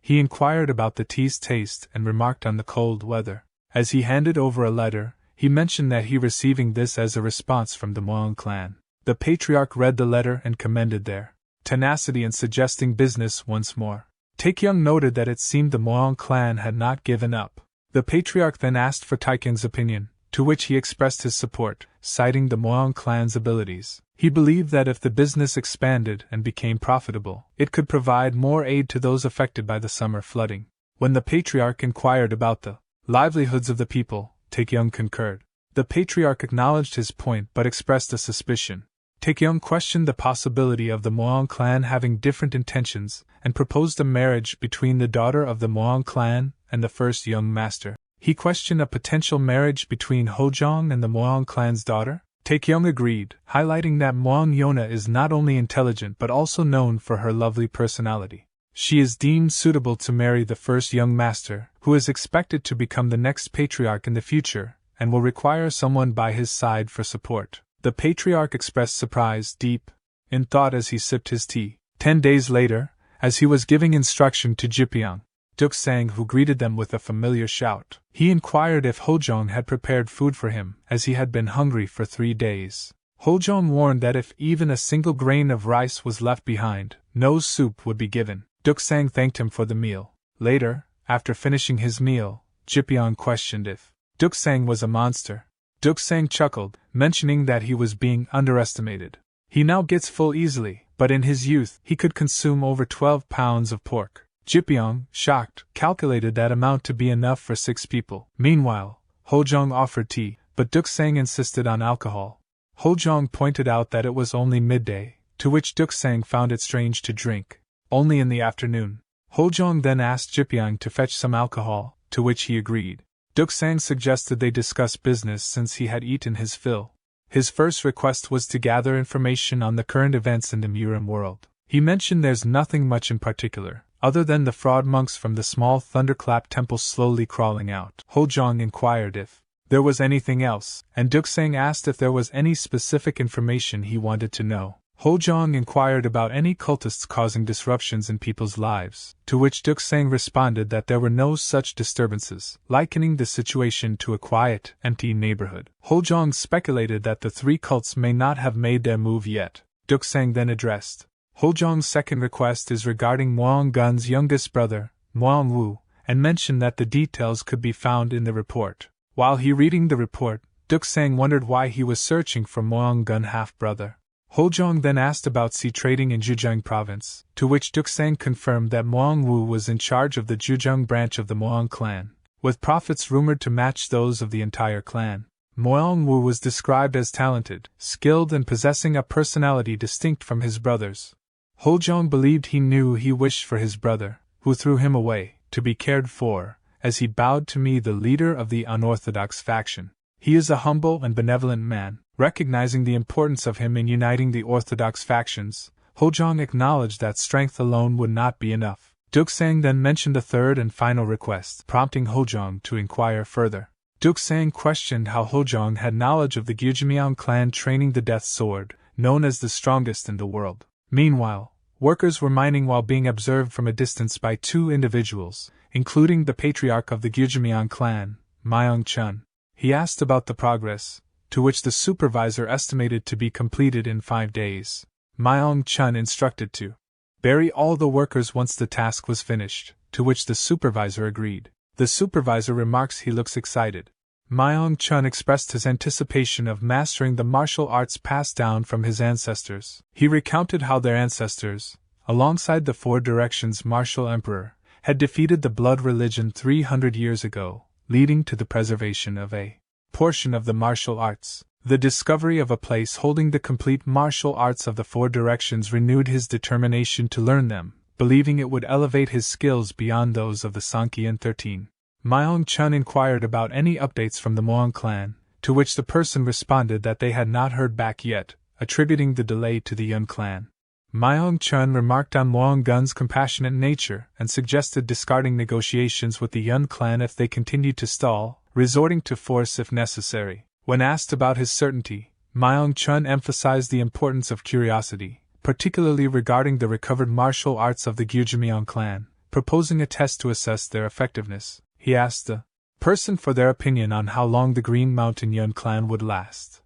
He inquired about the tea's taste and remarked on the cold weather. As he handed over a letter, he mentioned that he receiving this as a response from the Yeon Clan. The patriarch read the letter and commended their tenacity in suggesting business once more. Taekyung noted that it seemed the Yeon Clan had not given up. The patriarch then asked for Taekyung's opinion, to which he expressed his support, citing the Yeon Clan's abilities. He believed that if the business expanded and became profitable, it could provide more aid to those affected by the summer flooding. When the patriarch inquired about the livelihoods of the people, Taekyung concurred. The patriarch acknowledged his point but expressed a suspicion. Taekyung questioned the possibility of the Yeon Clan having different intentions and proposed a marriage between the daughter of the Yeon Clan and the first young master. He questioned a potential marriage between Hojeong and the Yeon Clan's daughter. Taekyung agreed, highlighting that Yeon is not only intelligent but also known for her lovely personality. She is deemed suitable to marry the first young master, who is expected to become the next patriarch in the future, and will require someone by his side for support. The patriarch expressed surprise deep in thought as he sipped his tea. 10 days later, as he was giving instruction to Jipyeong, Duksang, who greeted them with a familiar shout, he inquired if Hojeong had prepared food for him, as he had been hungry for 3 days. Hojeong warned that if even a single grain of rice was left behind, no soup would be given. Duksang thanked him for the meal. Later, after finishing his meal, Jipyeong questioned if Duksang was a monster. Duksang chuckled, mentioning that he was being underestimated. He now gets full easily, but in his youth he could consume over 12 pounds of pork. Jipyeong, shocked, calculated that amount to be enough for 6 people. Meanwhile, Hojeong offered tea, but Duksang insisted on alcohol. Hojeong pointed out that it was only midday, to which Duksang found it strange to drink only in the afternoon. Hojeong then asked Jipyeong to fetch some alcohol, to which he agreed. Duksang suggested they discuss business since he had eaten his fill. His first request was to gather information on the current events in the Murim world. He mentioned there's nothing much in particular, other than the fraud monks from the small thunderclap temple slowly crawling out. Hojeong inquired if there was anything else, and Duksang asked if there was any specific information he wanted to know. Hojeong inquired about any cultists causing disruptions in people's lives, to which Duksang responded that there were no such disturbances, likening the situation to a quiet, empty neighborhood. Hojeong speculated that the 3 cults may not have made their move yet. Duksang then addressed. Hojeong's second request is regarding Muong Gun's youngest brother, Muong Wu, and mentioned that the details could be found in the report. While he reading the report, Duksang wondered why he was searching for Muong Gun half-brother. Hojeong then asked about sea trading in Zhejiang province, to which Duksang confirmed that Muong Wu was in charge of the Zhejiang branch of the Yeon Clan, with profits rumored to match those of the entire clan. Muong Wu was described as talented, skilled and possessing a personality distinct from his brothers. Hojeong believed he knew he wished for his brother, who threw him away, to be cared for, as he bowed to me, the leader of the Unorthodox Faction. He is a humble and benevolent man. Recognizing the importance of him in uniting the Orthodox factions, Hojeong acknowledged that strength alone would not be enough. Duksang then mentioned a third and final request, prompting Hojeong to inquire further. Duksang questioned how Hojeong had knowledge of the Yeon Clan training the Death Sword, known as the strongest in the world. Meanwhile, workers were mining while being observed from a distance by 2 individuals, including the patriarch of the Yeon Clan, Myung Chun. He asked about the progress, to which the supervisor estimated to be completed in 5 days. Myung Chun instructed to bury all the workers once the task was finished, to which the supervisor agreed. The supervisor remarks he looks excited. Myung Chun expressed his anticipation of mastering the martial arts passed down from his ancestors. He recounted how their ancestors, alongside the 4 Directions martial emperor, had defeated the blood religion 300 years ago, leading to the preservation of a portion of the martial arts. The discovery of a place holding the complete martial arts of the 4 Directions renewed his determination to learn them, believing it would elevate his skills beyond those of the Sankian 13. Myung Chun inquired about any updates from the Yeon Clan, to which the person responded that they had not heard back yet, attributing the delay to the Yeon Clan. Myung Chun remarked on Muong Gun's compassionate nature and suggested discarding negotiations with the Yeon Clan if they continued to stall, resorting to force if necessary. When asked about his certainty, Myung Chun emphasized the importance of curiosity, particularly regarding the recovered martial arts of the Yeon Clan, proposing a test to assess their effectiveness. He asked the person for their opinion on how long the Green Mountain Yeon Clan would last.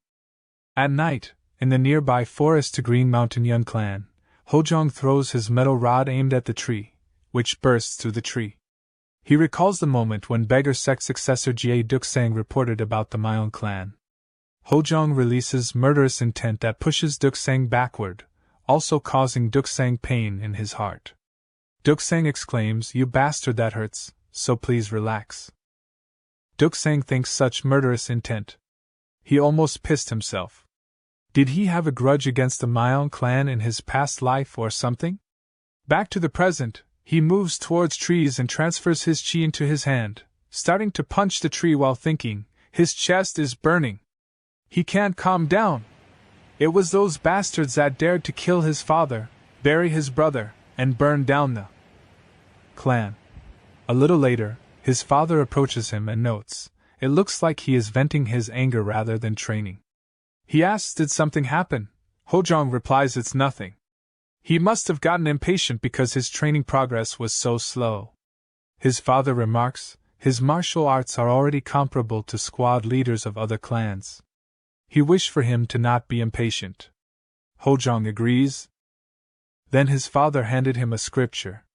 At night, in the nearby forest to Green Mountain Yeon Clan, Hojeong throws his metal rod aimed at the tree, which bursts through the tree. He recalls the moment when beggar sect successor Jie Duksang reported about the Yeon Clan. Hojeong releases murderous intent that pushes Duksang backward, also causing Duksang pain in his heart. Duksang exclaims, "You bastard, that hurts, so please relax." Duksang thinks such murderous intent. He almost pissed himself. Did he have a grudge against the Yeon Clan in his past life or something? Back to the present, he moves towards trees and transfers his chi into his hand, starting to punch the tree while thinking, his chest is burning. He can't calm down. It was those bastards that dared to kill his father, bury his brother, and burn down the clan. A little later, his father approaches him and notes, it looks like he is venting his anger rather than training. He asks, did something happen? Hojeong replies, it's nothing. He must have gotten impatient because his training progress was so slow. His father remarks, his martial arts are already comparable to squad leaders of other clans. He wished for him to not be impatient. Hojeong agrees. Then his father handed him a scripture.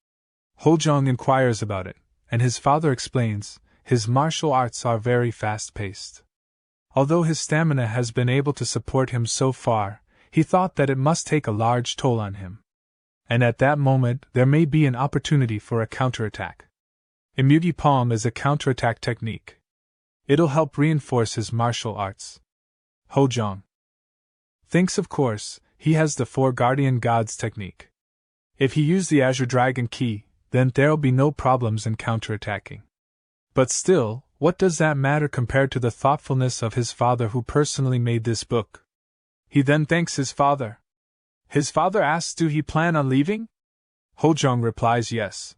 Hojeong inquires about it, and his father explains, his martial arts are very fast-paced. Although his stamina has been able to support him so far, he thought that it must take a large toll on him. And at that moment there may be an opportunity for a counterattack. Immune Palm is a counterattack technique. It'll help reinforce his martial arts. Hojeong thinks, of course, he has the Four Guardian Gods technique. If he used the Azure Dragon Key, then there'll be no problems in counterattacking. But still, what does that matter compared to the thoughtfulness of his father who personally made this book? He then thanks his father. His father asks, do he plan on leaving? Hojeong replies yes.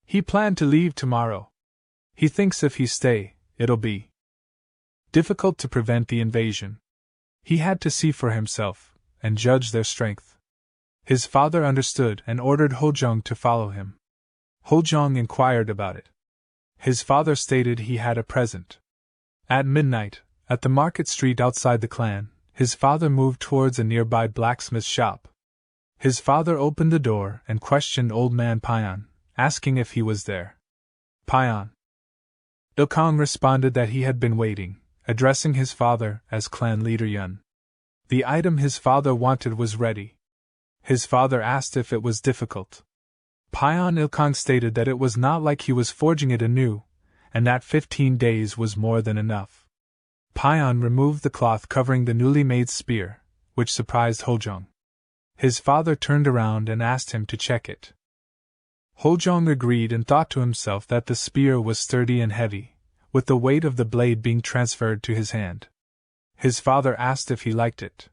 He planned to leave tomorrow. He thinks if he stay, it'll be difficult to prevent the invasion. He had to see for himself, and judge their strength. His father understood and ordered Hojeong to follow him. Hojeong inquired about it. His father stated he had a present. At midnight, at the market street outside the clan, his father moved towards a nearby blacksmith shop. His father opened the door and questioned old man Payan, asking if he was there. Payan Ilkong responded that he had been waiting, addressing his father as clan leader Yeon. The item his father wanted was ready. His father asked if it was difficult. Payan Ilkong stated that it was not like he was forging it anew, and that 15 days was more than enough. Payan removed the cloth covering the newly made spear, which surprised Hojeong. His father turned around and asked him to check it. Hojeong agreed and thought to himself that the spear was sturdy and heavy, with the weight of the blade being transferred to his hand. His father asked if he liked it.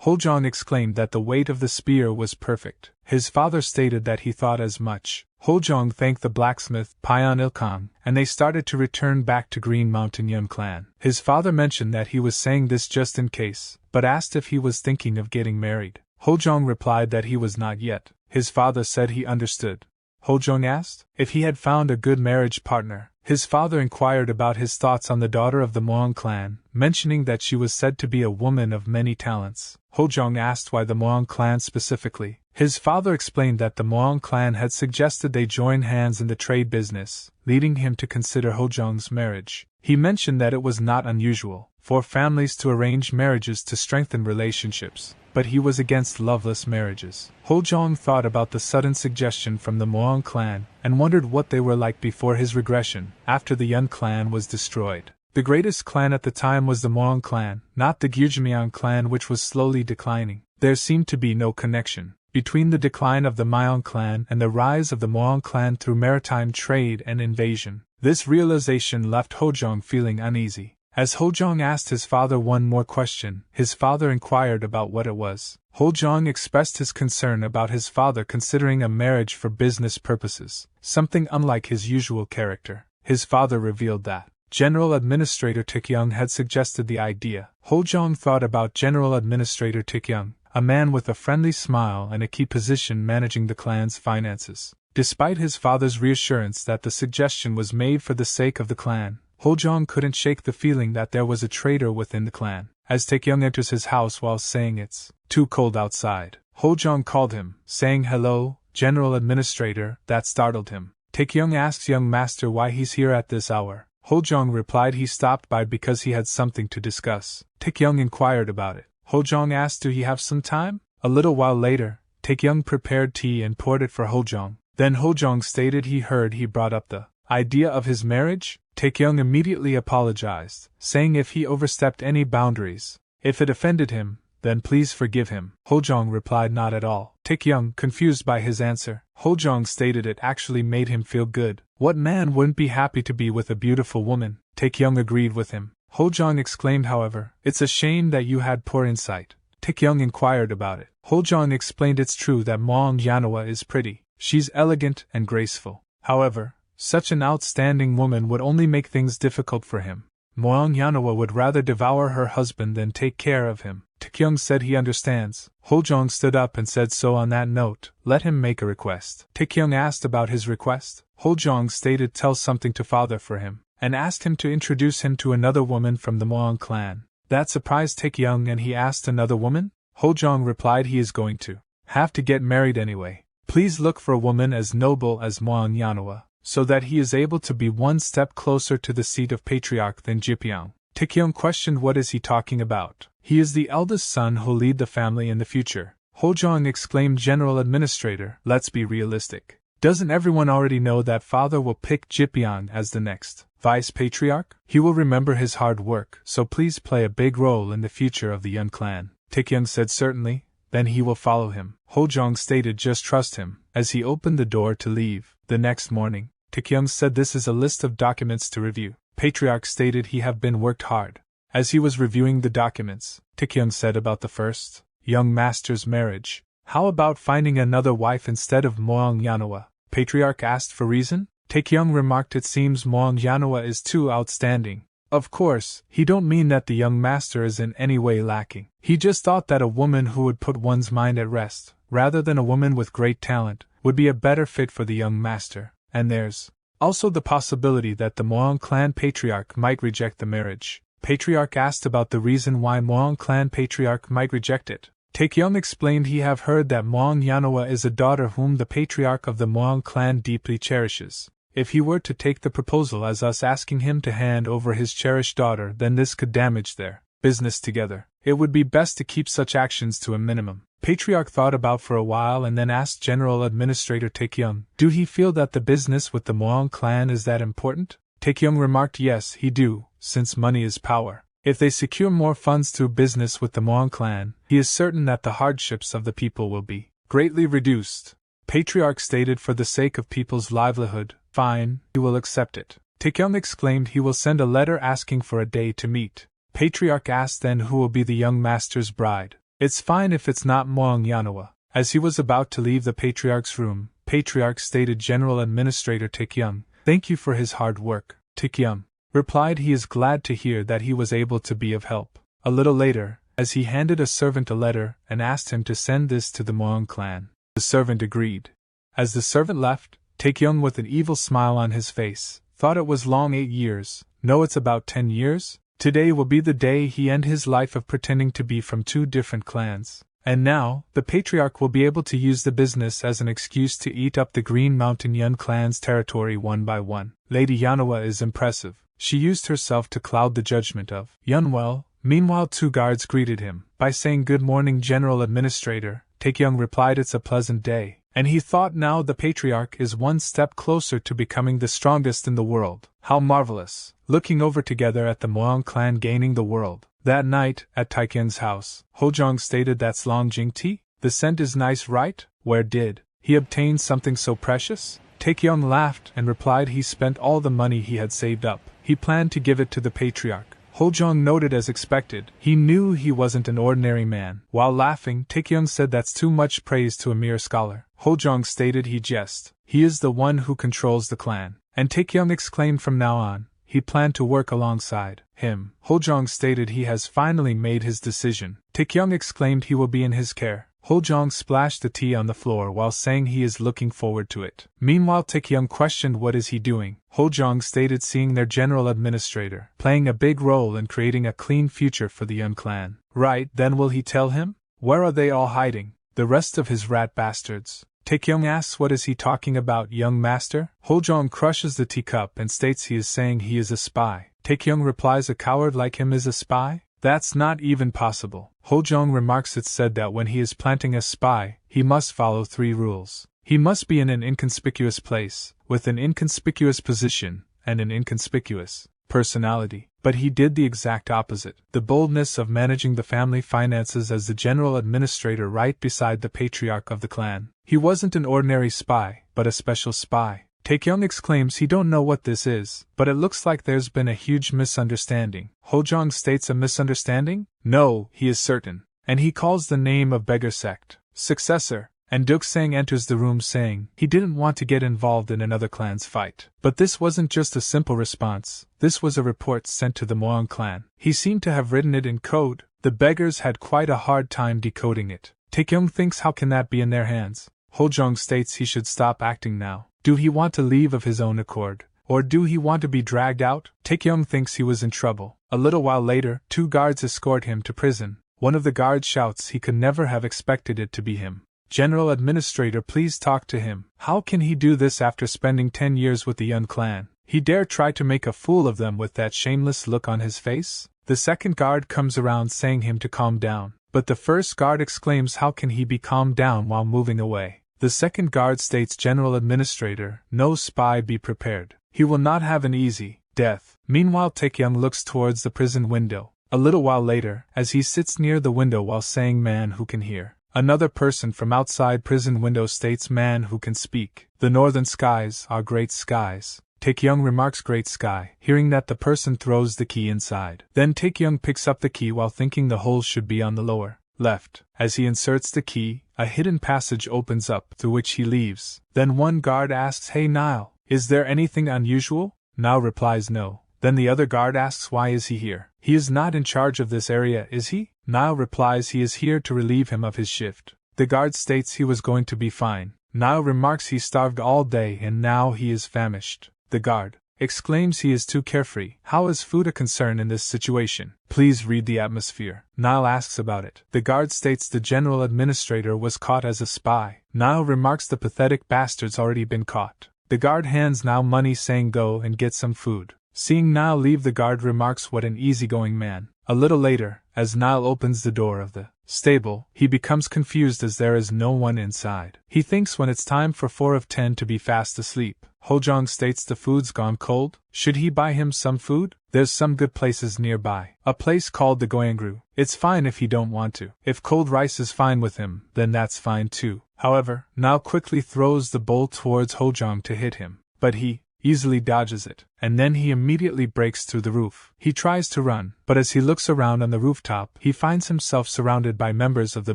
Hojeong exclaimed that the weight of the spear was perfect. His father stated that he thought as much. Hojeong thanked the blacksmith, Payan Ilkong, and they started to return back to Green Mountain Yeon Clan. His father mentioned that he was saying this just in case, but asked if he was thinking of getting married. Hojeong replied that he was not yet. His father said he understood. Hojeong asked if he had found a good marriage partner. His father inquired about his thoughts on the daughter of the Yeon Clan, mentioning that she was said to be a woman of many talents. Hojeong asked why the Yeon Clan specifically. His father explained that the Yeon Clan had suggested they join hands in the trade business, leading him to consider Hojeong's marriage. He mentioned that it was not unusual for families to arrange marriages to strengthen relationships, but he was against loveless marriages. Hojeong thought about the sudden suggestion from the Yeon Clan and wondered what they were like before his regression, after the Yeon Clan was destroyed. The greatest clan at the time was the Yeon Clan, not the Yeon Clan, which was slowly declining. There seemed to be no connection between the decline of the Yeon Clan and the rise of the Yeon Clan through maritime trade and invasion. This realization left Hojeong feeling uneasy. As Hojeong asked his father one more question, his father inquired about what it was. Hojeong expressed his concern about his father considering a marriage for business purposes, something unlike his usual character. His father revealed that General Administrator Taekyung had suggested the idea. Hojeong thought about General Administrator Taekyung, a man with a friendly smile and a key position managing the clan's finances. Despite his father's reassurance that the suggestion was made for the sake of the clan, Hojeong couldn't shake the feeling that there was a traitor within the clan. As Taekyung enters his house while saying it's too cold outside, Hojeong called him, saying hello, General Administrator. That startled him. Taekyung asks young master why he's here at this hour. Hojeong replied he stopped by because he had something to discuss. Taekyung inquired about it. Hojeong asked do he have some time? A little while later, Taekyung prepared tea and poured it for Hojeong. Then Hojeong stated he heard he brought up the idea of his marriage. Taekyung immediately apologized, saying if he overstepped any boundaries, if it offended him, then please forgive him. Hojeong replied not at all. Taekyung, confused by his answer, Hojeong stated it actually made him feel good. What man wouldn't be happy to be with a beautiful woman? Taekyung agreed with him. Hojeong exclaimed, however, it's a shame that you had poor insight. Taekyung inquired about it. Hojeong explained it's true that Murim Alliance is pretty. She's elegant and graceful. However, such an outstanding woman would only make things difficult for him. Murim Alliance would rather devour her husband than take care of him. Taekyung said he understands. Hojeong stood up and said so on that note, let him make a request. Taekyung asked about his request. Hojeong stated tell something to father for him, and asked him to introduce him to another woman from the Yeon Clan. That surprised Taekyung and he asked another woman? Hojeong replied he is going to have to get married anyway. Please look for a woman as noble as Murim Alliance, so that he is able to be one step closer to the seat of patriarch than Jipyeong. Taekyung questioned what is he talking about. He is the eldest son who'll lead the family in the future. Hojeong exclaimed General Administrator, let's be realistic. Doesn't everyone already know that father will pick Jipyeong as the next vice patriarch? He will remember his hard work, so please play a big role in the future of the Yeon Clan. Taekyung said certainly, then he will follow him. Hojeong stated just trust him, as he opened the door to leave. The next morning, Taekyung said this is a list of documents to review. Patriarch stated he have been worked hard. As he was reviewing the documents, Taekyung said about the first young master's marriage. How about finding another wife instead of Murim Alliance? Patriarch asked for reason. Taekyung remarked it seems Murim Alliance is too outstanding. Of course, he don't mean that the young master is in any way lacking. He just thought that a woman who would put one's mind at rest, rather than a woman with great talent, would be a better fit for the young master. And there's also the possibility that the Yeon Clan patriarch might reject the marriage. Patriarch asked about the reason why Yeon Clan patriarch might reject it. Taekyung explained he have heard that Murim Alliance is a daughter whom the patriarch of the Yeon Clan deeply cherishes. If he were to take the proposal as us asking him to hand over his cherished daughter, then this could damage their business together. It would be best to keep such actions to a minimum. Patriarch thought about for a while and then asked General Administrator Taekyung, do he feel that the business with the Yeon Clan is that important? Taekyung remarked yes, he do, since money is power. If they secure more funds through business with the Yeon Clan, he is certain that the hardships of the people will be greatly reduced. Patriarch stated for the sake of people's livelihood, fine, he will accept it. Taekyung exclaimed he will send a letter asking for a day to meet. Patriarch asked then who will be the young master's bride. It's fine if it's not Murim Alliance. As he was about to leave the patriarch's room, Patriarch stated General Administrator Taekyung, thank you for his hard work. Taekyung replied he is glad to hear that he was able to be of help. A little later, as he handed a servant a letter and asked him to send this to the Yeon Clan, the servant agreed. As the servant left, Taekyung with an evil smile on his face, thought it was long 8 years, no it's about 10 years? Today will be the day he end his life of pretending to be from 2 different clans. And now, the patriarch will be able to use the business as an excuse to eat up the Green Mountain Yeon Clan's territory one by one. Lady Yeonhwa is impressive. She used herself to cloud the judgment of Yeonwell. Meanwhile 2 guards greeted him by saying good morning General Administrator. Taekyung replied it's a pleasant day, and he thought now the patriarch is one step closer to becoming the strongest in the world. How marvelous! Looking over together at the Yeon Clan gaining the world. That night, at Taekyung's house, Hojeong stated that's Longjing tea? The scent is nice right? Where did he obtain something so precious? Taekyung laughed and replied he spent all the money he had saved up. He planned to give it to the patriarch. Hojeong noted as expected. He knew he wasn't an ordinary man. While laughing, Taekyung said that's too much praise to a mere scholar. Hojeong stated he jest. He is the one who controls the clan. And Taekyung exclaimed from now on, he planned to work alongside him. Hojeong stated he has finally made his decision. Taekyung exclaimed he will be in his care. Hojeong splashed the tea on the floor while saying he is looking forward to it. Meanwhile Taekyung questioned what is he doing. Hojeong stated seeing their general administrator playing a big role in creating a clean future for the Yeon Clan. Right, then will he tell him? Where are they all hiding? The rest of his rat bastards. Taekyung asks what is he talking about, young master? Hojeong crushes the teacup and states he is saying he is a spy. Taekyung replies a coward like him is a spy? That's not even possible. Hojeong remarks it's said that when he is planting a spy, he must follow 3 rules. He must be in an inconspicuous place, with an inconspicuous position, and an inconspicuous personality. But he did the exact opposite. The boldness of managing the family finances as the general administrator right beside the patriarch of the clan. He wasn't an ordinary spy, but a special spy. Taekyung exclaims he don't know what this is, but it looks like there's been a huge misunderstanding. Hojeong states a misunderstanding? No, he is certain. And he calls the name of beggar sect successor. And Duksang enters the room saying he didn't want to get involved in another clan's fight. But this wasn't just a simple response, this was a report sent to the Yeon Clan. He seemed to have written it in code. The beggars had quite a hard time decoding it. Taekyung thinks how can that be in their hands? Hojeong states he should stop acting now. Do he want to leave of his own accord? Or do he want to be dragged out? Taekyung thinks he was in trouble. A little while later, 2 guards escort him to prison. One of the guards shouts he could never have expected it to be him. General Administrator, please talk to him. How can he do this after spending 10 years with the Yeon Clan? He dare try to make a fool of them with that shameless look on his face? The second guard comes around saying him to calm down, but the first guard exclaims how can he be calmed down while moving away? The second guard states, General Administrator, no spy, be prepared. He will not have an easy death. Meanwhile, Taekyung looks towards the prison window. A little while later, as he sits near the window while saying man who can hear, another person from outside prison window states man who can speak. The northern skies are great skies. Taekyung remarks great sky. Hearing that, the person throws the key inside. Then Taekyung picks up the key while thinking the hole should be on the lower left. As he inserts the key, a hidden passage opens up through which he leaves. Then one guard asks, Hey Nile, is there anything unusual? Nile replies no. Then the other guard asks, why is he here? He is not in charge of this area, is he? Nile replies he is here to relieve him of his shift. The guard states he was going to be fine. Nile remarks he starved all day and now he is famished. The guard exclaims he is too carefree. How is food a concern in this situation? Please read the atmosphere. Nile asks about it. The guard states the General Administrator was caught as a spy. Nile remarks the pathetic bastard's already been caught. The guard hands Nile money saying go and get some food. Seeing Nile leave, the guard remarks what an easygoing man. A little later, as Nile opens the door of the stable, he becomes confused as there is no one inside. He thinks when it's time for 4 of 10 to be fast asleep. Hojeong states the food's gone cold. Should he buy him some food? There's some good places nearby. A place called the Goyangru. It's fine if he don't want to. If cold rice is fine with him, then that's fine too. However, Nile quickly throws the bowl towards Hojeong to hit him, but he easily dodges it, and then he immediately breaks through the roof. He tries to run, but as he looks around on the rooftop, he finds himself surrounded by members of the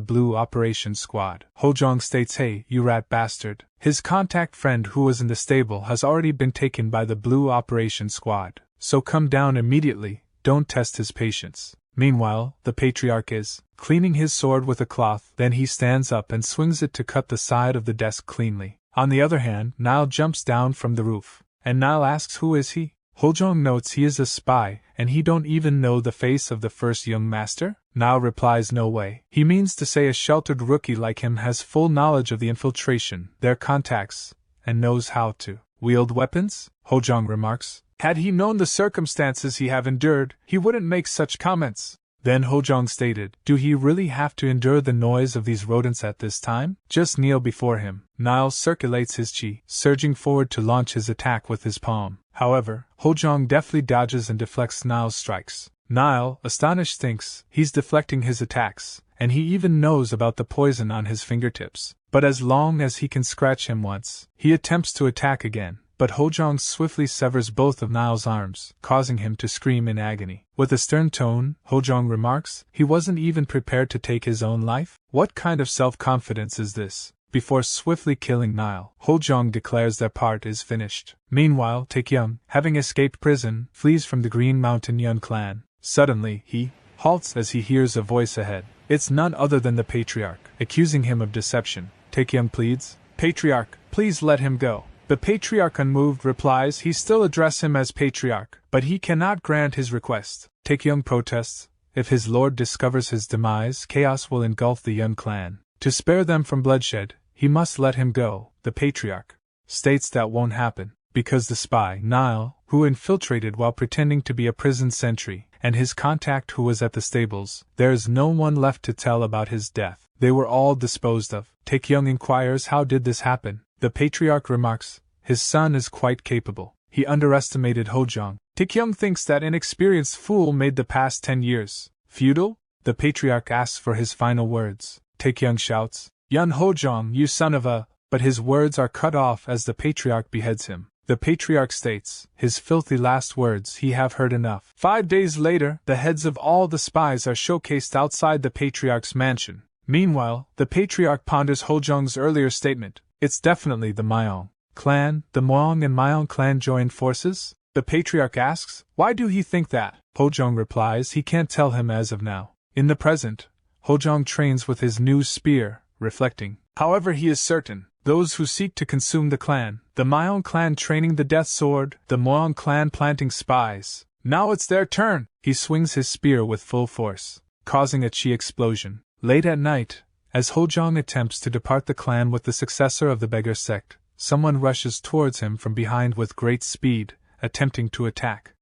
Blue Operations Squad. Hojeong states, Hey, you rat bastard. His contact friend who was in the stable has already been taken by the Blue Operations Squad, so come down immediately, don't test his patience. Meanwhile, the patriarch is cleaning his sword with a cloth, then he stands up and swings it to cut the side of the desk cleanly. On the other hand, Nile jumps down from the roof. And Nile asks who is he? Hojeong notes he is a spy, and he don't even know the face of the first young master? Nile replies no way. He means to say a sheltered rookie like him has full knowledge of the infiltration, their contacts, and knows how to wield weapons? Hojeong remarks. Had he known the circumstances he have endured, he wouldn't make such comments. Then Hojeong stated, do he really have to endure the noise of these rodents at this time? Just kneel before him. Nile circulates his chi, surging forward to launch his attack with his palm. However, Hojeong deftly dodges and deflects Nile's strikes. Nile, astonished, thinks he's deflecting his attacks, and he even knows about the poison on his fingertips. But as long as he can scratch him once, he attempts to attack again. But Hojeong swiftly severs both of Nile's arms, causing him to scream in agony. With a stern tone, Hojeong remarks, he wasn't even prepared to take his own life? What kind of self-confidence is this? Before swiftly killing Nile, Hojeong declares their part is finished. Meanwhile, Taekyung, having escaped prison, flees from the Green Mountain Yeon Clan. Suddenly, he halts as he hears a voice ahead. It's none other than the Patriarch, accusing him of deception. Taekyung pleads, Patriarch, please let him go. The Patriarch, unmoved, replies he still address him as Patriarch, but he cannot grant his request. Taekyung protests, if his lord discovers his demise, chaos will engulf the Yeon Clan. To spare them from bloodshed, he must let him go. The Patriarch states that won't happen, because the spy, Nile, who infiltrated while pretending to be a prison sentry, and his contact who was at the stables, there is no one left to tell about his death. They were all disposed of. Taekyung inquires how did this happen. The Patriarch remarks, his son is quite capable. He underestimated Hojeong. Taekyung thinks that inexperienced fool made the past 10 years futile. The Patriarch asks for his final words. Taekyung shouts, Yeon Hojeong, you son of a... But his words are cut off as the Patriarch beheads him. The Patriarch states, his filthy last words, he have heard enough. 5 days later, the heads of all the spies are showcased outside the Patriarch's mansion. Meanwhile, the Patriarch ponders Hojeong's earlier statement. It's definitely the Myeong Clan. The Myeong and Yeon Clan joined forces? The Patriarch asks, why do he think that? Hojeong replies he can't tell him as of now. In the present, Hojeong trains with his new spear, reflecting. However, he is certain, those who seek to consume the clan, the Yeon Clan training the death sword, the Yeon Clan planting spies. Now it's their turn! He swings his spear with full force, causing a chi explosion. Late at night, As Hojeong attempts to depart the clan with the successor of the beggar sect, someone rushes towards him from behind with great speed, attempting to attack.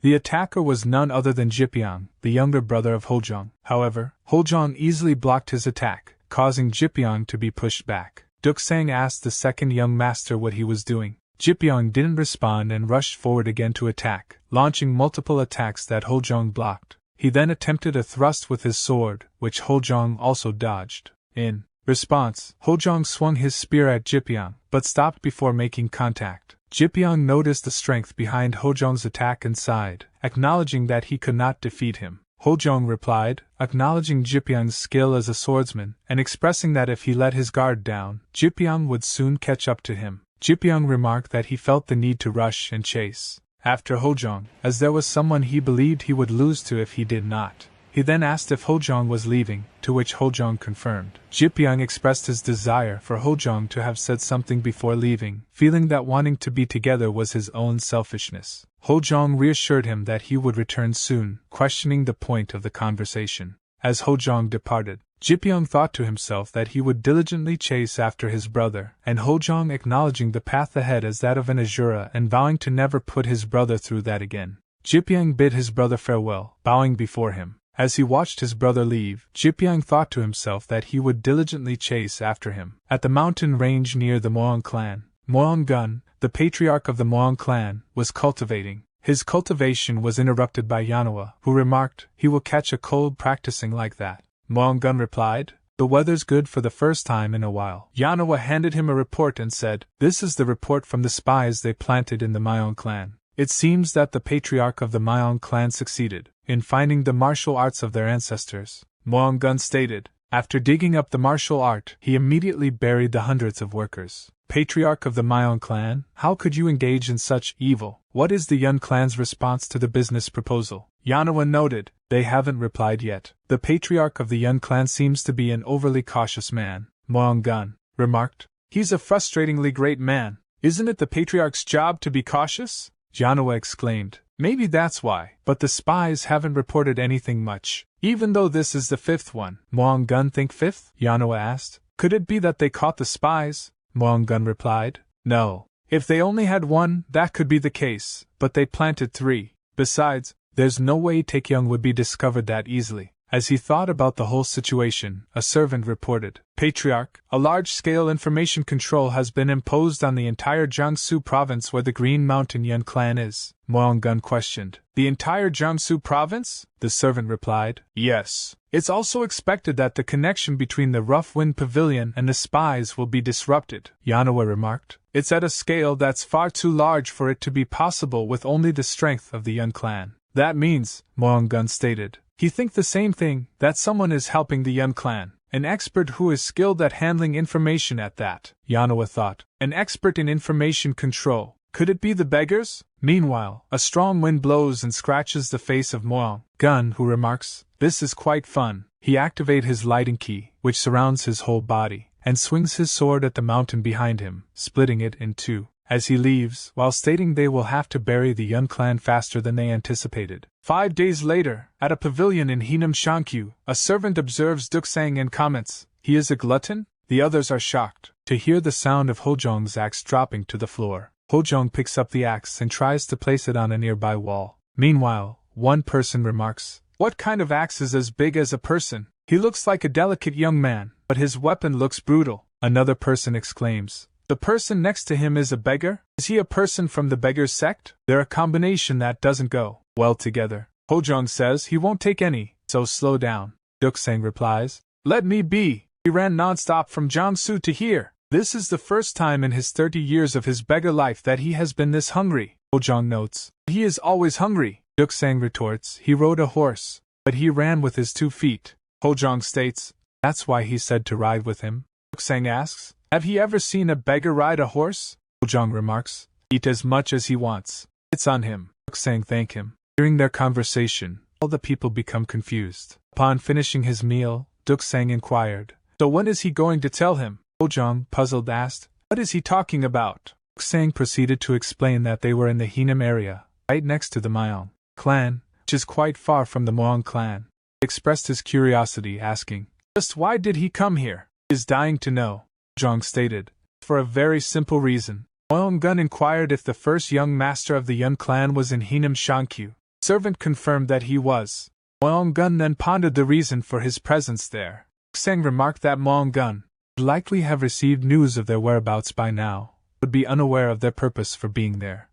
The attacker was none other than Jipyeong, the younger brother of Hojeong. However, Hojeong easily blocked his attack, causing Jipyeong to be pushed back. Duksang asked the second young master what he was doing. Jipyeong didn't respond and rushed forward again to attack, launching multiple attacks that Hojeong blocked. He then attempted a thrust with his sword, which Hojeong also dodged. In response, Hojeong swung his spear at Jipyeong, but stopped before making contact. Jipyeong noticed the strength behind Hojeong's attack and sighed, acknowledging that he could not defeat him. Hojeong replied, acknowledging Jipyeong's skill as a swordsman, and expressing that if he let his guard down, Jipyeong would soon catch up to him. Jipyeong remarked that he felt the need to rush and chase after Hojeong, as there was someone he believed he would lose to if he did not. He then asked if Hojeong was leaving, to which Hojeong confirmed. Jipyeong expressed his desire for Hojeong to have said something before leaving, feeling that wanting to be together was his own selfishness. Hojeong reassured him that he would return soon, questioning the point of the conversation. As Hojeong departed, Jipyeong thought to himself that he would diligently chase after his brother, and Hojeong acknowledging the path ahead as that of an Azura and vowing to never put his brother through that again. Jipyeong bid his brother farewell, bowing before him. As he watched his brother leave, Jipyeong thought to himself that he would diligently chase after him. At the mountain range near the Yeon Clan, Yeon Gun, the patriarch of the Yeon Clan, was cultivating. His cultivation was interrupted by Yeonhwa, who remarked, "He will catch a cold practicing like that." Yeon Gun replied, "The weather's good for the first time in a while." Yeonhwa handed him a report and said, "This is the report from the spies they planted in the Yeon Clan. It seems that the patriarch of the Yeon Clan succeeded in finding the martial arts of their ancestors." Yeon Gun stated, after digging up the martial art, he immediately buried the hundreds of workers. "Patriarch of the Yeon Clan, how could you engage in such evil? What is the Yeon Clan's response to the business proposal?" Yeonhwa noted, "They haven't replied yet. The patriarch of the Yeon Clan seems to be an overly cautious man." Yeon Gun remarked, "He's a frustratingly great man. Isn't it the patriarch's job to be cautious?" Yeonhwa exclaimed, "Maybe that's why. But the spies haven't reported anything much, even though this is the fifth one." Yeon Gun think fifth? Yeonhwa asked. "Could it be that they caught the spies?" Yeon Gun replied, "No. If they only had one, that could be the case, but they planted 3. Besides, there's no way Taekyung would be discovered that easily." As he thought about the whole situation, a servant reported, "Patriarch, a large-scale information control has been imposed on the entire Jiangsu province where the Green Mountain Yeon Clan is." Yeon Gun questioned, "The entire Jiangsu province?" The servant replied, "Yes. It's also expected that the connection between the Rough Wind Pavilion and the spies will be disrupted." Yeonhwa remarked, "It's at a scale that's far too large for it to be possible with only the strength of the Yeon Clan." "That means," Yeon Gun stated, "he thinks the same thing, that someone is helping the Yeon Clan. An expert who is skilled at handling information at that." Yeonhwa thought, "An expert in information control. Could it be the beggars?" Meanwhile, a strong wind blows and scratches the face of Yeon Gun, who remarks, "This is quite fun." He activates his lighting key, which surrounds his whole body, and swings his sword at the mountain behind him, splitting it in 2. As he leaves, while stating they will have to bury the Yeon Clan faster than they anticipated. 5 days later, at a pavilion in Hinam Shankyu, a servant observes Duksang and comments, "He is a glutton?" The others are shocked to hear the sound of Hojeong's axe dropping to the floor. Hojeong picks up the axe and tries to place it on a nearby wall. Meanwhile, one person remarks, "What kind of axe is as big as a person? He looks like a delicate young man, but his weapon looks brutal." Another person exclaims, "The person next to him is a beggar? Is he a person from the beggar's sect? They're a combination that doesn't go well together." Hojeong says he won't take any, so slow down. Duksang replies, "Let me be. He ran non-stop from Jiangsu to here. This is the first time in his 30 years of his beggar life that he has been this hungry." Hojeong notes, "He is always hungry." Duksang retorts, "He rode a horse, but he ran with his 2 feet." Hojeong states, "That's why he said to ride with him." Duksang asks, "Have you ever seen a beggar ride a horse?" Hojeong remarks, "Eat as much as he wants. It's on him." Duksang thank him. During their conversation, all the people become confused. Upon finishing his meal, Duksang inquired, "So when is he going to tell him?" Hojeong, puzzled, asked, "What is he talking about?" Duksang proceeded to explain that they were in the Hinam area, right next to the Yeon Clan, which is quite far from the Yeon Clan. He expressed his curiosity, asking, Just why did he come here? Is dying to know, Hojeong stated. For a very simple reason. Yeon inquired if the first young master of the Yeon clan was in Hinam Shankyu. Servant confirmed that he was. Yeon then pondered the reason for his presence there. Sang remarked that Yeon would likely have received news of their whereabouts by now, would be unaware of their purpose for being there.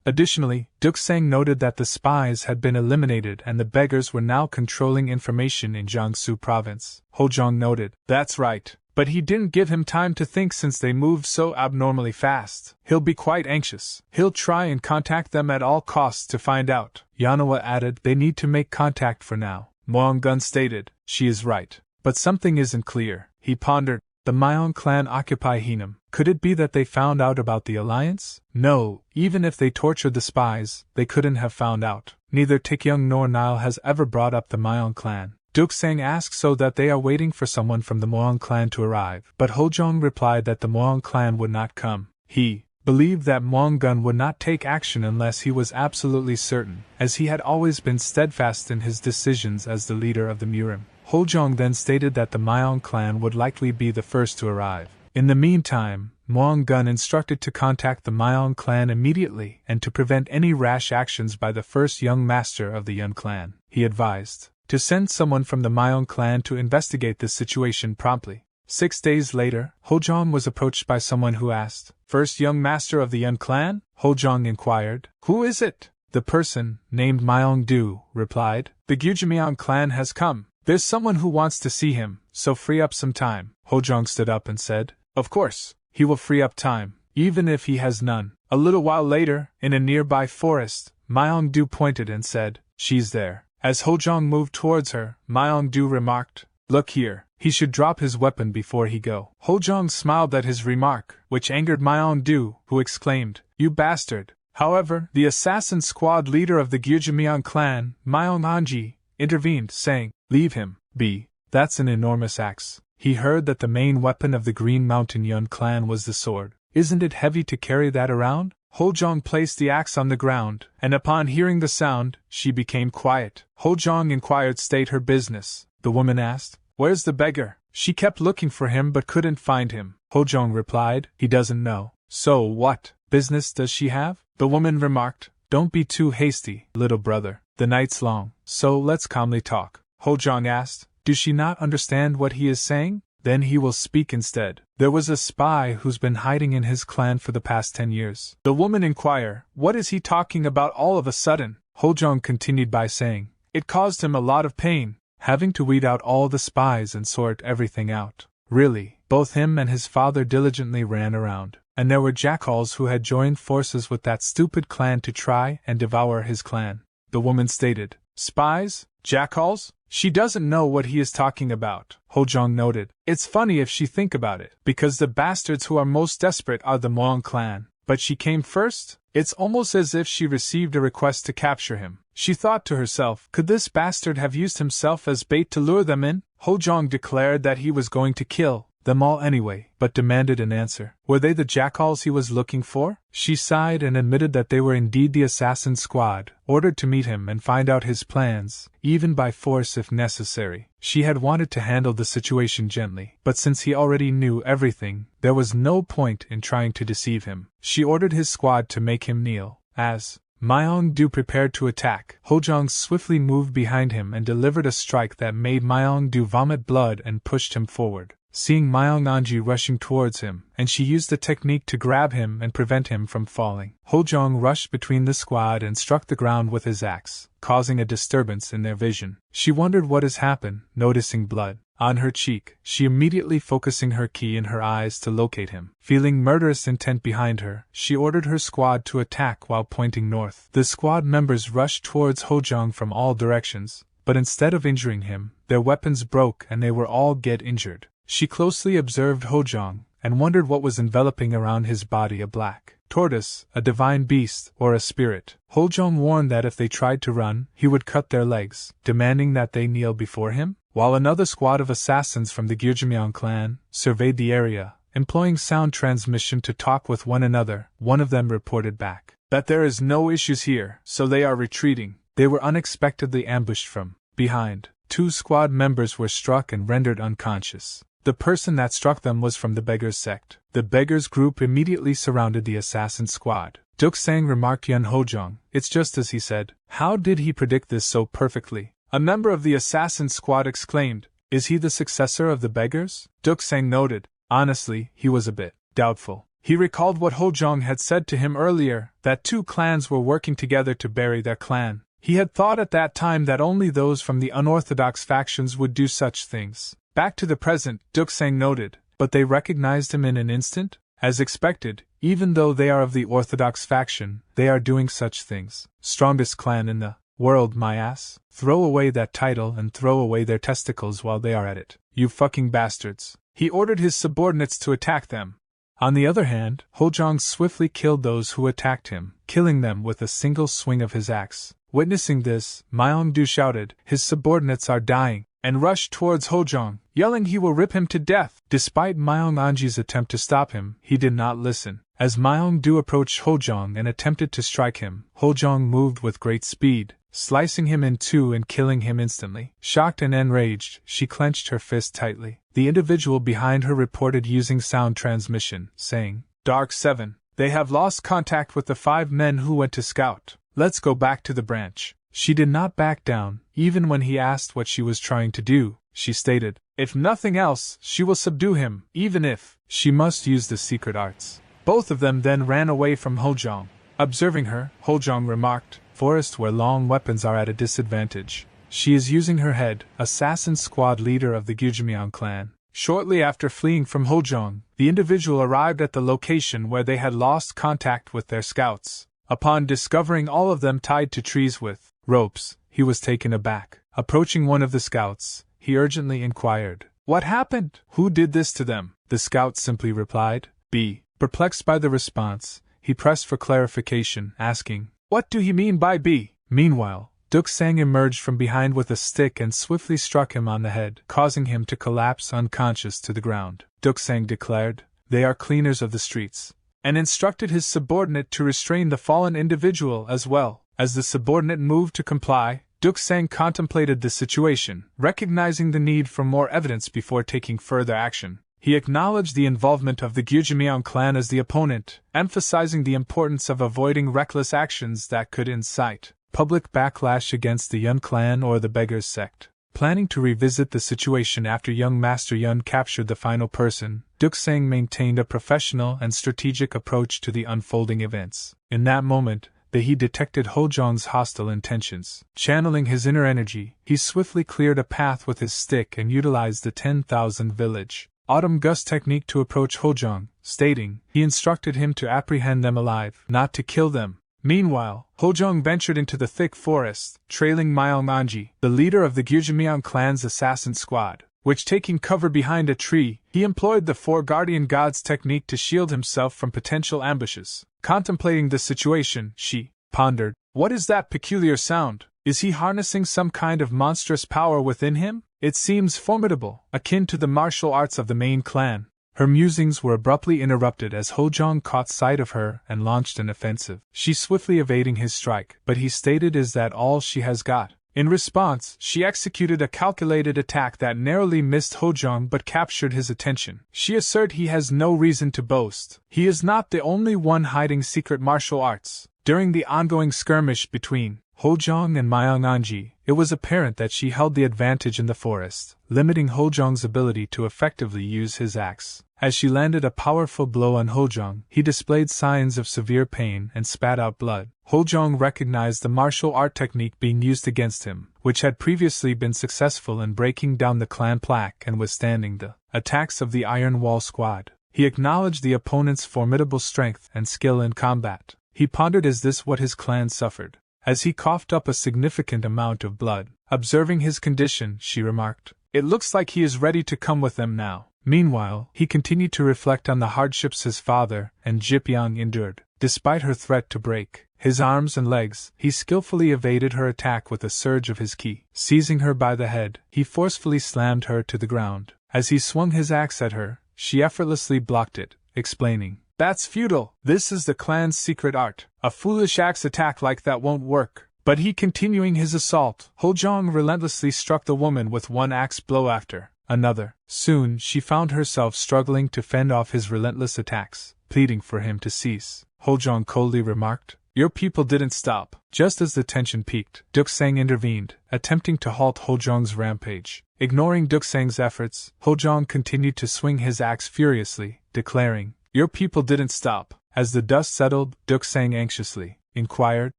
Additionally, Duksang noted that the spies had been eliminated and the beggars were now controlling information in Jiangsu province. Hojeong noted, "That's right, but he didn't give him time to think since they moved so abnormally fast. He'll be quite anxious. He'll try and contact them at all costs to find out." Yeonhwa added, "They need to make contact for now." Yeon stated, "She is right. But something isn't clear." He pondered. The Yeon clan occupy Hinam. Could it be that they found out about the alliance? No, even if they tortured the spies, they couldn't have found out. Neither Taekyung nor Nile has ever brought up the Yeon clan. Duksang asked so that they are waiting for someone from the Yeon clan to arrive. But Hojeong replied that the Yeon clan would not come. He believed that Yeon would not take action unless he was absolutely certain, as he had always been steadfast in his decisions as the leader of the Murim. Hojeong then stated that the Yeon clan would likely be the first to arrive. In the meantime, Yeon instructed to contact the Yeon clan immediately and to prevent any rash actions by the first young master of the Yeon clan. He advised to send someone from the Yeon clan to investigate this situation promptly. 6 days later, Hojeong was approached by someone who asked, "First young master of the Yeon clan?" Hojeong inquired, "Who is it?" The person, named Yeon replied, "The Yeon clan has come. There's someone who wants to see him, so free up some time." Hojeong stood up and said, "Of course, he will free up time, even if he has none." A little while later, in a nearby forest, Yeon pointed and said, "She's there." As Hojeong moved towards her, Yeon remarked, "Look here, he should drop his weapon before he go." Hojeong smiled at his remark, which angered Yeon who exclaimed, "You bastard!" However, the assassin squad leader of the Yeon clan, Yeon intervened, saying, "Leave him be. That's an enormous axe." He heard that the main weapon of the Green Mountain Yeon clan was the sword. "Isn't it heavy to carry that around?" Hojeong placed the axe on the ground, and upon hearing the sound, she became quiet. Hojeong inquired, "State her business." The woman asked, "Where's the beggar?" She kept looking for him but couldn't find him. Hojeong replied, "He doesn't know." "So what business does she have?" The woman remarked, "Don't be too hasty, little brother. The night's long, so let's calmly talk." Hojeong asked, "Does she not understand what he is saying? Then he will speak instead. There was a spy who's been hiding in his clan for the past 10 years. The woman inquired, "What is he talking about all of a sudden?" Hojeong continued by saying, "It caused him a lot of pain, having to weed out all the spies and sort everything out. Really, both him and his father diligently ran around, and there were jackals who had joined forces with that stupid clan to try and devour his clan." The woman stated, "Spies? Jackals? She doesn't know what he is talking about." Hojeong noted, "It's funny if she think about it, because the bastards who are most desperate are the Yeon clan. But she came first? It's almost as if she received a request to capture him. She thought to herself, could this bastard have used himself as bait to lure them in?" Hojeong declared that he was going to kill them all anyway, but demanded an answer. Were they the jackals he was looking for? She sighed and admitted that they were indeed the assassin squad, ordered to meet him and find out his plans, even by force if necessary. She had wanted to handle the situation gently, but since he already knew everything, there was no point in trying to deceive him. She ordered his squad to make him kneel. As Yeon prepared to attack, Hojeong swiftly moved behind him and delivered a strike that made Yeon vomit blood and pushed him forward. Seeing Yeon rushing towards him, and she used the technique to grab him and prevent him from falling. Hojeong rushed between the squad and struck the ground with his axe, causing a disturbance in their vision. She wondered what has happened, noticing blood on her cheek. She immediately focusing her ki in her eyes to locate him. Feeling murderous intent behind her, she ordered her squad to attack while pointing north. The squad members rushed towards Hojeong from all directions, but instead of injuring him, their weapons broke and they were all get injured. She closely observed Hojeong, and wondered what was enveloping around his body, a black tortoise, a divine beast, or a spirit. Hojeong warned that if they tried to run, he would cut their legs, demanding that they kneel before him, while another squad of assassins from the Yeon clan surveyed the area, employing sound transmission to talk with one another. One of them reported back that there is no issues here, so they are retreating. They were unexpectedly ambushed from behind. 2 squad members were struck and rendered unconscious. The person that struck them was from the Beggars sect. The Beggars group immediately surrounded the assassin squad. Duksang remarked Yeon Hojeong, "It's just as he said. How did he predict this so perfectly?" A member of the assassin squad exclaimed, "Is he the successor of the Beggars?" Duksang noted, "Honestly, he was a bit doubtful." He recalled what Hojeong had said to him earlier, that 2 clans were working together to bury their clan. He had thought at that time that only those from the unorthodox factions would do such things. Back to the present, Duksang noted, but they recognized him in an instant? As expected, even though they are of the Orthodox faction, they are doing such things. Strongest clan in the world, my ass. Throw away that title and throw away their testicles while they are at it. You fucking bastards. He ordered his subordinates to attack them. On the other hand, Hojeong swiftly killed those who attacked him, killing them with a single swing of his axe. Witnessing this, Myeong-du shouted, "His subordinates are dying," and rushed towards Hojeong, yelling he will rip him to death. Despite Myeong-anji's attempt to stop him, he did not listen. As Myeong-du approached Hojeong and attempted to strike him, Hojeong moved with great speed, slicing him in 2 and killing him instantly. Shocked and enraged, she clenched her fist tightly. The individual behind her reported using sound transmission, saying, "Dark 7, they have lost contact with the 5 men who went to scout. Let's go back to the branch." She did not back down, even when he asked what she was trying to do. She stated, if nothing else, she will subdue him, even if she must use the secret arts. Both of them then ran away from Hojeong. Observing her, Hojeong remarked, "Forest where long weapons are at a disadvantage. She is using her head," assassin squad leader of the Yeon clan. Shortly after fleeing from Hojeong, the individual arrived at the location where they had lost contact with their scouts. Upon discovering all of them tied to trees with ropes, he was taken aback. Approaching one of the scouts, he urgently inquired, "What happened? Who did this to them?" The scout simply replied, "B." Perplexed by the response, he pressed for clarification, asking, "What do you mean by B?" Meanwhile, Duksang emerged from behind with a stick and swiftly struck him on the head, causing him to collapse unconscious to the ground. Duksang declared, "They are cleaners of the streets," and instructed his subordinate to restrain the fallen individual as well. As the subordinate moved to comply, Duksang contemplated the situation, recognizing the need for more evidence before taking further action. He acknowledged the involvement of the Yeon clan as the opponent, emphasizing the importance of avoiding reckless actions that could incite public backlash against the Yeon clan or the Beggars sect. Planning to revisit the situation after young Master Yeon captured the final person, Duksang maintained a professional and strategic approach to the unfolding events. In that moment, he detected Hojeong's hostile intentions. Channeling his inner energy, he swiftly cleared a path with his stick and utilized the 10,000 village autumn gust technique to approach Hojeong, stating, he instructed him to apprehend them alive, not to kill them. Meanwhile, Hojeong ventured into the thick forest, trailing Myeong-anji, the leader of the Yeon clan's assassin squad, which taking cover behind a tree, he employed the 4 guardian gods technique to shield himself from potential ambushes. Contemplating the situation, she pondered, what is that peculiar sound? Is he harnessing some kind of monstrous power within him? It seems formidable, akin to the martial arts of the main clan. Her musings were abruptly interrupted as Hojeong caught sight of her and launched an offensive. She swiftly evading his strike, but he stated, "Is that all she has got?" In response, she executed a calculated attack that narrowly missed Hojeong but captured his attention. She asserted he has no reason to boast. He is not the only one hiding secret martial arts. During the ongoing skirmish between Hojeong and Myeong-anji, it was apparent that she held the advantage in the forest, limiting Hojeong's ability to effectively use his axe. As she landed a powerful blow on Hojeong, he displayed signs of severe pain and spat out blood. Hojeong recognized the martial art technique being used against him, which had previously been successful in breaking down the clan plaque and withstanding the attacks of the Iron Wall squad. He acknowledged the opponent's formidable strength and skill in combat. He pondered, is this what his clan suffered? As he coughed up a significant amount of blood. Observing his condition, she remarked, "It looks like he is ready to come with them now." Meanwhile, he continued to reflect on the hardships his father and Jipyong endured. Despite her threat to break his arms and legs, he skillfully evaded her attack with a surge of his ki. Seizing her by the head, he forcefully slammed her to the ground. As he swung his axe at her, she effortlessly blocked it, explaining, "That's futile. This is the clan's secret art. A foolish axe attack like that won't work." But he continuing his assault, Hojeong relentlessly struck the woman with one axe blow after another. Soon she found herself struggling to fend off his relentless attacks, pleading for him to cease. Hojeong coldly remarked, "Your people didn't stop." Just as the tension peaked, Duksang intervened, attempting to halt Hojeong's rampage. Ignoring Duksang's efforts, Hojeong continued to swing his axe furiously, declaring, "Your people didn't stop." As the dust settled, Duksang anxiously inquired,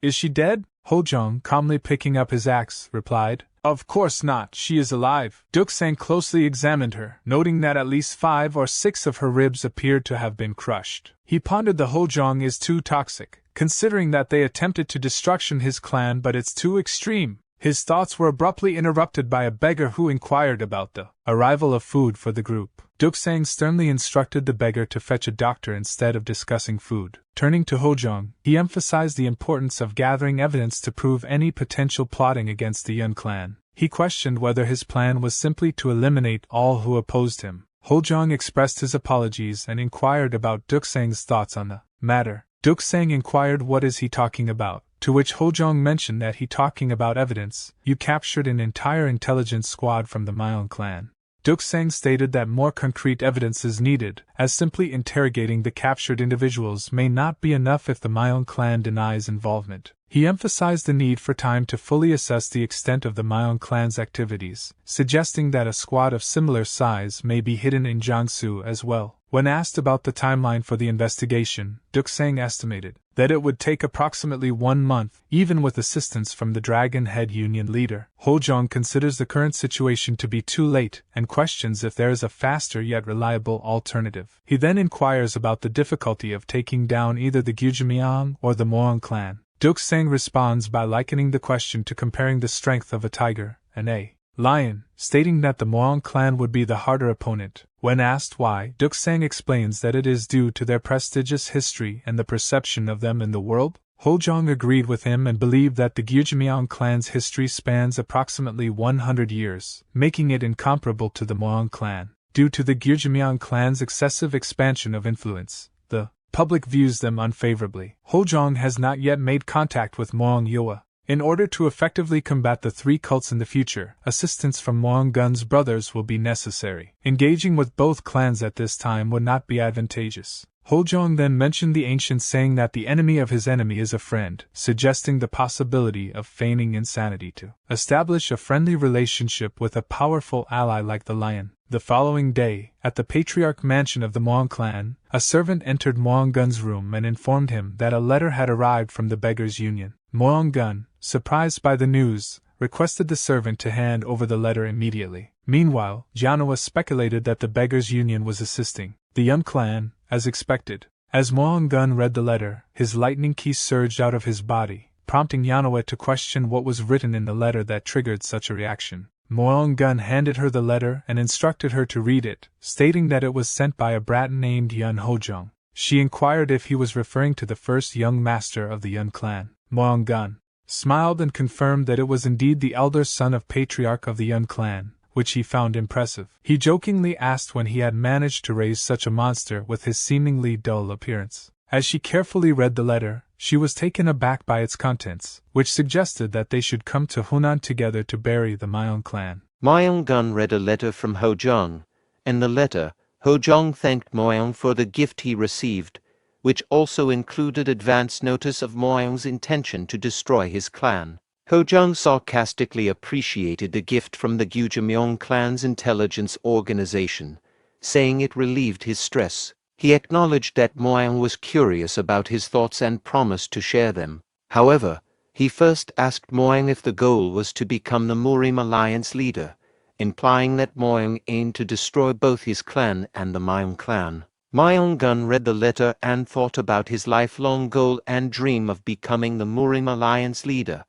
"Is she dead?" Hojeong, calmly picking up his axe, replied, "Of course not, she is alive." Duksang closely examined her, noting that at least 5 or 6 of her ribs appeared to have been crushed. He pondered the Hojeong is too toxic, considering that they attempted to destruction his clan, but it's too extreme. His thoughts were abruptly interrupted by a beggar who inquired about the arrival of food for the group. Duksang sternly instructed the beggar to fetch a doctor instead of discussing food. Turning to Hojeong, he emphasized the importance of gathering evidence to prove any potential plotting against the Yeon Clan. He questioned whether his plan was simply to eliminate all who opposed him. Hojeong expressed his apologies and inquired about Duksang's thoughts on the matter. Duksang inquired, "What is he talking about?" To which Hojeong mentioned that he talking about evidence. "You captured an entire intelligence squad from the Yeon Clan." Duksang stated that more concrete evidence is needed, as simply interrogating the captured individuals may not be enough if the Yeon Clan denies involvement. He emphasized the need for time to fully assess the extent of the Yeon Clan's activities, suggesting that a squad of similar size may be hidden in Jiangsu as well. When asked about the timeline for the investigation, Duksang estimated that it would take approximately 1 month, even with assistance from the Dragon Head Union leader. Hojeong considers the current situation to be too late and questions if there is a faster yet reliable alternative. He then inquires about the difficulty of taking down either the Gyujimyeong or the Yeon Clan. Duksang responds by likening the question to comparing the strength of a tiger and a lion, stating that the Yeon Clan would be the harder opponent. When asked why, Duksang explains that it is due to their prestigious history and the perception of them in the world. Hojeong agreed with him and believed that the Gyujimyeong clan's history spans approximately 100 years, making it incomparable to the Yeon Clan. Due to the Gyujimyeong clan's excessive expansion of influence, the public views them unfavorably. Hojeong has not yet made contact with Yeon Yeowa. In order to effectively combat the 3 cults in the future, assistance from Yeon Gun's brothers will be necessary. Engaging with both clans at this time would not be advantageous. Hojeong then mentioned the ancient saying that the enemy of his enemy is a friend, suggesting the possibility of feigning insanity to establish a friendly relationship with a powerful ally like the lion. The following day, at the patriarch mansion of the Yeon Clan, a servant entered Yeon Gun's room and informed him that a letter had arrived from the Beggars' Union. Yeon Gun, surprised by the news, requested the servant to hand over the letter immediately. Meanwhile, Jianhua speculated that the Beggars' Union was assisting the Yeon Clan, as expected. As Yeon Gun read the letter, his lightning key surged out of his body, prompting Jianhua to question what was written in the letter that triggered such a reaction. Yeon Gun handed her the letter and instructed her to read it, stating that it was sent by a brat named Yeon Hojeong. She inquired if he was referring to the first young master of the Yeon Clan. Yeon Gun smiled and confirmed that it was indeed the elder son of patriarch of the Yeon Clan, which he found impressive. He jokingly asked when he had managed to raise such a monster with his seemingly dull appearance. As she carefully read the letter, she was taken aback by its contents, which suggested that they should come to Hunan together to bury the Yeon Clan. Yeon Gun read a letter from Hojeong. In the letter, Hojeong thanked Yeon for the gift he received, which also included advance notice of Yeon's intention to destroy his clan. Hojeong sarcastically appreciated the gift from the Gyujimyeong clan's intelligence organization, saying it relieved his stress. He acknowledged that Yeon was curious about his thoughts and promised to share them. However, he first asked Yeon if the goal was to become the Murim Alliance Leader, implying that Yeon aimed to destroy both his clan and the Yeon Clan. Yeon Gun read the letter and thought about his lifelong goal and dream of becoming the Murim Alliance Leader.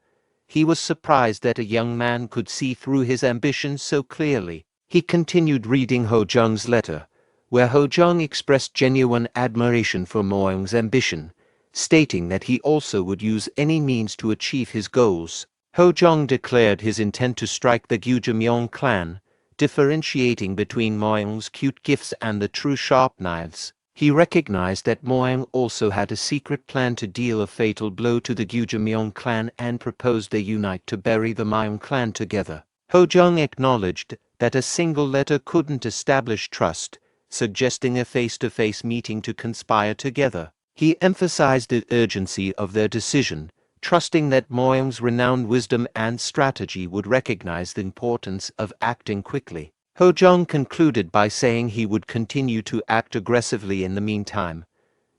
He was surprised that a young man could see through his ambitions so clearly. He continued reading Hojeong's letter, where Hojeong expressed genuine admiration for Yeon's ambition, stating that he also would use any means to achieve his goals. Hojeong declared his intent to strike the Gyujimyeong clan, differentiating between Yeon's cute gifts and the true sharp knives. He recognized that Moyang also had a secret plan to deal a fatal blow to the Yeon clan and proposed they unite to bury the Yeon clan together. Hojeong acknowledged that a single letter couldn't establish trust, suggesting a face-to-face meeting to conspire together. He emphasized the urgency of their decision, trusting that Moyang's renowned wisdom and strategy would recognize the importance of acting quickly. Hojeong concluded by saying he would continue to act aggressively in the meantime.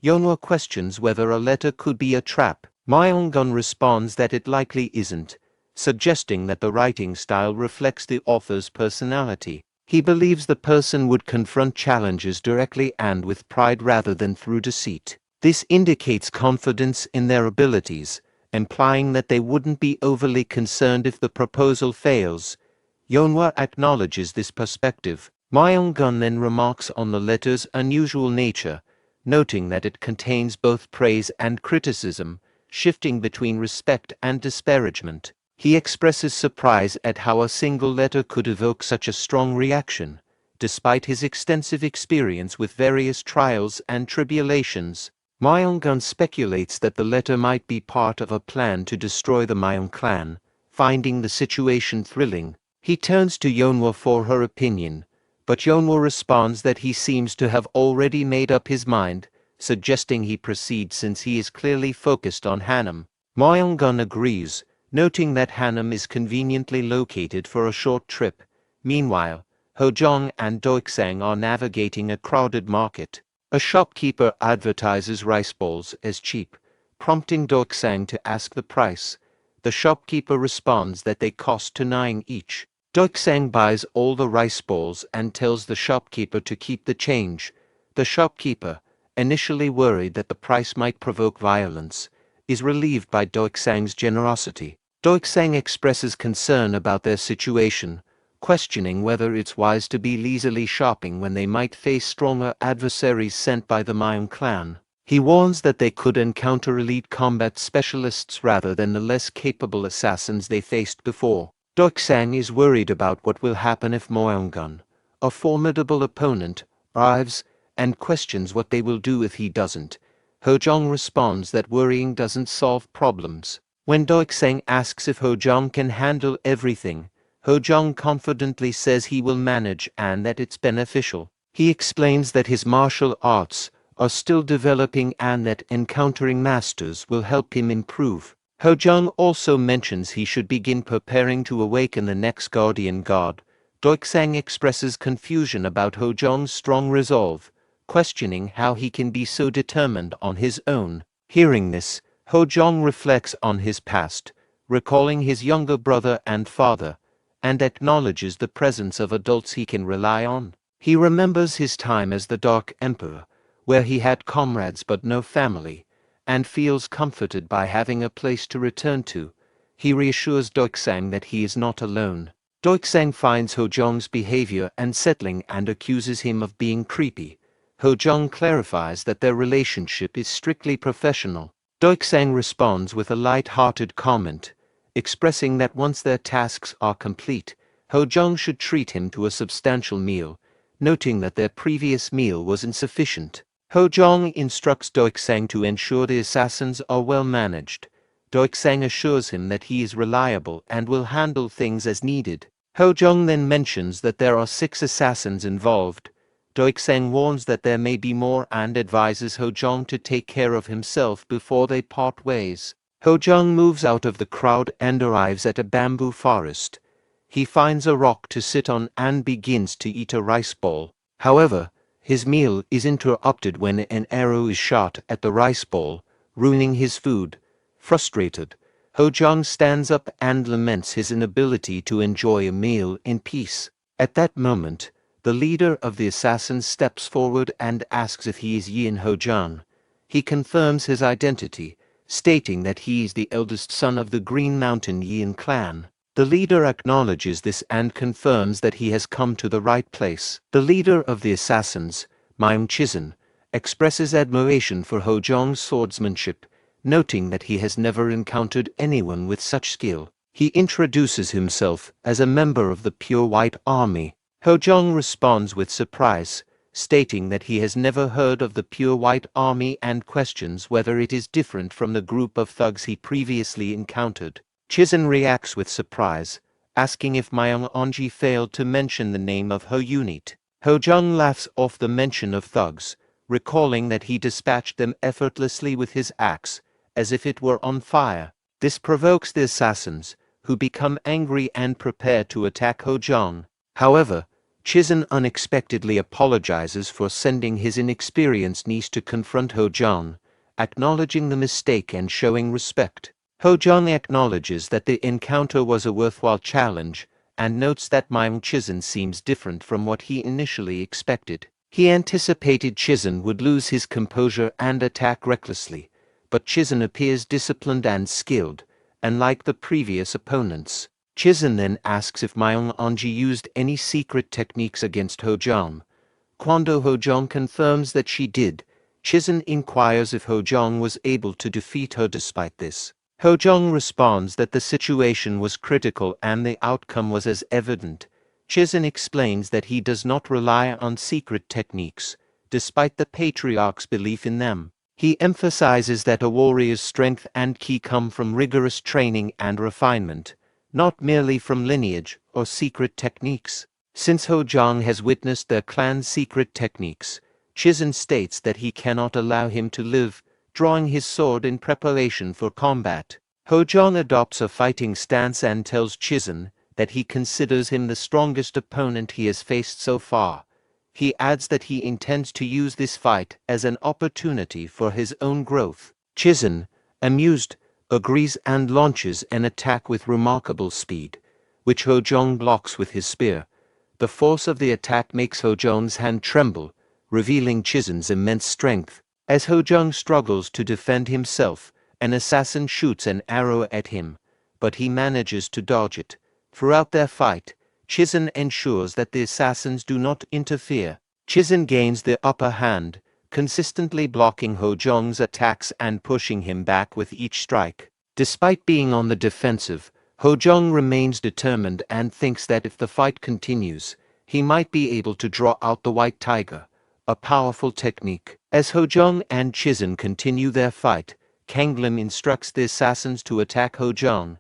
Yeonhwa questions whether a letter could be a trap. Myeonggun responds that it likely isn't, suggesting that the writing style reflects the author's personality. He believes the person would confront challenges directly and with pride rather than through deceit. This indicates confidence in their abilities, implying that they wouldn't be overly concerned if the proposal fails. Yeonhwa acknowledges this perspective. Myeonggun then remarks on the letter's unusual nature, noting that it contains both praise and criticism, shifting between respect and disparagement. He expresses surprise at how a single letter could evoke such a strong reaction, despite his extensive experience with various trials and tribulations. Myeonggun speculates that the letter might be part of a plan to destroy the Yeon clan, finding the situation thrilling. He turns to Yeonhwa for her opinion, but Yeonhwa responds that he seems to have already made up his mind, suggesting he proceed since he is clearly focused on Hanam. Myeonggun agrees, noting that Hanam is conveniently located for a short trip. Meanwhile, Hojeong and Doiksang are navigating a crowded market. A shopkeeper advertises rice balls as cheap, prompting Doiksang to ask the price. The shopkeeper responds that they cost 9 each. Doiksang buys all the rice balls and tells the shopkeeper to keep the change. The shopkeeper, initially worried that the price might provoke violence, is relieved by Doiksang's generosity. Doiksang expresses concern about their situation, questioning whether it's wise to be leisurely shopping when they might face stronger adversaries sent by the Yeon clan. He warns that they could encounter elite combat specialists rather than the less capable assassins they faced before. Doiksang is worried about what will happen if Myeonggun, a formidable opponent, arrives, and questions what they will do if he doesn't. Hojeong responds that worrying doesn't solve problems. When Doiksang asks if Hojeong can handle everything, Hojeong confidently says he will manage and that it's beneficial. He explains that his martial arts are still developing and that encountering masters will help him improve. Hojeong also mentions he should begin preparing to awaken the next guardian god. Doiksang expresses confusion about Hojeong's strong resolve, questioning how he can be so determined on his own. Hearing this, Hojeong reflects on his past, recalling his younger brother and father, and acknowledges the presence of adults he can rely on. He remembers his time as the Dark Emperor, where he had comrades but no family, and feels comforted by having a place to return to. He reassures Doiksang that he is not alone. Doiksang finds Hojeong's behavior unsettling and accuses him of being creepy. Hojeong clarifies that their relationship is strictly professional. Doiksang responds with a light-hearted comment, expressing that once their tasks are complete, Hojeong should treat him to a substantial meal, noting that their previous meal was insufficient. Hojeong instructs Doiksang to ensure the assassins are well managed. Doiksang assures him that he is reliable and will handle things as needed. Hojeong then mentions that there are 6 assassins involved. Doiksang warns that there may be more and advises Hojeong to take care of himself before they part ways. Hojeong moves out of the crowd and arrives at a bamboo forest. He finds a rock to sit on and begins to eat a rice ball. However, his meal is interrupted when an arrow is shot at the rice ball, ruining his food. Frustrated, Hojeong stands up and laments his inability to enjoy a meal in peace. At that moment, the leader of the assassins steps forward and asks if he is Yeon Hojeong. He confirms his identity, stating that he is the eldest son of the Green Mountain Yeon Clan. The leader acknowledges this and confirms that he has come to the right place. The leader of the assassins, Myung Chizun, expresses admiration for Hojeong's swordsmanship, noting that he has never encountered anyone with such skill. He introduces himself as a member of the Pure White Army. Hojeong responds with surprise, stating that he has never heard of the pure white army and questions whether it is different from the group of thugs he previously encountered. Chizun reacts with surprise, asking if Myeong-onji failed to mention the name of her unit. Hojeong laughs off the mention of thugs, recalling that he dispatched them effortlessly with his axe, as if it were on fire. This provokes the assassins, who become angry and prepare to attack Hojeong. However, Chizun unexpectedly apologizes for sending his inexperienced niece to confront Hojeong, acknowledging the mistake and showing respect. Hojeong acknowledges that the encounter was a worthwhile challenge, and notes that Chizun seems different from what he initially expected. He anticipated Chizun would lose his composure and attack recklessly, but Chizun appears disciplined and skilled, unlike the previous opponents. Chizun then asks if Myeong-onji used any secret techniques against Hojeong. Quando Hojeong confirms that she did, Chizun inquires if Hojeong was able to defeat her despite this. Hojeong responds that the situation was critical and the outcome was as evident. Chizun explains that he does not rely on secret techniques, despite the patriarch's belief in them. He emphasizes that a warrior's strength and ki come from rigorous training and refinement, not merely from lineage or secret techniques. Since Hojeong has witnessed their clan's secret techniques, Chizun states that he cannot allow him to live, drawing his sword in preparation for combat. Hojeong adopts a fighting stance and tells Chizun that he considers him the strongest opponent he has faced so far. He adds that he intends to use this fight as an opportunity for his own growth. Chizun, amused, agrees and launches an attack with remarkable speed, which Hojeong blocks with his spear. The force of the attack makes Hojeong's hand tremble, revealing Chizun's immense strength. As Hojeong struggles to defend himself, an assassin shoots an arrow at him, but he manages to dodge it. Throughout their fight, Chizun ensures that the assassins do not interfere. Chizun gains the upper hand, consistently blocking Hojeong's attacks and pushing him back with each strike. Despite being on the defensive, Hojeong remains determined and thinks that if the fight continues, he might be able to draw out the White Tiger, a powerful technique. As Hojeong and Chizun continue their fight, Kanglim instructs the assassins to attack Hojeong.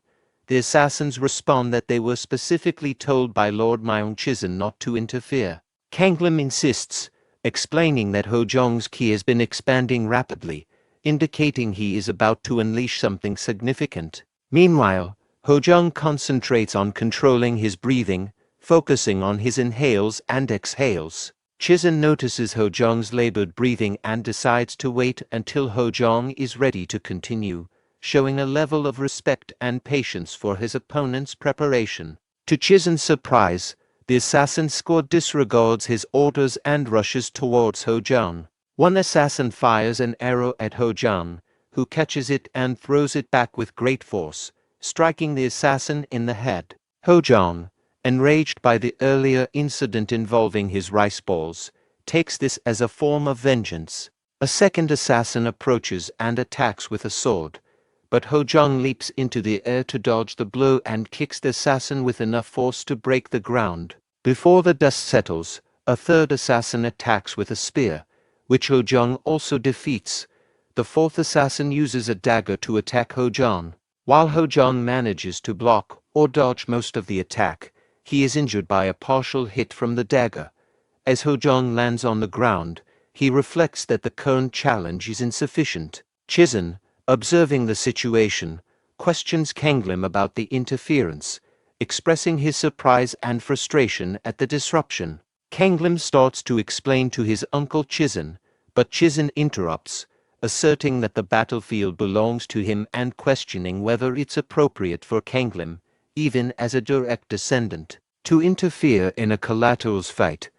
The assassins respond that they were specifically told by Lord Myeong-chizun not to interfere. Kanglim insists, explaining that Hojeong's ki has been expanding rapidly, indicating he is about to unleash something significant. Meanwhile, Hojeong concentrates on controlling his breathing, focusing on his inhales and exhales. Chizun notices Hojeong's labored breathing and decides to wait until Hojeong is ready to continue, showing a level of respect and patience for his opponent's preparation. To Chizun's surprise, the assassin squad disregards his orders and rushes towards Hojeong. One assassin fires an arrow at Hojeong, who catches it and throws it back with great force, striking the assassin in the head. Hojeong, enraged by the earlier incident involving his rice balls, takes this as a form of vengeance. A second assassin approaches and attacks with a sword, but Hojeong leaps into the air to dodge the blow and kicks the assassin with enough force to break the ground. Before the dust settles, a third assassin attacks with a spear, which Hojeong also defeats. The fourth assassin uses a dagger to attack Hojeong. While Hojeong manages to block or dodge most of the attack, he is injured by a partial hit from the dagger. As Hojeong lands on the ground, he reflects that the current challenge is insufficient. Chizun, observing the situation, questions Kanglim about the interference, expressing his surprise and frustration at the disruption. Kanglim starts to explain to his uncle Chizun, but Chizun interrupts, asserting that the battlefield belongs to him and questioning whether it's appropriate for Kanglim, even as a direct descendant, to interfere in a collateral's fight.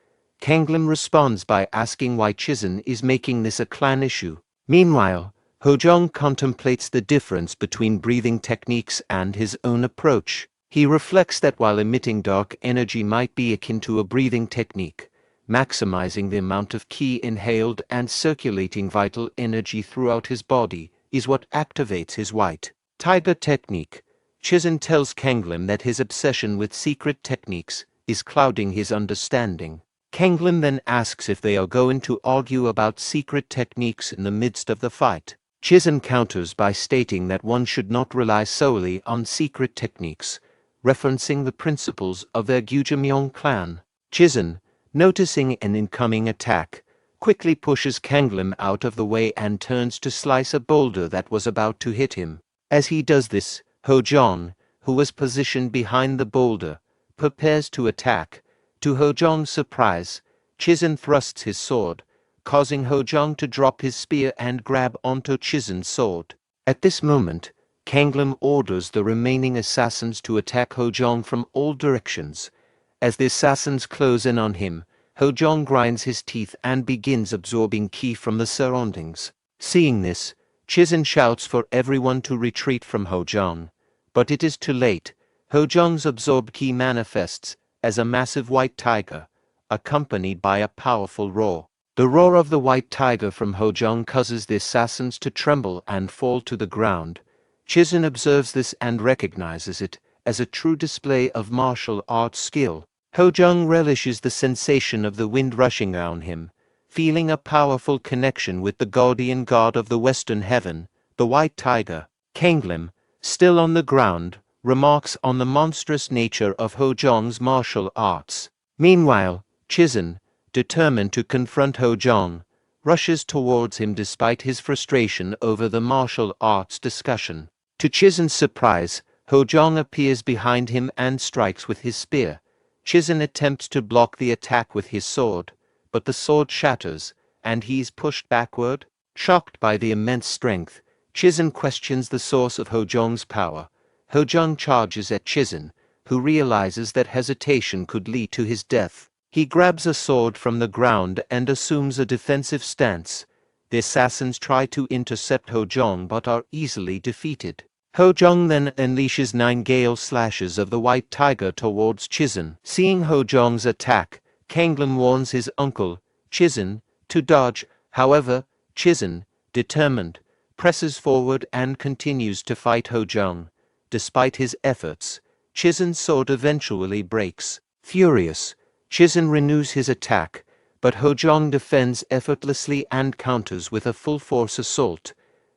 Kanglim responds by asking why Chizun is making this a clan issue. Meanwhile, Hojeong contemplates the difference between breathing techniques and his own approach. He reflects that while emitting dark energy might be akin to a breathing technique, maximizing the amount of ki inhaled and circulating vital energy throughout his body is what activates his White Tiger technique. Chizun tells Kanglim that his obsession with secret techniques is clouding his understanding. Kanglin then asks if they are going to argue about secret techniques in the midst of the fight. Chizun counters by stating that one should not rely solely on secret techniques, referencing the principles of their Yeon clan. Chizun, noticing an incoming attack, quickly pushes Kanglin out of the way and turns to slice a boulder that was about to hit him. As he does this, Hojeong, who was positioned behind the boulder, prepares to attack. To Hojeong's surprise, Chizun thrusts his sword, causing Hojeong to drop his spear and grab onto Chizun's sword. At this moment, Kanglin orders the remaining assassins to attack Hojeong from all directions. As the assassins close in on him, Hojeong grinds his teeth and begins absorbing ki from the surroundings. Seeing this, Chizun shouts for everyone to retreat from Hojeong. But it is too late. Hojeong's absorbed ki manifests as a massive white tiger, accompanied by a powerful roar. The roar of the white tiger from Hojeong causes the assassins to tremble and fall to the ground. Chizun observes this and recognizes it as a true display of martial arts skill. Hojeong relishes the sensation of the wind rushing around him, feeling a powerful connection with the guardian god of the western heaven, the white tiger. Kanglin, still on the ground, remarks on the monstrous nature of Hojeong's martial arts. Meanwhile, Chizun, determined to confront Hojeong, rushes towards him despite his frustration over the martial arts discussion. To Chizun's surprise, Hojeong appears behind him and strikes with his spear. Chizun attempts to block the attack with his sword, but the sword shatters, and he is pushed backward. Shocked by the immense strength, Chizun questions the source of Hojeong's power. Hojeong charges at Chizun, who realizes that hesitation could lead to his death. He grabs a sword from the ground and assumes a defensive stance. The assassins try to intercept Hojeong but are easily defeated. Hojeong then unleashes 9 gale slashes of the white tiger towards Chizun. Seeing Hojeong's attack, Kanglin warns his uncle, Chizun, to dodge. However, Chizun, determined, presses forward and continues to fight Hojeong. Despite his efforts, Chizun's sword eventually breaks. Furious, Chizun renews his attack, but Hojeong defends effortlessly and counters with a full-force assault.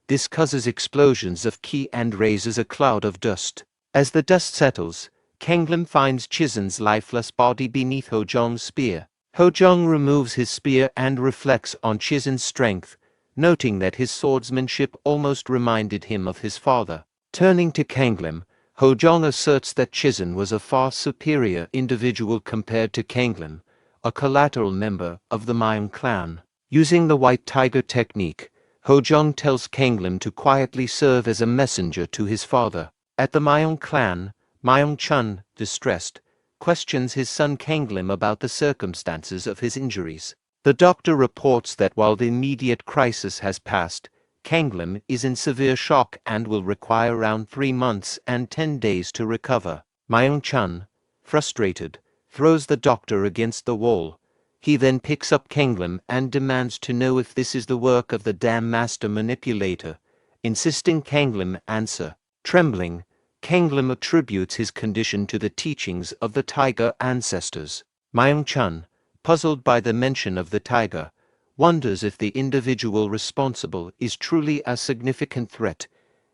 This causes explosions of ki and raises a cloud of dust. As the dust settles, Kanglin finds Chizun's lifeless body beneath Hojeong's spear. Hojeong removes his spear and reflects on Chizun's strength, noting that his swordsmanship almost reminded him of his father. Turning to Kanglin, Hojeong asserts that Chizun was a far superior individual compared to Kanglin, a collateral member of the Yeon clan. Using the white tiger technique, Hojeong tells Kanglin to quietly serve as a messenger to his father. At the Yeon clan, Yeon-chun, distressed, questions his son Kanglin about the circumstances of his injuries. The doctor reports that while the immediate crisis has passed, Kanglin is in severe shock and will require around 3 months and 10 days to recover. Yeon-chun, frustrated, throws the doctor against the wall. He then picks up Kanglin and demands to know if this is the work of the Dam Master Manipulator, insisting Kanglin answer. Trembling, Kanglin attributes his condition to the teachings of the tiger ancestors. Yeon-chun, puzzled by the mention of the tiger, wonders if the individual responsible is truly a significant threat.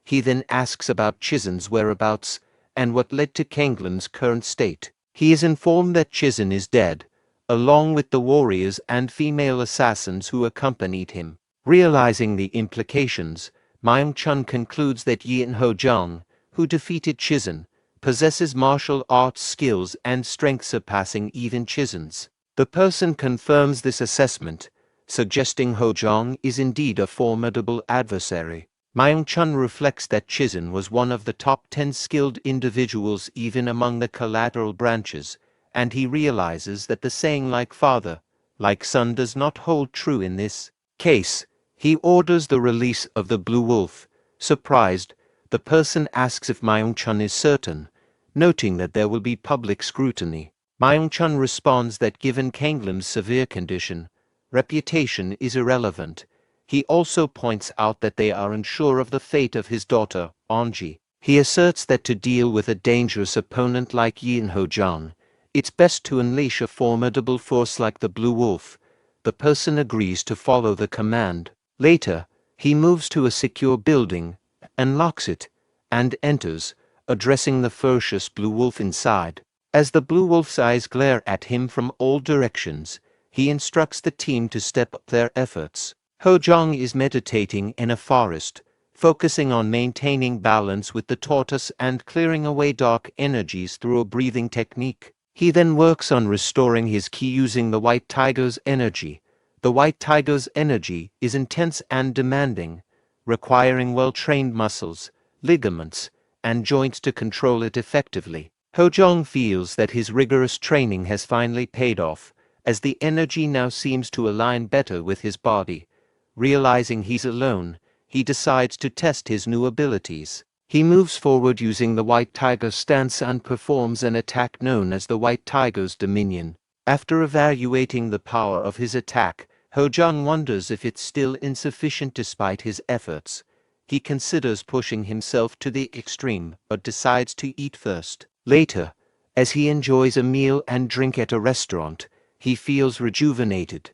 He then asks about Chizun's whereabouts and what led to Kanglin's current state. He is informed that Chizun is dead, along with the warriors and female assassins who accompanied him. Realizing the implications, Yeon-chun concludes that Yeon Hojeong, who defeated Chizun, possesses martial arts skills and strength surpassing even Chizun's. The person confirms this assessment, suggesting Hojeong is indeed a formidable adversary. Yeon-chun reflects that Chizun was one of the top 10 skilled individuals even among the collateral branches, and he realizes that the saying like father, like son does not hold true in this case. He orders the release of the blue wolf. Surprised, the person asks if Yeon-chun is certain, noting that there will be public scrutiny. Yeon-chun responds that given Kanglin's severe condition, reputation is irrelevant. He also points out that they are unsure of the fate of his daughter, Onji. He asserts that to deal with a dangerous opponent like Yeon Hojeong, It's best to unleash a formidable force like the Blue Wolf. The person agrees to follow the command. Later, he moves to a secure building, unlocks it, and enters, addressing the ferocious Blue Wolf inside. As the Blue Wolf's eyes glare at him from all directions, he instructs the team to step up their efforts. Hojeong is meditating in a forest, focusing on maintaining balance with the tortoise and clearing away dark energies through a breathing technique. He then works on restoring his ki using the White Tiger's energy. The White Tiger's energy is intense and demanding, requiring well-trained muscles, ligaments, and joints to control it effectively. Hojeong feels that his rigorous training has finally paid off, as the energy now seems to align better with his body. Realizing he's alone, he decides to test his new abilities. He moves forward using the White Tiger's stance and performs an attack known as the White Tiger's Dominion. After evaluating the power of his attack, Hojeong wonders if it's still insufficient despite his efforts. He considers pushing himself to the extreme, but decides to eat first. Later, as he enjoys a meal and drink at a restaurant, he feels rejuvenated.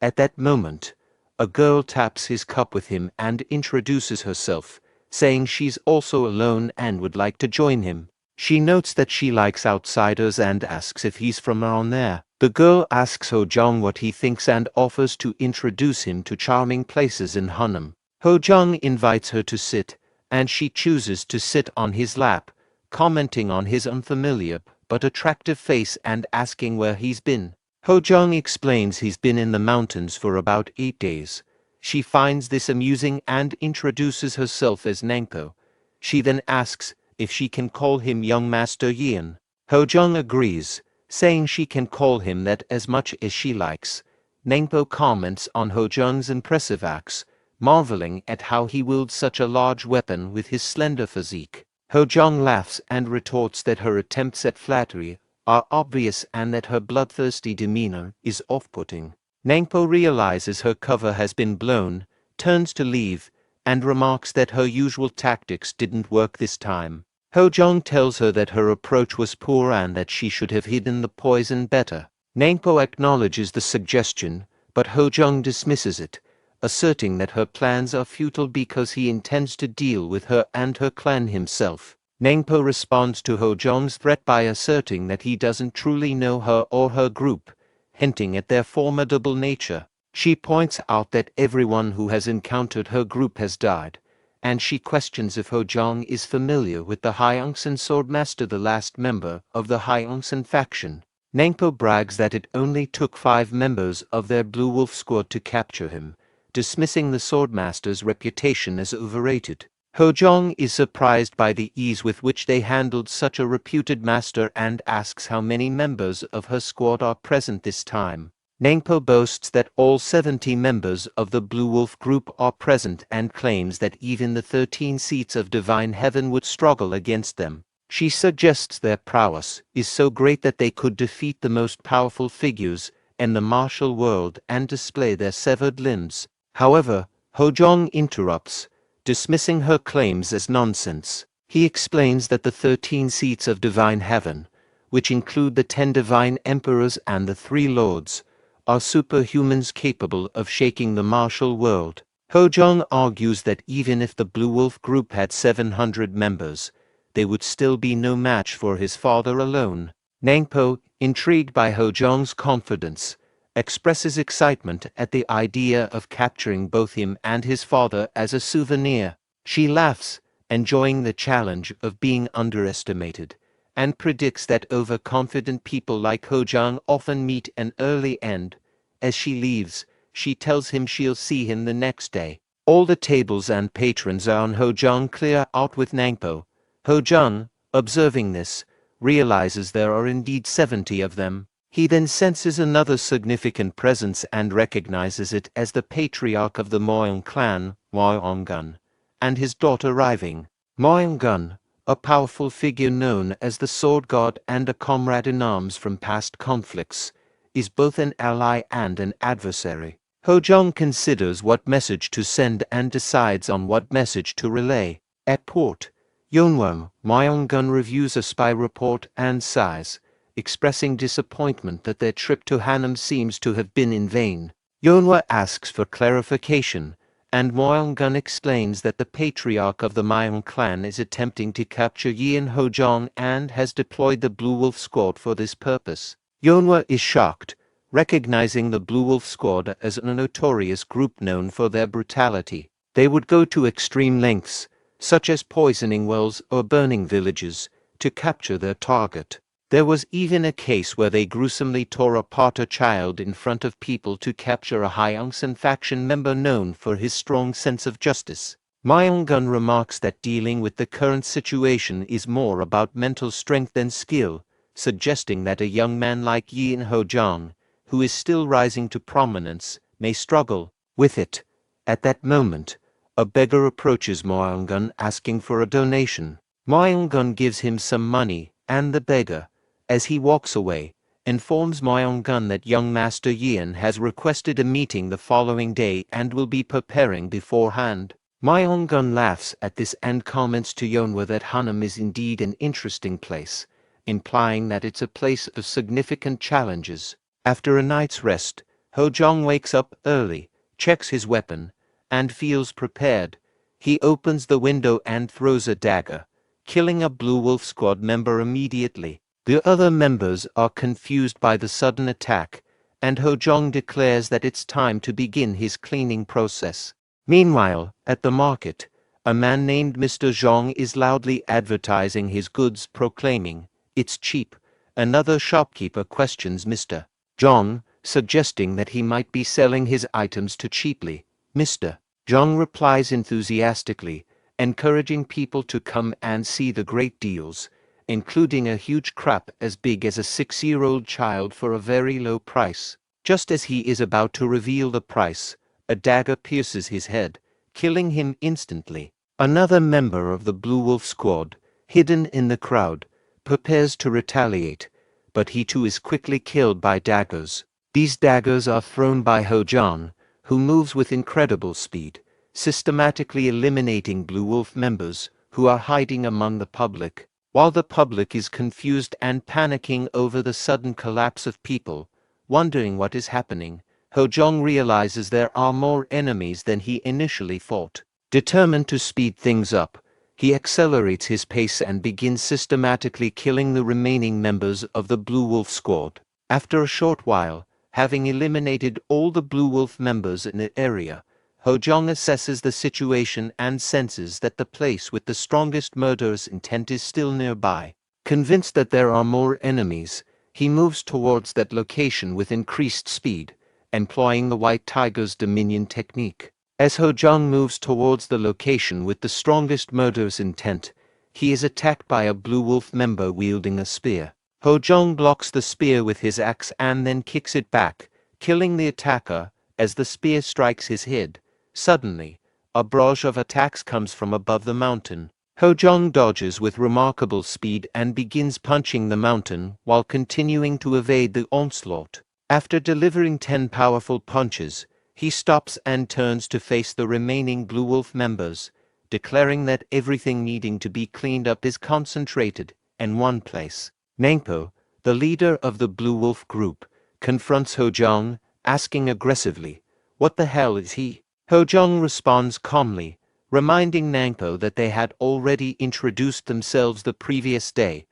At that moment, a girl taps his cup with him and introduces herself, saying she's also alone and would like to join him. She notes that she likes outsiders and asks if he's from around there. The girl asks Hojeong what he thinks and offers to introduce him to charming places in Hunnam. Hojeong invites her to sit, and she chooses to sit on his lap, commenting on his unfamiliar but attractive face and asking where he's been. Hojeong explains he's been in the mountains for about 8 days. She finds this amusing and introduces herself as Nangpo. She then asks if she can call him young Master Yeon. Hojeong agrees, saying she can call him that as much as she likes. Nangpo comments on Hojeong's impressive acts, marveling at how he wields such a large weapon with his slender physique. Hojeong laughs and retorts that her attempts at flattery are obvious and that her bloodthirsty demeanor is off-putting. Nangpo realizes her cover has been blown, turns to leave, and remarks that her usual tactics didn't work this time. Hojeong tells her that her approach was poor and that she should have hidden the poison better. Nangpo acknowledges the suggestion, but Hojeong dismisses it, asserting that her plans are futile because he intends to deal with her and her clan himself. Nangpo responds to Hojeong's threat by asserting that he doesn't truly know her or her group, hinting at their formidable nature. She points out that everyone who has encountered her group has died, and she questions if Hojeong is familiar with the Hyeongsan Swordmaster, the last member of the Hyeongsan faction. Nangpo brags that it only took 5 members of their Blue Wolf squad to capture him, dismissing the Swordmaster's reputation as overrated. Hojeong is surprised by the ease with which they handled such a reputed master and asks how many members of her squad are present this time. Nangpo boasts that all 70 members of the Blue Wolf group are present and claims that even the 13 seats of Divine Heaven would struggle against them. She suggests their prowess is so great that they could defeat the most powerful figures in the martial world and display their severed limbs. However, Hojeong interrupts, dismissing her claims as nonsense. He explains that the 13 seats of Divine Heaven, which include the 10 Divine Emperors and the 3 Lords, are superhumans capable of shaking the martial world. Hojeong argues that even if the Blue Wolf group had 700 members, they would still be no match for his father alone. Nangpo, intrigued by Hojeong's confidence, expresses excitement at the idea of capturing both him and his father as a souvenir. She laughs, enjoying the challenge of being underestimated, and predicts that overconfident people like Hojeong often meet an early end. As she leaves, she tells him she'll see him the next day. All the tables and patrons on Hojeong clear out with Nangpo. Hojeong, observing this, realizes there are indeed 70 of them. He then senses another significant presence and recognizes it as the patriarch of the Yeon Clan, Yeon, and his daughter arriving. Yeon, a powerful figure known as the Sword God and a comrade in arms from past conflicts, is both an ally and an adversary. Hojeong considers what message to send and decides on what message to relay. At port, Yeon reviews a spy report and sighs, expressing disappointment that their trip to Hanam seems to have been in vain. Yeonhwa asks for clarification, and Moyeon explains that the patriarch of the Yeon Clan is attempting to capture Yeon Hojeong and has deployed the Blue Wolf Squad for this purpose. Yeonhwa is shocked, recognizing the Blue Wolf Squad as a notorious group known for their brutality. They would go to extreme lengths, such as poisoning wells or burning villages, to capture their target. There was even a case where they gruesomely tore apart a child in front of people to capture a Yeon faction member known for his strong sense of justice. Moyeon remarks that dealing with the current situation is more about mental strength than skill, suggesting that a young man like Yeon Hojeong, who is still rising to prominence, may struggle with it. At that moment, a beggar approaches Moyeon asking for a donation. Moyeon gives him some money, and the beggar, as he walks away, informs Moyeon that young Master Yeon has requested a meeting the following day and will be preparing beforehand. Moyeon laughs at this and comments to Yeonhwa that Hanam is indeed an interesting place, implying that it's a place of significant challenges. After a night's rest, Hojeong wakes up early, checks his weapon, and feels prepared. He opens the window and throws a dagger, killing a Blue Wolf Squad member immediately. The other members are confused by the sudden attack, and Hojeong declares that it's time to begin his cleaning process. Meanwhile, at the market, a man named Mr. Zhong is loudly advertising his goods, proclaiming, "It's cheap." Another shopkeeper questions Mr. Zhong, suggesting that he might be selling his items too cheaply. Mr. Zhong replies enthusiastically, encouraging people to come and see the great deals, including a huge crab as big as a 6-year-old child for a very low price. Just as he is about to reveal the price, a dagger pierces his head, killing him instantly. Another member of the Blue Wolf Squad, hidden in the crowd, prepares to retaliate, but he too is quickly killed by daggers. These daggers are thrown by Hojeong, who moves with incredible speed, systematically eliminating Blue Wolf members who are hiding among the public. While the public is confused and panicking over the sudden collapse of people, wondering what is happening, Hojeong realizes there are more enemies than he initially thought. Determined to speed things up, he accelerates his pace and begins systematically killing the remaining members of the Blue Wolf Squad. After a short while, having eliminated all the Blue Wolf members in the area, Hojeong assesses the situation and senses that the place with the strongest murderous intent is still nearby. Convinced that there are more enemies, he moves towards that location with increased speed, employing the White Tiger's Dominion technique. As Hojeong moves towards the location with the strongest murderous intent, he is attacked by a Blue Wolf member wielding a spear. Hojeong blocks the spear with his axe and then kicks it back, killing the attacker as the spear strikes his head. Suddenly, a barrage of attacks comes from above the mountain. Hojeong dodges with remarkable speed and begins punching the mountain while continuing to evade the onslaught. After delivering 10 powerful punches, he stops and turns to face the remaining Blue Wolf members, declaring that everything needing to be cleaned up is concentrated in one place. Nangpo, the leader of the Blue Wolf group, confronts Hojeong, asking aggressively, "What the hell is he?" Hojeong responds calmly, reminding Nangpo that they had already introduced themselves the previous day.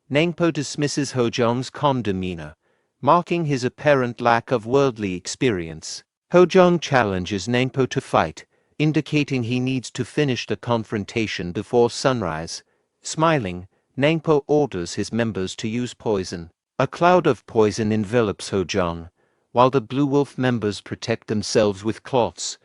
Nangpo dismisses Hojeong's calm demeanor, marking his apparent lack of worldly experience. Hojeong challenges Nangpo to fight, indicating he needs to finish the confrontation before sunrise. Smiling, Nangpo orders his members to use poison. A cloud of poison envelops Hojeong, while the Blue Wolf members protect themselves with cloths.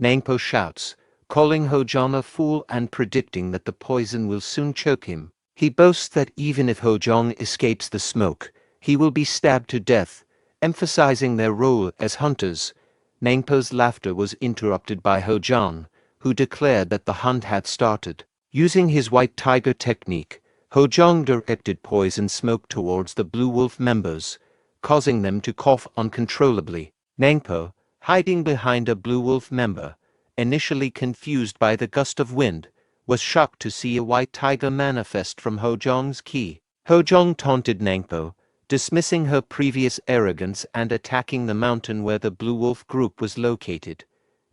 Nangpo shouts, calling Hojeong a fool and predicting that the poison will soon choke him. He boasts that even if Hojeong escapes the smoke, he will be stabbed to death, emphasizing their role as hunters. Nangpo's laughter was interrupted by Hojeong, who declared that the hunt had started. Using his White Tiger technique, Hojeong directed poison smoke towards the Blue Wolf members, causing them to cough uncontrollably. Nangpo, hiding behind a Blue Wolf member, initially confused by the gust of wind, was shocked to see a White Tiger manifest from Hojeong's ki. Hojeong taunted Nangpo, dismissing her previous arrogance and attacking the mountain where the Blue Wolf group was located.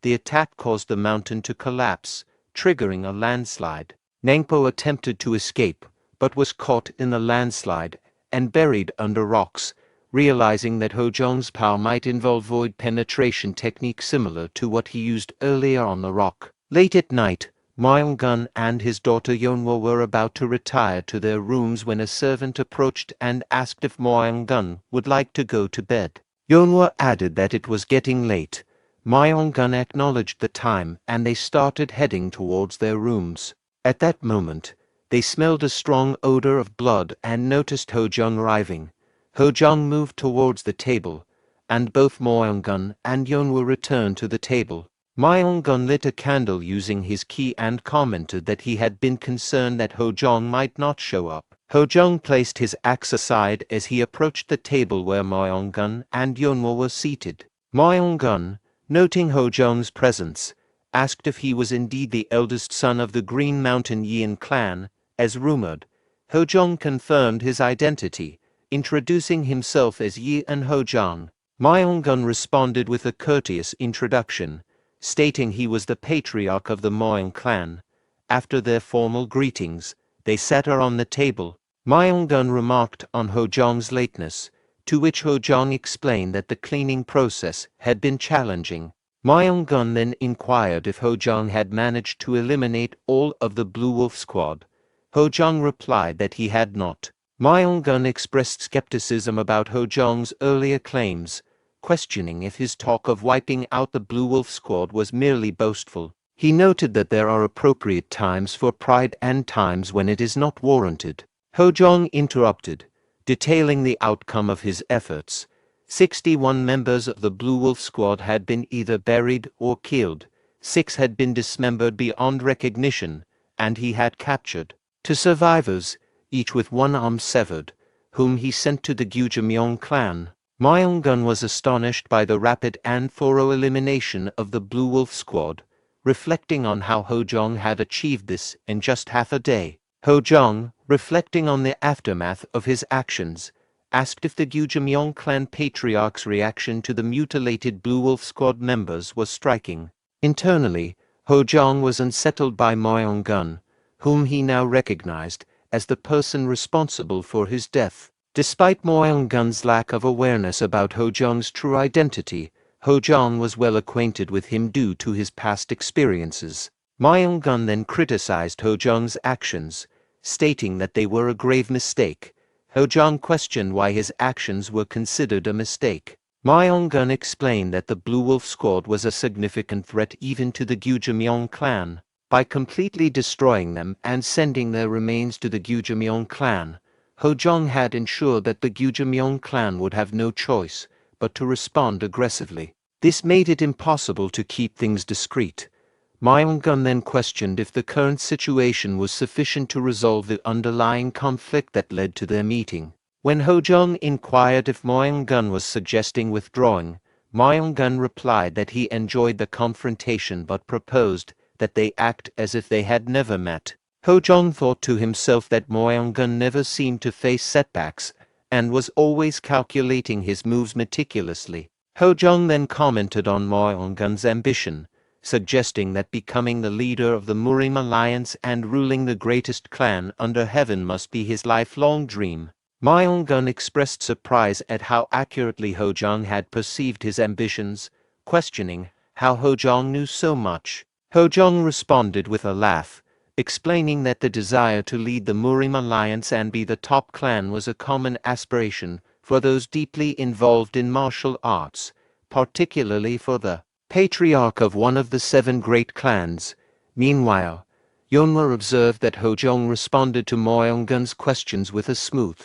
The attack caused the mountain to collapse, triggering a landslide. Nangpo attempted to escape, but was caught in the landslide and buried under rocks, realizing that Hojeong's power might involve void penetration technique similar to what he used earlier on the rock. Late at night, Myeong-gun and his daughter Yeonhwa were about to retire to their rooms when a servant approached and asked if Myeong-gun would like to go to bed. Yeonhwa added that it was getting late. Myeong-gun acknowledged the time and they started heading towards their rooms. At that moment, they smelled a strong odor of blood and noticed Hojeong arriving. Hojeong moved towards the table, and both Myeong-gun and Yeonhwa returned to the table. Myeong-gun lit a candle using his key and commented that he had been concerned that Hojeong might not show up. Hojeong placed his axe aside as he approached the table where Myeong-gun and Yeonhwa were seated. Myeong-gun, noting Hojeong's presence, asked if he was indeed the eldest son of the Green Mountain Yeon Clan, as rumored. Hojeong confirmed his identity, introducing himself as Yeon Hojeong. Myeong-gun responded with a courteous introduction, stating he was the patriarch of the Yeon Clan. After their formal greetings, they sat around the table. Myeong-gun remarked on Hojeong's lateness, to which Hojeong explained that the cleaning process had been challenging. Myeong-gun then inquired if Hojeong had managed to eliminate all of the Blue Wolf squad. Hojeong replied that he had not. Myeong-gun expressed skepticism about Hojeong's earlier claims, questioning if his talk of wiping out the Blue Wolf squad was merely boastful. He noted that there are appropriate times for pride and times when it is not warranted. Hojeong interrupted, detailing the outcome of his efforts. 61 members of the Blue Wolf squad had been either buried or killed, 6 had been dismembered beyond recognition, and he had captured 2 survivors, each with one arm severed, whom he sent to the Yeon Clan. Myeong-gun was astonished by the rapid and thorough elimination of the Blue Wolf squad, reflecting on how Hojeong had achieved this in just half a day. Hojeong, reflecting on the aftermath of his actions, asked if the Yeon Clan patriarch's reaction to the mutilated Blue Wolf squad members was striking. Internally, Hojeong was unsettled by Myeong-gun, whom he now recognized as the person responsible for his death. Despite Myeong-gun's lack of awareness about Hojeong's true identity, Hojeong was well acquainted with him due to his past experiences. Myeong-gun then criticized Hojeong's actions, stating that they were a grave mistake. Hojeong questioned why his actions were considered a mistake. Myeong-gun explained that the Blue Wolf squad was a significant threat even to the Yeon Clan. By completely destroying them and sending their remains to the Yeon Clan, Hojeong had ensured that the Yeon Clan would have no choice but to respond aggressively. This made it impossible to keep things discreet. Myeong-gun then questioned if the current situation was sufficient to resolve the underlying conflict that led to their meeting. When Hojeong inquired if Myeong-gun was suggesting withdrawing, Myeong-gun replied that he enjoyed the confrontation but proposed that they act as if they had never met. Hojeong thought to himself that Myeong-gun never seemed to face setbacks, and was always calculating his moves meticulously. Hojeong then commented on Myeong-gun's ambition, suggesting that becoming the leader of the Murim Alliance and ruling the greatest clan under heaven must be his lifelong dream. Myeong-gun expressed surprise at how accurately Hojeong had perceived his ambitions, questioning how Hojeong knew so much. Hojeong responded with a laugh, explaining that the desire to lead the Murim Alliance and be the top clan was a common aspiration for those deeply involved in martial arts, particularly for the patriarch of one of the 7 great clans. Meanwhile, Yeonhwa observed that Hojeong responded to Myeong-gun's questions with a smooth,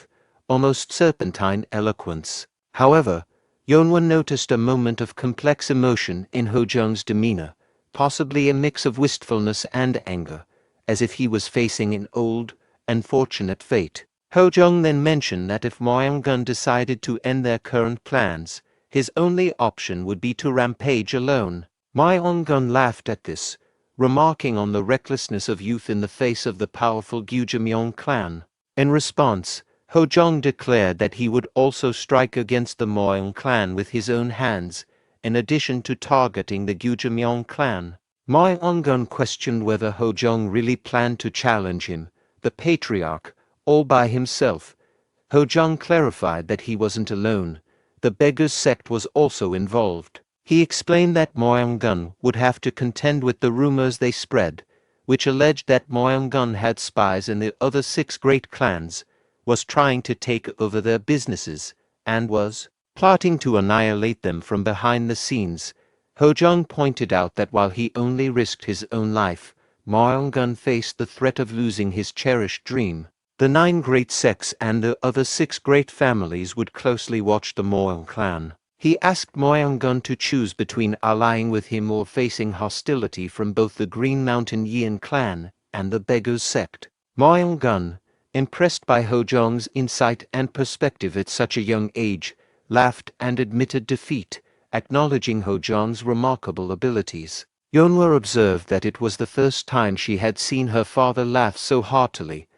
almost serpentine eloquence. However, Yeonhwa noticed a moment of complex emotion in Hojeong's demeanor, possibly a mix of wistfulness and anger, as if he was facing an old, unfortunate fate. Hojeong then mentioned that if Myeong-gun decided to end their current plans, his only option would be to rampage alone. Myeong-gun laughed at this, remarking on the recklessness of youth in the face of the powerful Yeon Clan. In response, Hojeong declared that he would also strike against the Yeon clan with his own hands, in addition to targeting the Yeon clan. Yeon questioned whether Hojeong really planned to challenge him, the patriarch, all by himself. Hojeong clarified that he wasn't alone. The Beggars sect was also involved. He explained that Yeon would have to contend with the rumors they spread, which alleged that Yeon had spies in the other 6 great clans, was trying to take over their businesses, and was plotting to annihilate them from behind the scenes. Hojeong pointed out that while he only risked his own life, Yeon faced the threat of losing his cherished dream. The 9 great sects and the other 6 great families would closely watch the Yeon clan. He asked Yeon to choose between allying with him or facing hostility from both the Green Mountain Yeon clan and the Beggars sect. Yeon, impressed by Hojeong's insight and perspective at such a young age, laughed and admitted defeat, acknowledging Hojeong's remarkable abilities. Yeonwa observed that it was the first time she had seen her father laugh so heartily.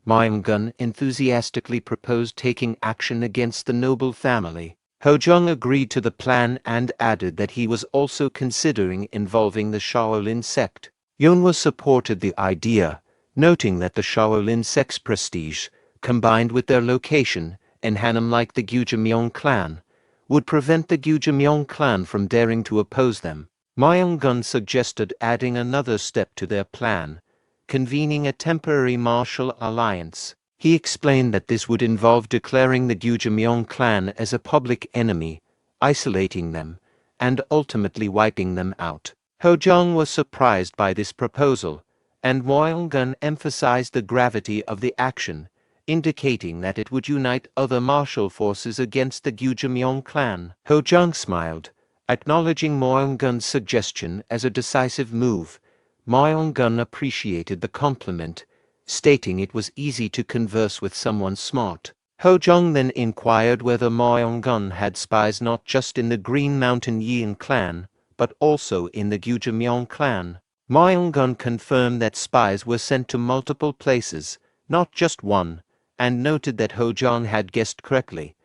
Yeon enthusiastically proposed taking action against the noble family. Hojeong agreed to the plan and added that he was also considering involving the Shaolin sect. Yeonwa supported the idea, noting that the Shaolin sect's prestige, combined with their location, in Hanam like the Yeon clan, would prevent the Yeon clan from daring to oppose them. Yeon suggested adding another step to their plan, convening a temporary martial alliance. He explained that this would involve declaring the Yeon clan as a public enemy, isolating them, and ultimately wiping them out. Hojeong was surprised by this proposal, and Yeon emphasized the gravity of the action, indicating that it would unite other martial forces against the Yeon clan. Hojeong smiled, acknowledging Yeon's suggestion as a decisive move. Yeon appreciated the compliment, stating it was easy to converse with someone smart. Hojeong then inquired whether Yeon had spies not just in the Green Mountain Yeon clan, but also in the Yeon clan. Yeon confirmed that spies were sent to multiple places, not just one, and noted that Hojeong had guessed correctly.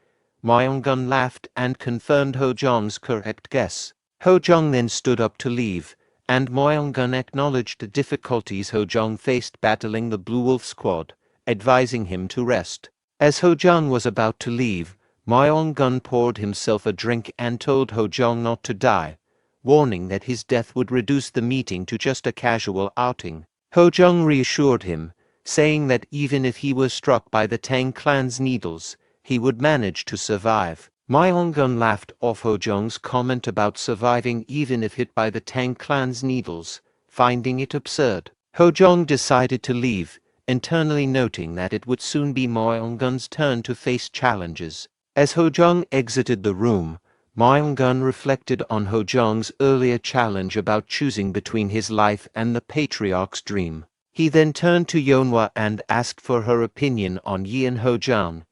Yeon laughed and confirmed Hojeong's correct guess. Hojeong then stood up to leave, and Yeon acknowledged the difficulties Hojeong faced battling the Blue Wolf squad, advising him to rest. As Hojeong was about to leave, Yeon poured himself a drink and told Hojeong not to die, warning that his death would reduce the meeting to just a casual outing. Hojeong reassured him, saying that even if he were struck by the Tang clan's needles, he would manage to survive. Yeon laughed off Hojeong's comment about surviving even if hit by the Tang clan's needles, finding it absurd. Hojeong decided to leave, internally noting that it would soon be Yeon's turn to face challenges. As Hojeong exited the room, Yeon reflected on Hojeong's earlier challenge about choosing between his life and the patriarch's dream. He then turned to Yeonwa and asked for her opinion on Yeon Hojeong.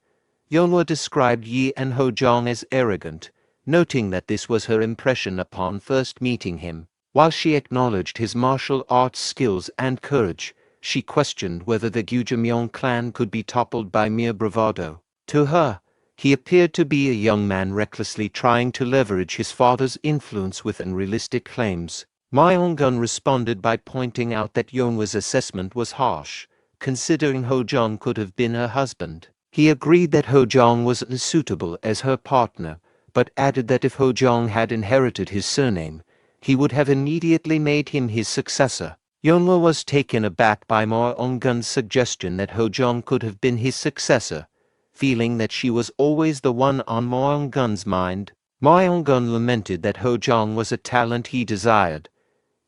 Yeonwa described Yeon Hojeong as arrogant, noting that this was her impression upon first meeting him. While she acknowledged his martial arts skills and courage, she questioned whether the Yeon clan could be toppled by mere bravado. To her, he appeared to be a young man recklessly trying to leverage his father's influence with unrealistic claims. Yeon responded by pointing out that Yeonwa's assessment was harsh, considering Hojeong could have been her husband. He agreed that Hojeong was unsuitable as her partner, but added that if Hojeong had inherited his surname, he would have immediately made him his successor. Yeonwa was taken aback by Yeon's suggestion that Hojeong could have been his successor, feeling that she was always the one on Yeon's mind. Yeon lamented that Hojeong was a talent he desired.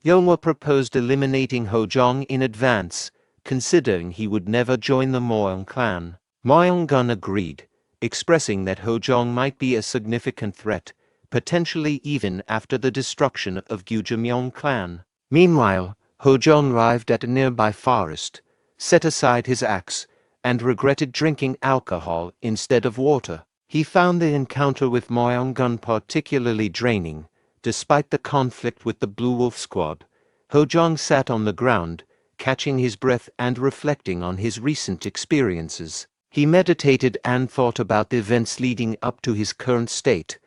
Yeonwa proposed eliminating Hojeong in advance, considering he would never join the Yeon clan. Yeon agreed, expressing that Hojeong might be a significant threat, potentially even after the destruction of Yeon clan. Meanwhile, Hojeong arrived at a nearby forest, set aside his axe, and regretted drinking alcohol instead of water. He found the encounter with Yeon particularly draining. Despite the conflict with the Blue Wolf squad, Hojeong sat on the ground, catching his breath and reflecting on his recent experiences. He meditated and thought about the events leading up to his current state,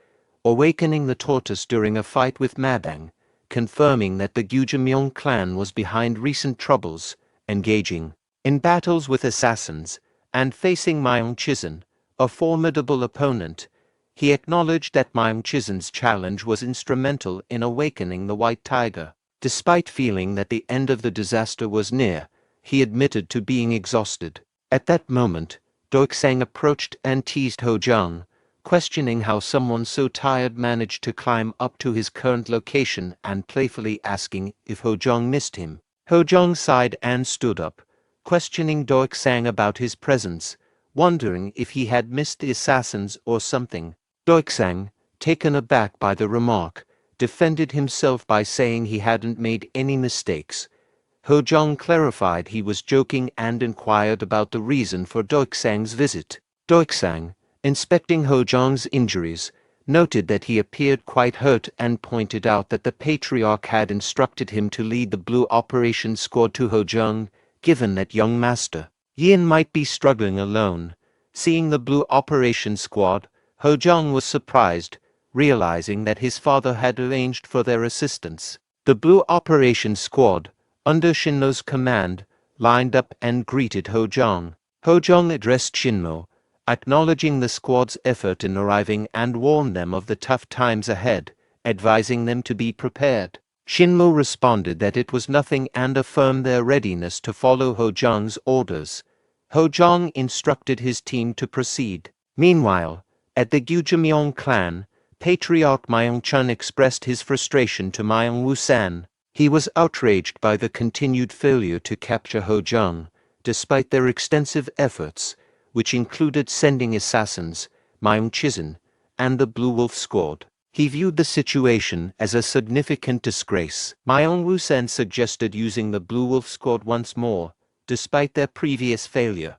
awakening the tortoise during a fight with Mabang, confirming that the Yeon clan was behind recent troubles, engaging in battles with assassins, and facing Myeong Chizun, a formidable opponent. He acknowledged that Myeong Chizun's challenge was instrumental in awakening the White Tiger. Despite feeling that the end of the disaster was near, he admitted to being exhausted. At that moment, Doiksang approached and teased Hojeong, questioning how someone so tired managed to climb up to his current location and playfully asking if Hojeong missed him. Hojeong sighed and stood up, questioning Doiksang about his presence, wondering if he had missed the assassins or something. Doiksang, taken aback by the remark, defended himself by saying he hadn't made any mistakes. Hojeong clarified he was joking and inquired about the reason for Doiksang's visit. Doiksang, inspecting Hojeong's injuries, noted that he appeared quite hurt and pointed out that the patriarch had instructed him to lead the Blue Operations Squad to Hojeong, given that young Master Yeon might be struggling alone. Seeing the Blue Operations Squad, Hojeong was surprised, realizing that his father had arranged for their assistance. The Blue Operations Squad, under Shinmo's command, lined up and greeted Hojeong. Hojeong addressed Shinmo, acknowledging the squad's effort in arriving and warned them of the tough times ahead, advising them to be prepared. Shinmo responded that it was nothing and affirmed their readiness to follow Hojeong's orders. Hojeong instructed his team to proceed. Meanwhile, at the Yeon Clan, Patriarch Myeong-chun expressed his frustration to Myeong-woo-san. He was outraged by the continued failure to capture Hojeong, despite their extensive efforts, which included sending assassins, Myeong Chizun, and the Blue Wolf Squad. He viewed the situation as a significant disgrace. Myeong-woo-san suggested using the Blue Wolf Squad once more, despite their previous failure.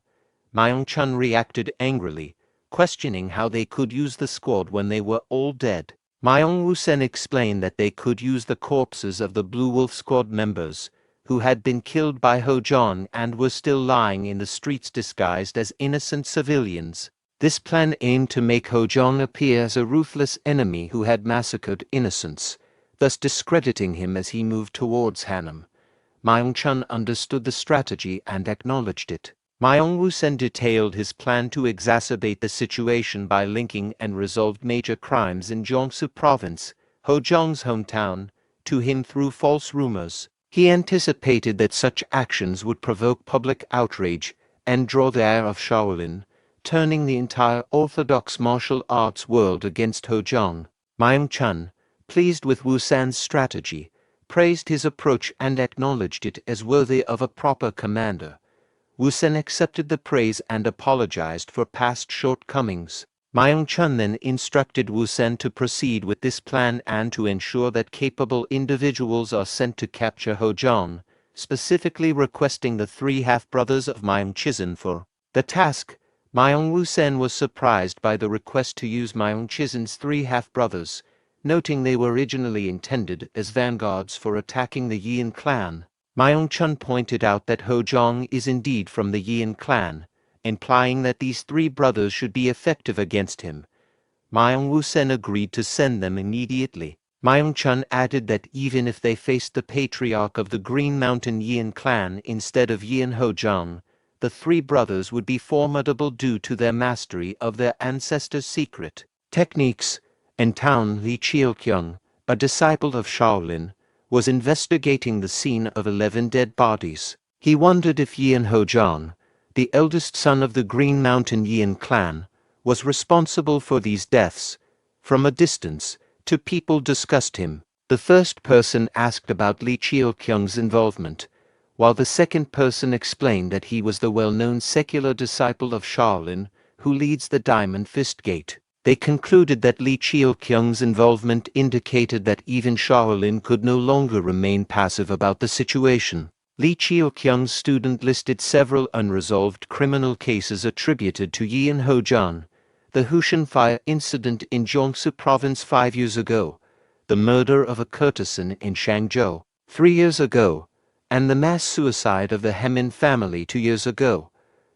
Myeong-chun reacted angrily, questioning how they could use the squad when they were all dead. Myeong-woo-sen explained that they could use the corpses of the Blue Wolf Squad members, who had been killed by Hojeong and were still lying in the streets disguised as innocent civilians. This plan aimed to make Hojeong appear as a ruthless enemy who had massacred innocents, thus discrediting him as he moved towards Hanam. Myeong-chun understood the strategy and acknowledged it. Myeong-woo-sen detailed his plan to exacerbate the situation by linking and resolved major crimes in Gyeongsu Province, Hojeong's hometown, to him through false rumors. He anticipated that such actions would provoke public outrage and draw the ire of Shaolin, turning the entire orthodox martial arts world against Hojeong. Myeong-chun, pleased with Woo-san's strategy, praised his approach and acknowledged it as worthy of a proper commander. Woo-sen accepted the praise and apologized for past shortcomings. Myeong-chun then instructed Woo-sen to proceed with this plan and to ensure that capable individuals are sent to capture Hojeong, specifically requesting the three half-brothers of Myeong Chizun for the task. Myeong-woo-sen was surprised by the request to use Myeong Chizun's three half-brothers, noting they were originally intended as vanguards for attacking the Yeon Clan. Myeong-chun pointed out that Hojeong is indeed from the Yeon Clan, implying that these three brothers should be effective against him. Myeong-woo-sen agreed to send them immediately. Myeong-chun added that even if they faced the patriarch of the Green Mountain Yeon Clan instead of Yeon Hojeong, the three brothers would be formidable due to their mastery of their ancestors' secret techniques. In town, Lee Cheol-kyung, a disciple of Shaolin, was investigating the scene of 11 dead bodies. He wondered if Yeon Hojeong, the eldest son of the Green Mountain Yeon Clan, was responsible for these deaths. From a distance, two people discussed him. The first person asked about Lee Cheol-kyung's involvement, while the second person explained that he was the well-known secular disciple of Shaolin who leads the Diamond Fist Gate. They concluded that Lee Cheol-kyung's involvement indicated that even Shaolin could no longer remain passive about the situation. Lee Cheol-kyung's student listed several unresolved criminal cases attributed to Yeon Hojeong: the Hushan fire incident in Gyeongsu Province 5 years ago, the murder of a courtesan in Shangzhou 3 years ago, and the mass suicide of the Hemin family 2 years ago.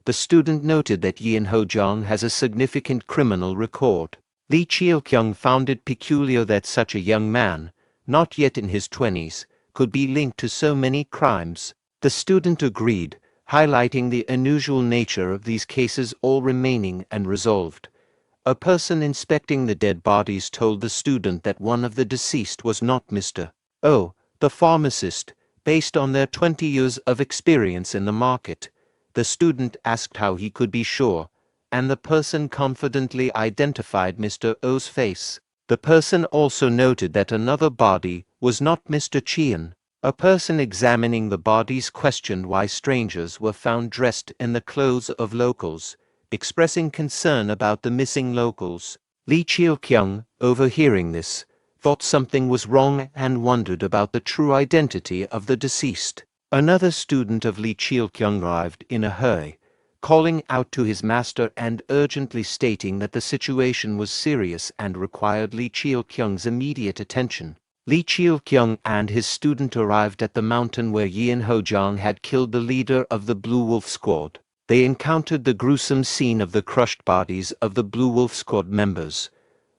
The student noted that Yeon Hojeong has a significant criminal record. Lee Cheol-kyung found it peculiar that such a young man, not yet in his 20s, could be linked to so many crimes. The student agreed, highlighting the unusual nature of these cases all remaining unresolved. A person inspecting the dead bodies told the student that one of the deceased was not Mr. O, the pharmacist, based on their 20 years of experience in the market. The student asked how he could be sure, and the person confidently identified Mr. O's face. The person also noted that another body was not Mr. Cheon. A person examining the bodies questioned why strangers were found dressed in the clothes of locals, expressing concern about the missing locals. Lee Cheol-kyung, overhearing this, thought something was wrong and wondered about the true identity of the deceased. Another student of Lee Cheol-kyung arrived in a hurry, calling out to his master and urgently stating that the situation was serious and required Lee Cheol-kyung's immediate attention. Lee Cheol-kyung and his student arrived at the mountain where Yeon Hojeong had killed the leader of the Blue Wolf Squad. They encountered the gruesome scene of the crushed bodies of the Blue Wolf Squad members.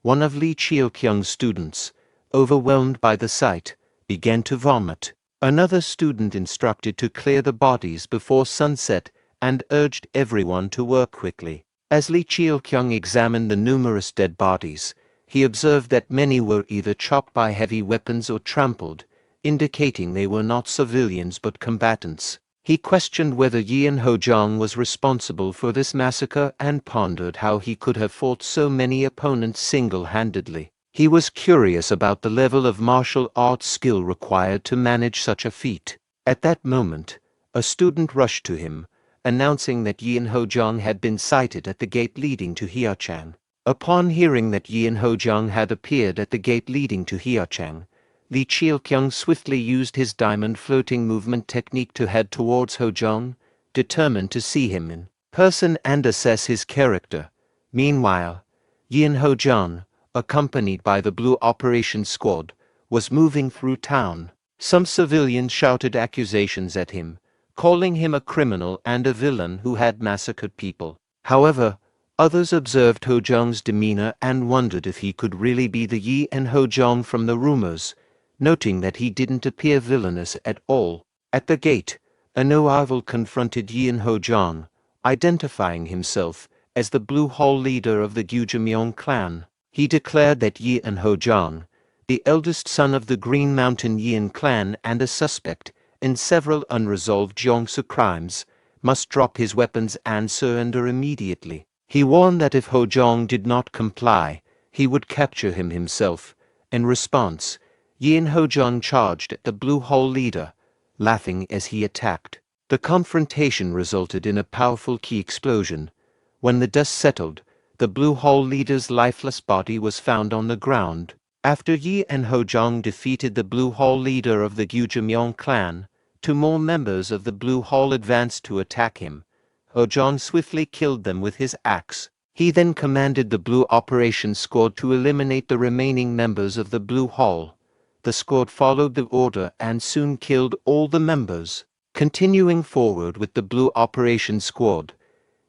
One of Lee Cheol-kyung's students, overwhelmed by the sight, began to vomit. Another student instructed to clear the bodies before sunset and urged everyone to work quickly. As Lee Cheol-kyung examined the numerous dead bodies, he observed that many were either chopped by heavy weapons or trampled, indicating they were not civilians but combatants. He questioned whether Yeon Hojeong was responsible for this massacre and pondered how he could have fought so many opponents single-handedly. He was curious about the level of martial arts skill required to manage such a feat. At that moment, a student rushed to him, announcing that Yeon Hojeong had been sighted at the gate leading to Hyeochang. Upon hearing that Yeon Hojeong had appeared at the gate leading to Hyeochang, Lee Cheol-kyung swiftly used his diamond floating movement technique to head towards Hojeong, determined to see him in person and assess his character. Meanwhile, Yeon Hojeong, accompanied by the Blue Operations Squad, was moving through town. Some civilians shouted accusations at him, calling him a criminal and a villain who had massacred people. However, others observed Hojeong's demeanor and wondered if he could really be the Yeon Hojeong from the rumors, noting that he didn't appear villainous at all. At the gate, a new rival confronted Yeon Hojeong, identifying himself as the Blue Hall leader of the Yeon Clan. He declared that Yeon Hojeong, the eldest son of the Green Mountain Yeon Clan and a suspect in several unresolved Jeongsu crimes, must drop his weapons and surrender immediately. He warned that if Hojeong did not comply, he would capture him himself. In response, Yeon Hojeong charged at the Blue Hall leader, laughing as he attacked. The confrontation resulted in a powerful key explosion. When the dust settled, the Blue Hall leader's lifeless body was found on the ground. After Yeon Hojeong defeated the Blue Hall leader of the Yeon Clan, 2 more members of the Blue Hall advanced to attack him. Hojeong swiftly killed them with his axe. He then commanded the Blue Operations Squad to eliminate the remaining members of the Blue Hall. The squad followed the order and soon killed all the members. Continuing forward with the Blue Operations Squad,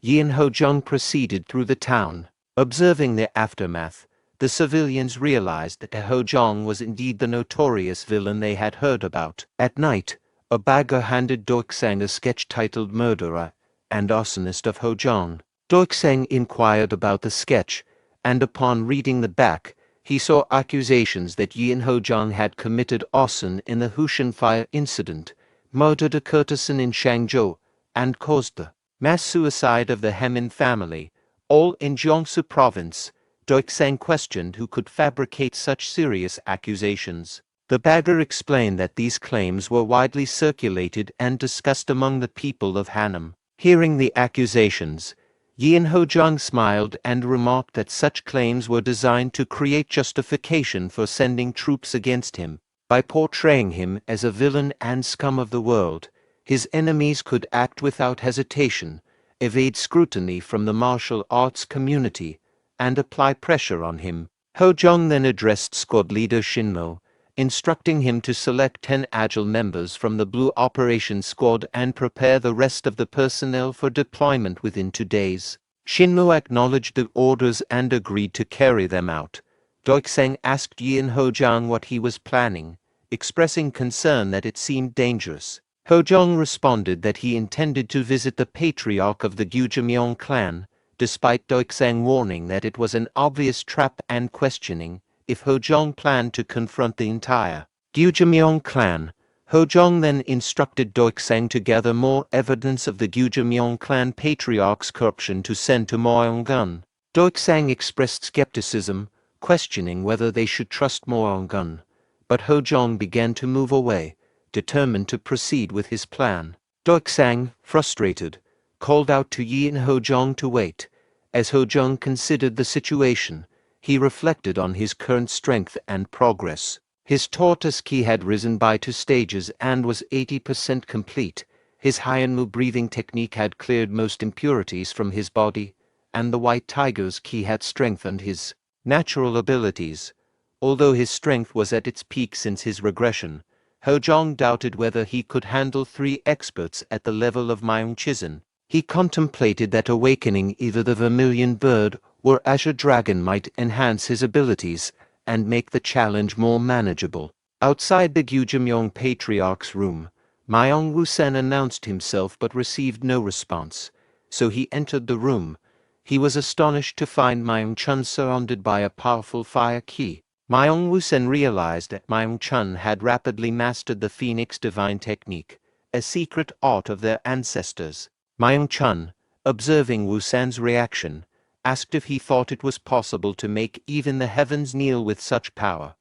Yeon Hojeong proceeded through the town. Observing the aftermath, the civilians realized that Hojeong was indeed the notorious villain they had heard about. At night, a bagger handed Doiksang a sketch titled Murderer and Arsonist of Hojeong. Doiksang inquired about the sketch, and upon reading the back, he saw accusations that Yeon Hojeong had committed arson in the Hushan fire incident, murdered a courtesan in Shangzhou, and caused the mass suicide of the Hemin family, all in Jiangsu province. Doiksang questioned who could fabricate such serious accusations. The bagger explained that these claims were widely circulated and discussed among the people of Hanam. Hearing the accusations, Yeon Hojeong smiled and remarked that such claims were designed to create justification for sending troops against him. By portraying him as a villain and scum of the world, his enemies could act without hesitation, evade scrutiny from the martial arts community, and apply pressure on him. Hojeong then addressed squad leader Shinmo, instructing him to select 10 agile members from the Blue Operations Squad and prepare the rest of the personnel for deployment within 2 days. Shinmo acknowledged the orders and agreed to carry them out. Doiksang asked Yeon Hojeong what he was planning, expressing concern that it seemed dangerous. Hojeong responded that he intended to visit the patriarch of the Yeon Clan, despite Doiksang warning that it was an obvious trap and questioning if Hojeong planned to confront the entire Yeon Clan. Hojeong then instructed Doiksang to gather more evidence of the Yeon Clan patriarch's corruption to send to Moyeongun. Doiksang expressed skepticism, questioning whether they should trust Moyeongun, but Hojeong began to move away, determined to proceed with his plan. Doiksang, frustrated, called out to Yeon Hojeong to wait. As Hojeong considered the situation, he reflected on his current strength and progress. His tortoise key had risen by 2 stages and was 80% complete. His Hyanmu breathing technique had cleared most impurities from his body, and the white tiger's key had strengthened his natural abilities. Although his strength was at its peak since his regression, Hojeong doubted whether he could handle 3 experts at the level of Myeong Chizun. He contemplated that awakening either the Vermilion Bird or Azure Dragon might enhance his abilities and make the challenge more manageable. Outside the Yeon Patriarch's room, Myeong Woosen announced himself but received no response, so he entered the room. He was astonished to find Myeong Chun surrounded by a powerful fire key. Myeong Woosen realized that Myeong Chun had rapidly mastered the Phoenix Divine Technique, a secret art of their ancestors. Myeong Chun, observing Woosen's reaction, asked if he thought it was possible to make even the heavens kneel with such power.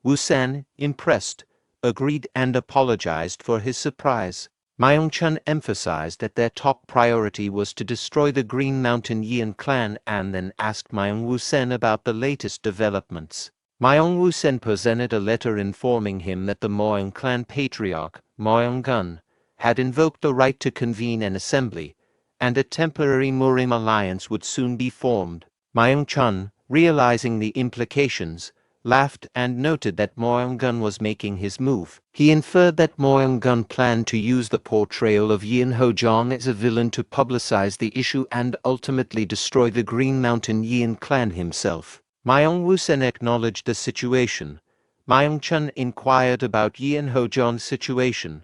Woosen, impressed, agreed and apologized for his surprise. Myeong Chun emphasized that their top priority was to destroy the Green Mountain Yeon Clan and then asked Myeong Woosen about the latest developments. Myeong Woosen presented a letter informing him that the Moyeong Clan Patriarch, Moyeongun, had invoked the right to convene an assembly, and a temporary Murim Alliance would soon be formed. Myeong Chun, realizing the implications, laughed and noted that Moyeongun was making his move. He inferred that Moyeongun planned to use the portrayal of Yeon Hojeong as a villain to publicize the issue and ultimately destroy the Green Mountain Yeon Clan himself. Myeong Woosen acknowledged the situation. Myeong Chun inquired about Yeon Hojeong's situation.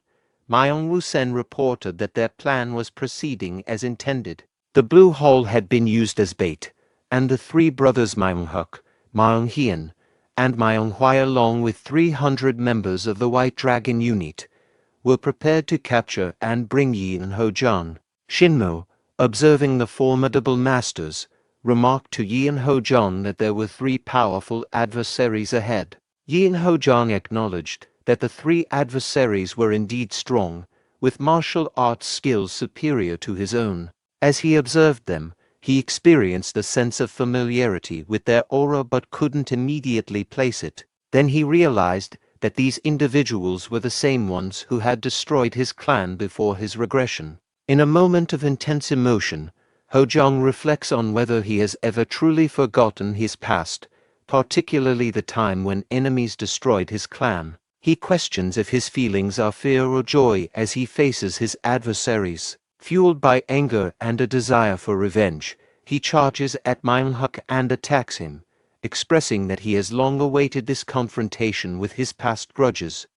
Myeong Woosen reported that their plan was proceeding as intended. The blue hole had been used as bait, and the 3 brothers Myeong Huk, Myeong Hien, and Myeong Hwai along with 300 members of the White Dragon unit, were prepared to capture and bring Yeon Hojeong. Shinmo, observing the formidable masters, remarked to Yeon Hojeong that there were 3 powerful adversaries ahead. Yeon Hojeong acknowledged that the 3 adversaries were indeed strong, with martial arts skills superior to his own. As he observed them, he experienced a sense of familiarity with their aura but couldn't immediately place it. Then he realized that these individuals were the same ones who had destroyed his clan before his regression. In a moment of intense emotion, Hojeong reflects on whether he has ever truly forgotten his past, particularly the time when enemies destroyed his clan. He questions if his feelings are fear or joy as he faces his adversaries. Fueled by anger and a desire for revenge, he charges at Myeong Huk and attacks him, expressing that he has long awaited this confrontation with his past grudges.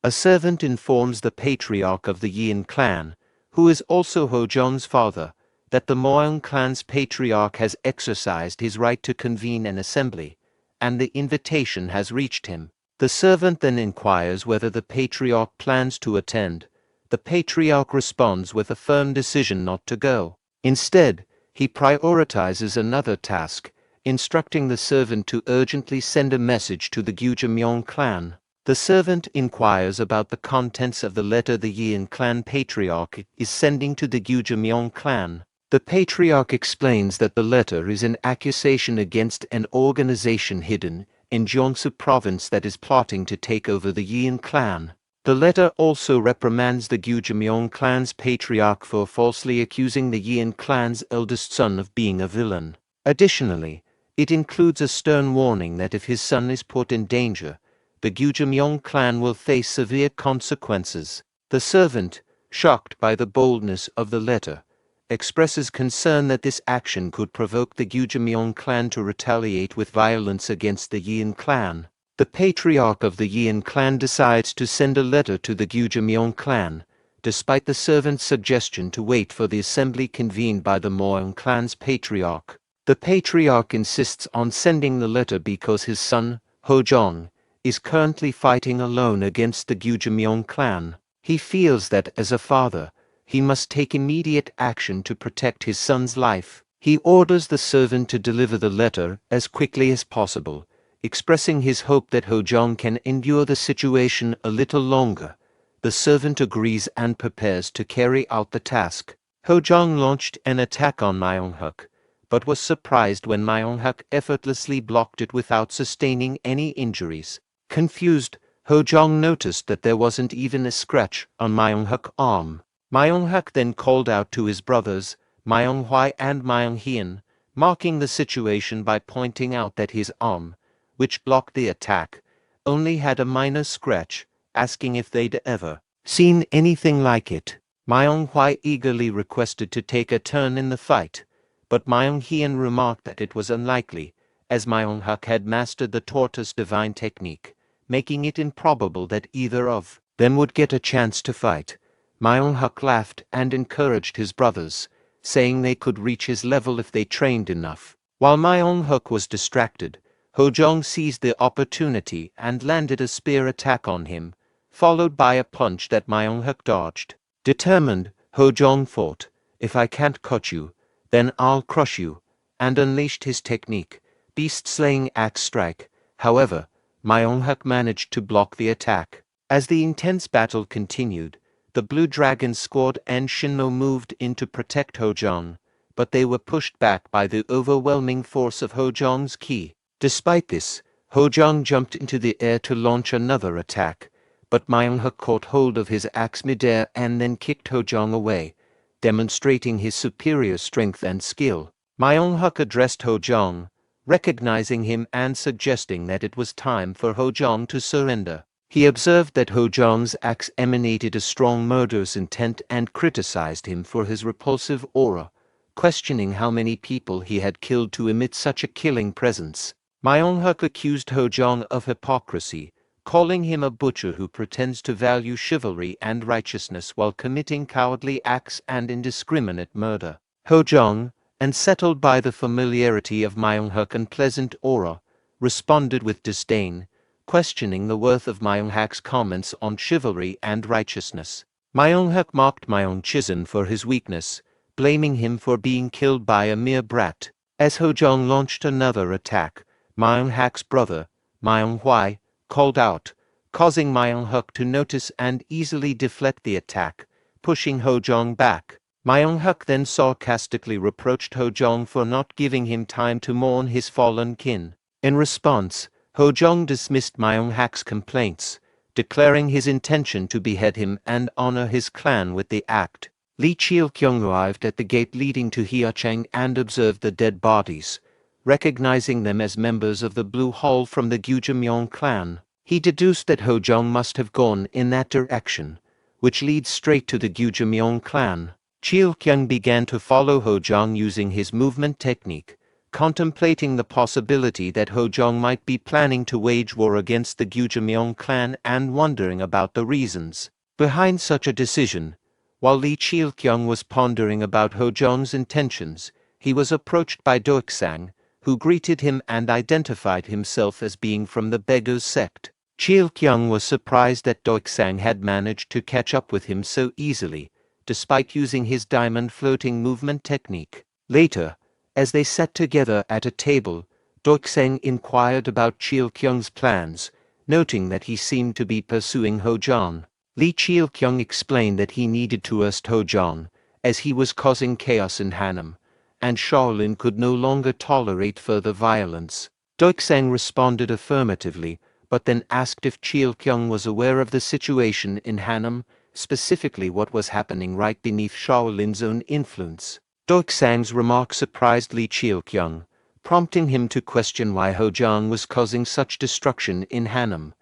A servant informs the patriarch of the Yeon Clan, who is also Hojeong's father, that the Moyeong Clan's patriarch has exercised his right to convene an assembly, and the invitation has reached him. The servant then inquires whether the patriarch plans to attend. The patriarch responds with a firm decision not to go. Instead, he prioritizes another task, instructing the servant to urgently send a message to the Yeon Clan. The servant inquires about the contents of the letter the Yeon Clan patriarch is sending to the Yeon Clan. The patriarch explains that the letter is an accusation against an organization hidden in Jeongsu province that is plotting to take over the Yeon Clan. The letter also reprimands the Yeon Clan's patriarch for falsely accusing the Yeon Clan's eldest son of being a villain. Additionally, it includes a stern warning that if his son is put in danger, the Yeon clan will face severe consequences. The servant, shocked by the boldness of the letter, expresses concern that this action could provoke the Yeon clan to retaliate with violence against the Yeon clan. The patriarch of the Yeon clan decides to send a letter to the Yeon clan, despite the servant's suggestion to wait for the assembly convened by the Yeon clan's patriarch. The patriarch insists on sending the letter because his son, Hojeong, is currently fighting alone against the Yeon clan. He feels that as a father, he must take immediate action to protect his son's life. He orders the servant to deliver the letter as quickly as possible, expressing his hope that Hojeong can endure the situation a little longer. The servant agrees and prepares to carry out the task. Hojeong launched an attack on Myonghak, but was surprised when Myonghak effortlessly blocked it without sustaining any injuries. Confused, Hojeong noticed that there wasn't even a scratch on Myonghak's arm. Myonghak then called out to his brothers, Myonghwa and Myonghien, marking the situation by pointing out that his arm, which blocked the attack, only had a minor scratch, asking if they'd ever seen anything like it. Myonghwa eagerly requested to take a turn in the fight, but Myonghien remarked that it was unlikely, as Myonghak had mastered the tortoise divine technique, making it improbable that either of them would get a chance to fight. Myonghak laughed and encouraged his brothers, saying they could reach his level if they trained enough. While Myonghak was distracted, Hojeong seized the opportunity and landed a spear attack on him, followed by a punch that Myonghak dodged. Determined, Hojeong fought, "If I can't cut you, then I'll crush you," and unleashed his technique, beast-slaying axe strike. However, Myonghak managed to block the attack. As the intense battle continued, the Blue Dragon squad and Shinno moved in to protect Hojeong, but they were pushed back by the overwhelming force of Hojeong's ki. Despite this, Hojeong jumped into the air to launch another attack, but Myonghak caught hold of his axe midair and then kicked Hojeong away, demonstrating his superior strength and skill. Myonghak addressed Hojeong, recognizing him and suggesting that it was time for Hojeong to surrender. He observed that Hojeong's axe emanated a strong murderous intent and criticized him for his repulsive aura, questioning how many people he had killed to emit such a killing presence. Myonghak accused Hojeong of hypocrisy, calling him a butcher who pretends to value chivalry and righteousness while committing cowardly acts and indiscriminate murder. Hojeong, unsettled by the familiarity of Myonghak's unpleasant aura, responded with disdain, questioning the worth of Myonghak's comments on chivalry and righteousness. Myonghak mocked Myongchizun for his weakness, blaming him for being killed by a mere brat. As Hojeong launched another attack, Myonghak's brother, Myonghwa, called out, causing Myonghak to notice and easily deflect the attack, pushing Hojeong back. Myonghak then sarcastically reproached Hojeong for not giving him time to mourn his fallen kin. In response, Hojeong dismissed Myonghak's complaints, declaring his intention to behead him and honor his clan with the act. Lee Cheol-kyung arrived at the gate leading to Hyeochang and observed the dead bodies, recognizing them as members of the Blue Hall from the Yeon clan. He deduced that Hojeong must have gone in that direction, which leads straight to the Yeon clan. Cheol-kyung began to follow Hojeong using his movement technique, contemplating the possibility that Hojeong might be planning to wage war against the Yeon clan and wondering about the reasons behind such a decision. While Lee Cheol-kyung was pondering about Hojeong's intentions, he was approached by Doiksang, who greeted him and identified himself as being from the Beggars sect. Cheol-kyung was surprised that Doiksang had managed to catch up with him so easily, despite using his diamond floating movement technique. Later, as they sat together at a table, Doiksang inquired about Cheol-kyung's plans, noting that he seemed to be pursuing Hojeong. Lee Cheol-kyung explained that he needed to arrest Hojeong, as he was causing chaos in Hanam, and Shaolin could no longer tolerate further violence. Doiksang responded affirmatively, but then asked if Cheol-kyung was aware of the situation in Hanam, specifically what was happening right beneath Shaolin's own influence. Doiksang's remark surprised Lee Cheol-kyung, prompting him to question why Hojeong was causing such destruction in Hanam.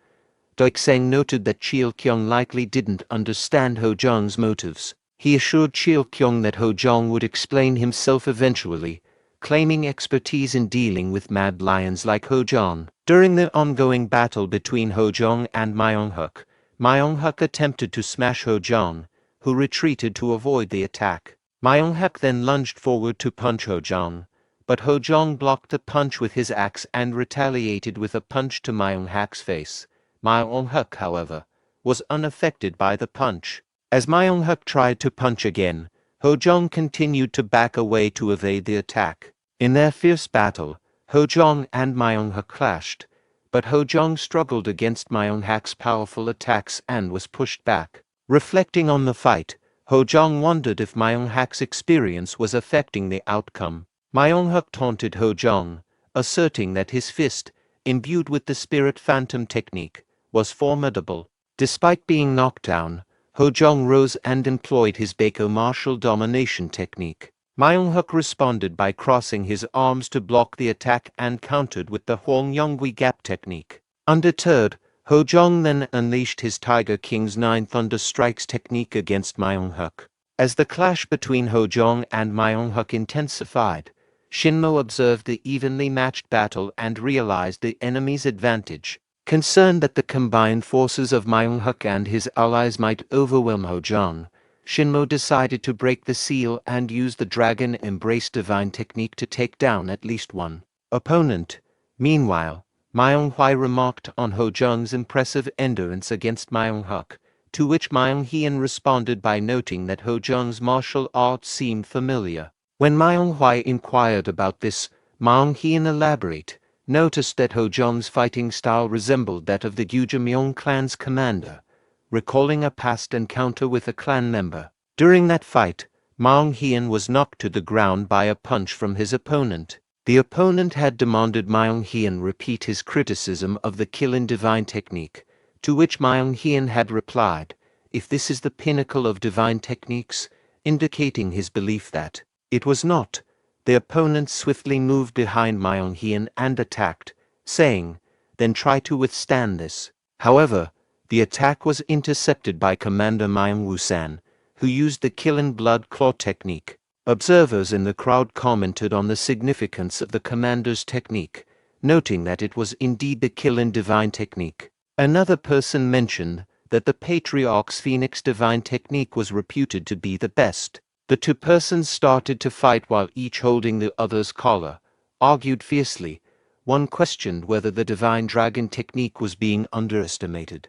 Doiksang noted that Cheol-kyung likely didn't understand Hojeong's motives. He assured Cheol-kyung that Hojeong would explain himself eventually, claiming expertise in dealing with mad lions like Hojeong. During the ongoing battle between Hojeong and Myung-huk attempted to smash Hojeong, who retreated to avoid the attack. Myung-huk then lunged forward to punch Hojeong, but Hojeong blocked the punch with his axe and retaliated with a punch to Myung-huk's face. Myung-huk, however, was unaffected by the punch. As Myung-huk tried to punch again, Hojeong continued to back away to evade the attack. In their fierce battle, Hojeong and Myung-huk clashed, but Hojeong struggled against Myung-huk's powerful attacks and was pushed back. Reflecting on the fight, Hojeong wondered if Myung-huk's experience was affecting the outcome. Myung-huk taunted Hojeong, asserting that his fist, imbued with the spirit phantom technique, was formidable. Despite being knocked down, Hojeong rose and employed his Baeko martial domination technique. Myung-huk responded by crossing his arms to block the attack and countered with the Hwang-Yongwi gap technique. Undeterred, Hojeong then unleashed his Tiger King's 9 Thunder Strikes technique against Myung-huk. As the clash between Hojeong and Myung-huk intensified, Shinmo observed the evenly matched battle and realized the enemy's advantage. Concerned that the combined forces of Myung-huk and his allies might overwhelm Hojeong, Shinmo decided to break the seal and use the Dragon Embrace Divine technique to take down at least one opponent. Meanwhile, Myung-hwi remarked on Hojeong's impressive endurance against Myung-huk, to which Myung-hyeon responded by noting that Hojeong's martial arts seemed familiar. When Myung-hwi inquired about this, Myung-hyeon noticed that Hojeong's fighting style resembled that of the Yeon clan's commander, recalling a past encounter with a clan member. During that fight, Myung-hyeon was knocked to the ground by a punch from his opponent. The opponent had demanded Myung-hyeon repeat his criticism of the Killing Divine technique, to which Myung-hyeon had replied, "If this is the pinnacle of divine techniques," indicating his belief that it was not. The opponent swiftly moved behind Myung-hyeon and attacked, saying, "Then try to withstand this." However, the attack was intercepted by Commander Myung-woo-san, who used the Killing Blood Claw technique. Observers in the crowd commented on the significance of the commander's technique, noting that it was indeed the Killing Divine technique. Another person mentioned that the Patriarch's Phoenix Divine technique was reputed to be the best. The two persons started to fight while each holding the other's collar, argued fiercely. One questioned whether the Divine Dragon technique was being underestimated,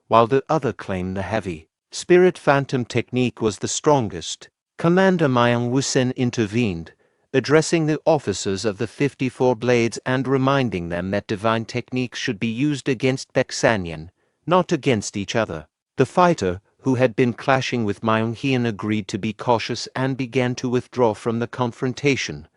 while the other claimed the heavy Spirit Phantom technique was the strongest. Commander Myung-woo-sen intervened, addressing the officers of the 54 Blades and reminding them that divine techniques should be used against Baeksanyan, not against each other. The fighter, who had been clashing with Myung-hyeon, agreed to be cautious and began to withdraw from the confrontation.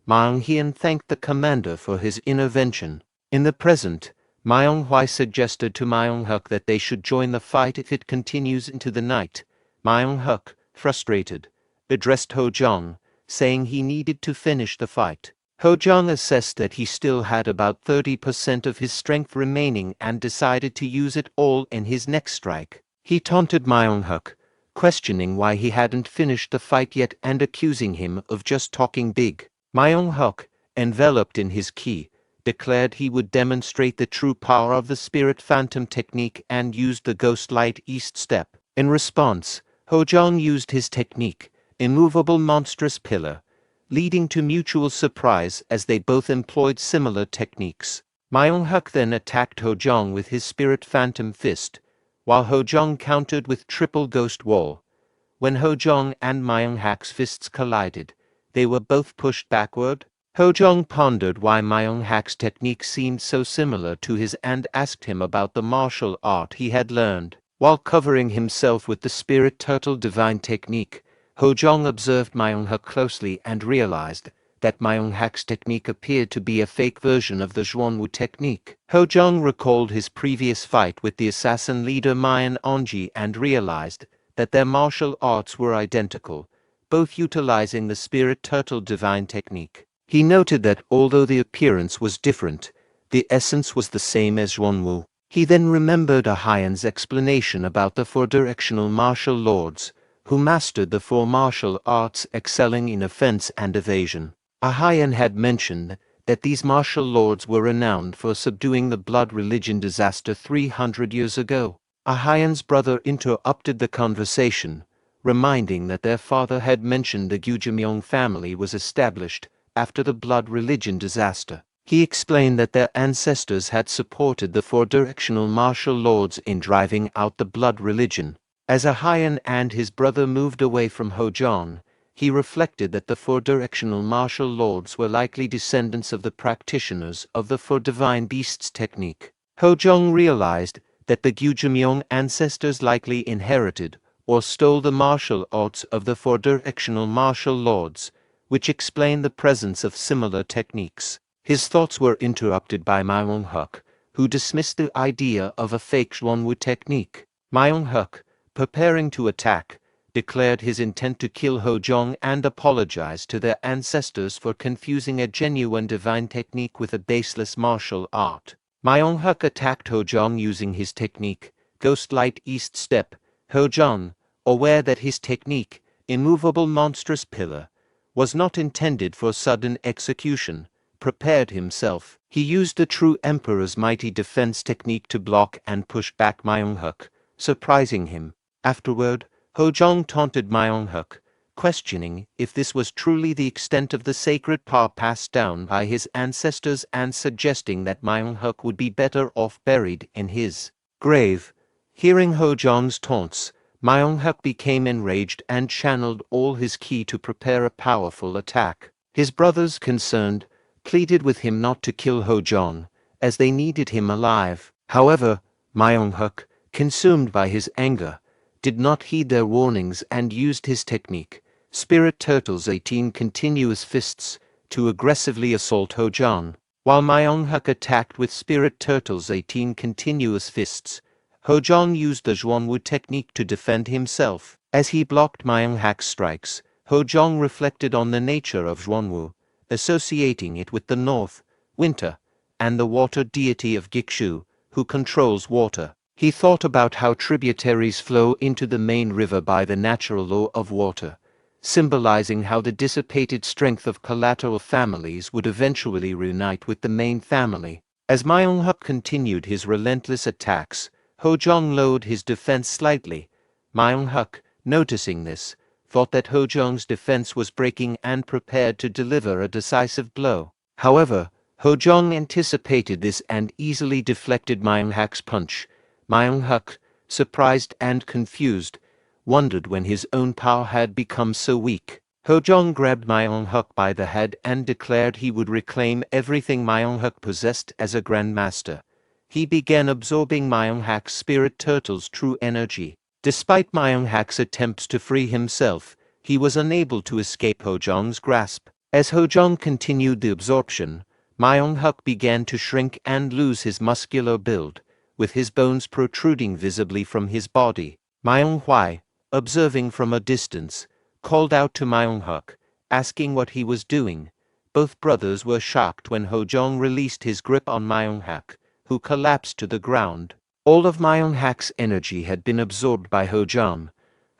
Myung-hyeon thanked the commander for his intervention. In the present, Myung-hwi suggested to Myung-huk that they should join the fight if it continues into the night. Myung-huk, frustrated, addressed Hojeong, saying he needed to finish the fight. Hojeong assessed that he still had about 30% of his strength remaining and decided to use it all in his next strike. He taunted Myung-huk, questioning why he hadn't finished the fight yet and accusing him of just talking big. Myung-huk, enveloped in his ki, declared he would demonstrate the true power of the Spirit Phantom technique and used the Ghost Light East Step. In response, Hojeong used his technique, Immovable Monstrous Pillar, leading to mutual surprise as they both employed similar techniques. Myung-huk then attacked Hojeong with his Spirit Phantom Fist, while Hojeong countered with Triple Ghost Wall. When Hojeong and Myung-huk's fists collided, they were both pushed backward. Hojeong pondered why Myung-huk's technique seemed so similar to his and asked him about the martial art he had learned. While covering himself with the Spirit Turtle Divine technique, Hojeong observed Myung-huk closely and realized that Myung-huk's technique appeared to be a fake version of the Zhuanwu technique. Hojeong recalled his previous fight with the assassin leader Myan Onji and realized that their martial arts were identical, both utilizing the Spirit Turtle Divine technique. He noted that although the appearance was different, the essence was the same as Zhuanwu. He then remembered Ahyen's explanation about the four directional martial lords, who mastered the four martial arts, excelling in offense and evasion. Ahyen had mentioned that these martial lords were renowned for subduing the blood religion disaster 300 years ago. Ahyen's brother interrupted the conversation, reminding that their father had mentioned the Gujimyeong family was established after the blood religion disaster. He explained that their ancestors had supported the four directional martial lords in driving out the blood religion. As Ahyen and his brother moved away from Hojeong, he reflected that the four directional martial lords were likely descendants of the practitioners of the four divine beasts technique. Hojeong realized that the Gujimyeong ancestors likely inherited or stole the martial arts of the four directional martial lords, which explained the presence of similar techniques. His thoughts were interrupted by Myung-huk, who dismissed the idea of a fake Jwonwoo technique. Myung-huk, preparing to attack, declared his intent to kill Hojeong and apologized to their ancestors for confusing a genuine divine technique with a baseless martial art. Myung-huk attacked Hojeong using his technique, Ghost Light East Step. Hojeong, aware that his technique, Immovable Monstrous Pillar, was not intended for sudden execution, prepared himself. He used the true Emperor's mighty defense technique to block and push back Myung-huk, surprising him. Afterward, Hojeong taunted Myung-huk, questioning if this was truly the extent of the sacred power passed down by his ancestors and suggesting that Myung-huk would be better off buried in his grave. Hearing Hojeong's taunts, Myung-huk became enraged and channeled all his ki to prepare a powerful attack. His brothers, concerned, pleaded with him not to kill Hojeong, as they needed him alive. However, Myung-huk, consumed by his anger, did not heed their warnings and used his technique, Spirit Turtle's 18 continuous fists, to aggressively assault Hojeong. While Myung-huk attacked with Spirit Turtle's 18 continuous fists, Hojeong used the Jwonwoo technique to defend himself. As he blocked Myung-huk's strikes, Hojeong reflected on the nature of Jwonwoo, associating it with the north, winter, and the water deity of Gikshu, who controls water. He thought about how tributaries flow into the main river by the natural law of water, symbolizing how the dissipated strength of collateral families would eventually reunite with the main family. As Myung-huk continued his relentless attacks, Hojeong lowered his defense slightly. Myung-huk, noticing this, thought that Hojeong's defense was breaking and prepared to deliver a decisive blow. However, Hojeong anticipated this and easily deflected Myung-huk's punch. Myung-huk, surprised and confused, wondered when his own power had become so weak. Hojeong grabbed Myung-huk by the head and declared he would reclaim everything Myung-huk possessed as a grandmaster. He began absorbing Myung-huk's Spirit Turtle's true energy. Despite Myung-huk's attempts to free himself, he was unable to escape Hojeong's grasp. As Hojeong continued the absorption, Myung-huk began to shrink and lose his muscular build, with his bones protruding visibly from his body. Myung-hwai, observing from a distance, called out to Myung-huk, asking what he was doing. Both brothers were shocked when Hojeong released his grip on Myung-huk, who collapsed to the ground. All of Myung-huk's energy had been absorbed by Hojeong.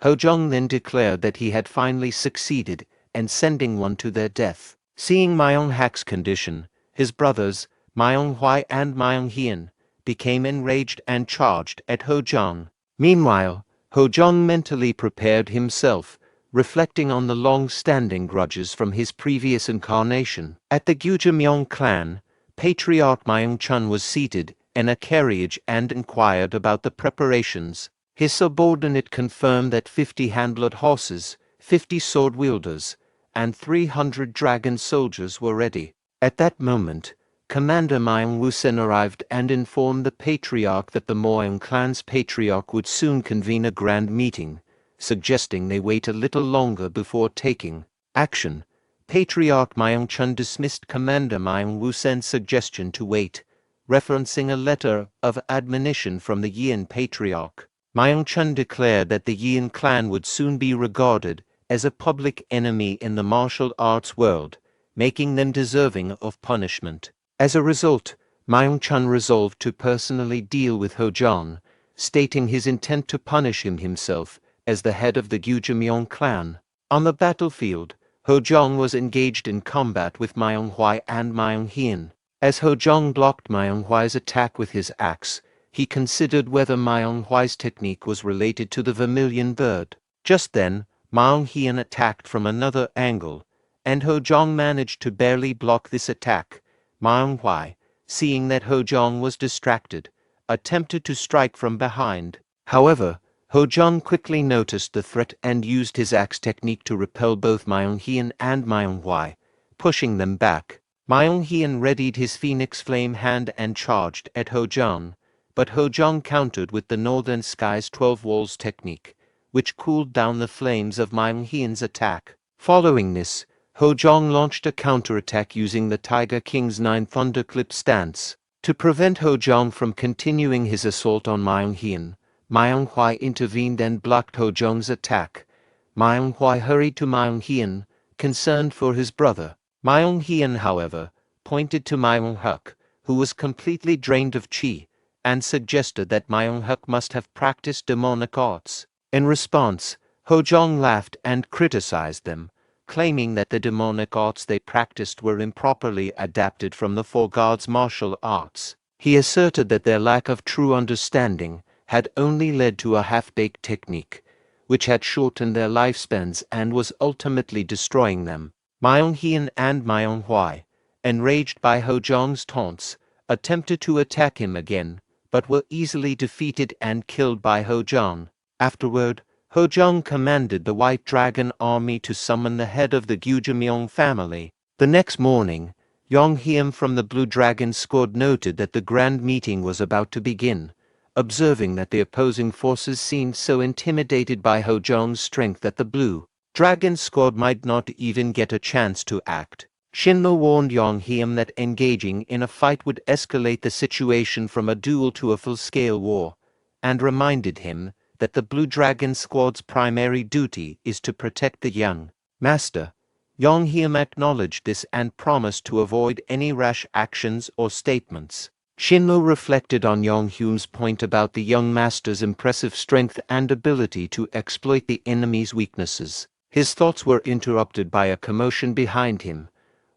Hojeong then declared that he had finally succeeded in sending one to their death. Seeing Myung-huk's condition, his brothers, Myung-hwai and Myung-hyen, became enraged and charged at Hojeong. Meanwhile, Hojeong mentally prepared himself, reflecting on the long-standing grudges from his previous incarnation. At the Yeon Clan, Patriarch Myung-chun was seated in a carriage and inquired about the preparations. His subordinate confirmed that 50 hand-blood horses, 50 sword-wielders, and 300 dragon soldiers were ready. At that moment, Commander Myung-woo-sen arrived and informed the Patriarch that the Yeon Clan's Patriarch would soon convene a grand meeting, suggesting they wait a little longer before taking action. Patriarch Myung-chun dismissed Commander Myung-woo-sen's suggestion to wait, referencing a letter of admonition from the Yeon Patriarch. Myung-chun declared that the Yeon Clan would soon be regarded as a public enemy in the martial arts world, making them deserving of punishment. As a result, Yeon Chun resolved to personally deal with Hojeong, stating his intent to punish him himself as the head of the Yeon clan. On the battlefield, Hojeong was engaged in combat with Manhwa and Yeon. As Hojeong blocked Manhwa's attack with his axe, he considered whether Manhwa's technique was related to the vermilion bird. Just then, Yeon attacked from another angle, and Hojeong managed to barely block this attack. Manhwa, seeing that Hojeong was distracted, attempted to strike from behind. However, Hojeong quickly noticed the threat and used his axe technique to repel both Yeon and Manhwa, pushing them back. Yeon readied his phoenix flame hand and charged at Hojeong, but Hojeong countered with the Northern Sky's 12 Walls technique, which cooled down the flames of Yeon's attack. Following this, Hojeong launched a counterattack using the Tiger King's 9 Thunderclip stance. To prevent Hojeong from continuing his assault on Yeon, Manhwa intervened and blocked Hojeong's attack. Manhwa hurried to Yeon, concerned for his brother. Yeon, however, pointed to Yeon, who was completely drained of chi, and suggested that Yeon must have practiced demonic arts. In response, Hojeong laughed and criticized them, claiming that the demonic arts they practiced were improperly adapted from the four gods' martial arts. He asserted that their lack of true understanding had only led to a half-baked technique, which had shortened their lifespans and was ultimately destroying them. Yeon and Manhwa, enraged by Hojeong's taunts, attempted to attack him again, but were easily defeated and killed by Hojeong. Afterward, Hojeong commanded the White Dragon army to summon the head of the Yeon family. The next morning, Yeon Hojeong from the Blue Dragon squad noted that the grand meeting was about to begin, observing that the opposing forces seemed so intimidated by Hojeong's strength that the Blue Dragon squad might not even get a chance to act. Shinlo warned Yeon Hojeong that engaging in a fight would escalate the situation from a duel to a full-scale war, and reminded him that the Blue Dragon squad's primary duty is to protect the young master. Yeon Hojeong acknowledged this and promised to avoid any rash actions or statements. Shinlo reflected on Yeon Hojeong's point about the young master's impressive strength and ability to exploit the enemy's weaknesses. His thoughts were interrupted by a commotion behind him,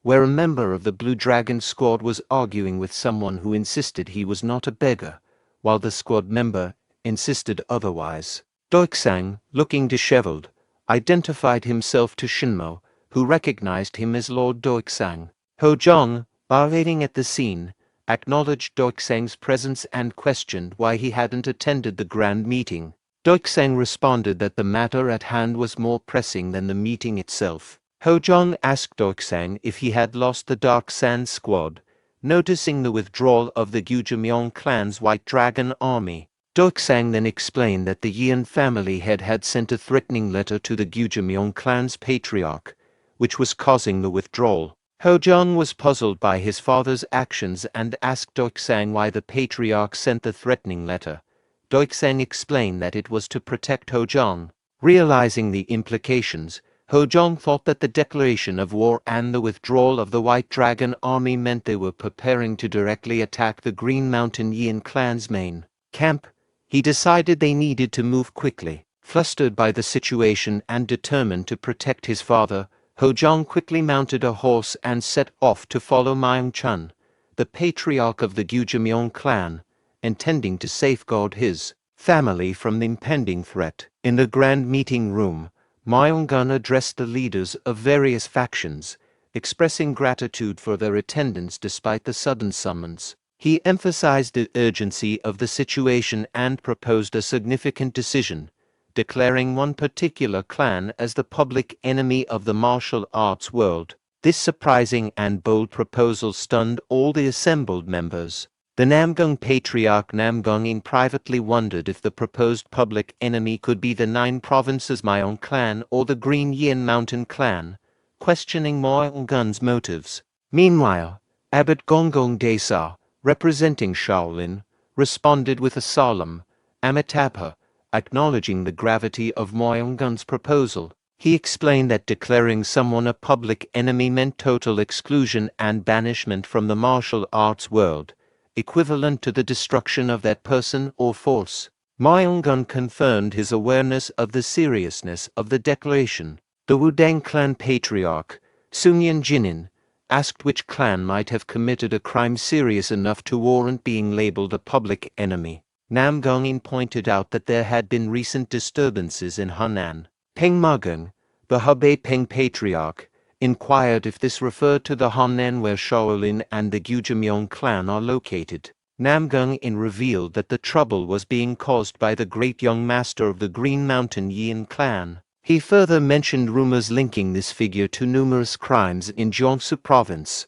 where a member of the Blue Dragon squad was arguing with someone who insisted he was not a beggar, while the squad member insisted otherwise. Doiksang, looking disheveled, identified himself to Shinmo, who recognized him as Lord Doiksang. Hojeong, barating at the scene, acknowledged Doiksang's presence and questioned why he hadn't attended the grand meeting. Doiksang responded that the matter at hand was more pressing than the meeting itself. Hojeong asked Doiksang if he had lost the Dark Sand squad, noticing the withdrawal of the Yeon clan's White Dragon army. Doiksang then explained that the Yeon family had sent a threatening letter to the Yeon clan's patriarch, which was causing the withdrawal. Hojeong was puzzled by his father's actions and asked Doiksang why the patriarch sent the threatening letter. Doiksang explained that it was to protect Hojeong. Realizing the implications, Hojeong thought that the declaration of war and the withdrawal of the White Dragon army meant they were preparing to directly attack the Green Mountain Yeon clan's main camp. He decided they needed to move quickly. Flustered by the situation and determined to protect his father, Hojeong quickly mounted a horse and set off to follow Yeon Chun, the patriarch of the Yeon clan, intending to safeguard his family from the impending threat. In the grand meeting room, Yeon addressed the leaders of various factions, expressing gratitude for their attendance despite the sudden summons. He emphasized the urgency of the situation and proposed a significant decision, declaring one particular clan as the public enemy of the martial arts world. This surprising and bold proposal stunned all the assembled members. The Namgung Patriarch Namgung privately wondered if the proposed public enemy could be the 9 provinces Yeon Clan or the Green Yeon Mountain Clan, questioning Yeon's motives. Meanwhile, Abbot Gonggong Desa, representing Shaolin, responded with a solemn Amitabha, acknowledging the gravity of Yeon's proposal. He explained that declaring someone a public enemy meant total exclusion and banishment from the martial arts world, equivalent to the destruction of that person or force. Myeong-gun confirmed his awareness of the seriousness of the declaration. The Wudang clan patriarch, Sungyeon Jinin, asked which clan might have committed a crime serious enough to warrant being labeled a public enemy. Nam Gongin pointed out that there had been recent disturbances in Hunan. Peng Magung, the Hebei Peng patriarch, inquired if this referred to the Hunan where Shaolin and the Yeon clan are located. Nam Gongin revealed that the trouble was being caused by the great young master of the Green Mountain Yeon Clan. He further mentioned rumors linking this figure to numerous crimes in Jeonsu province.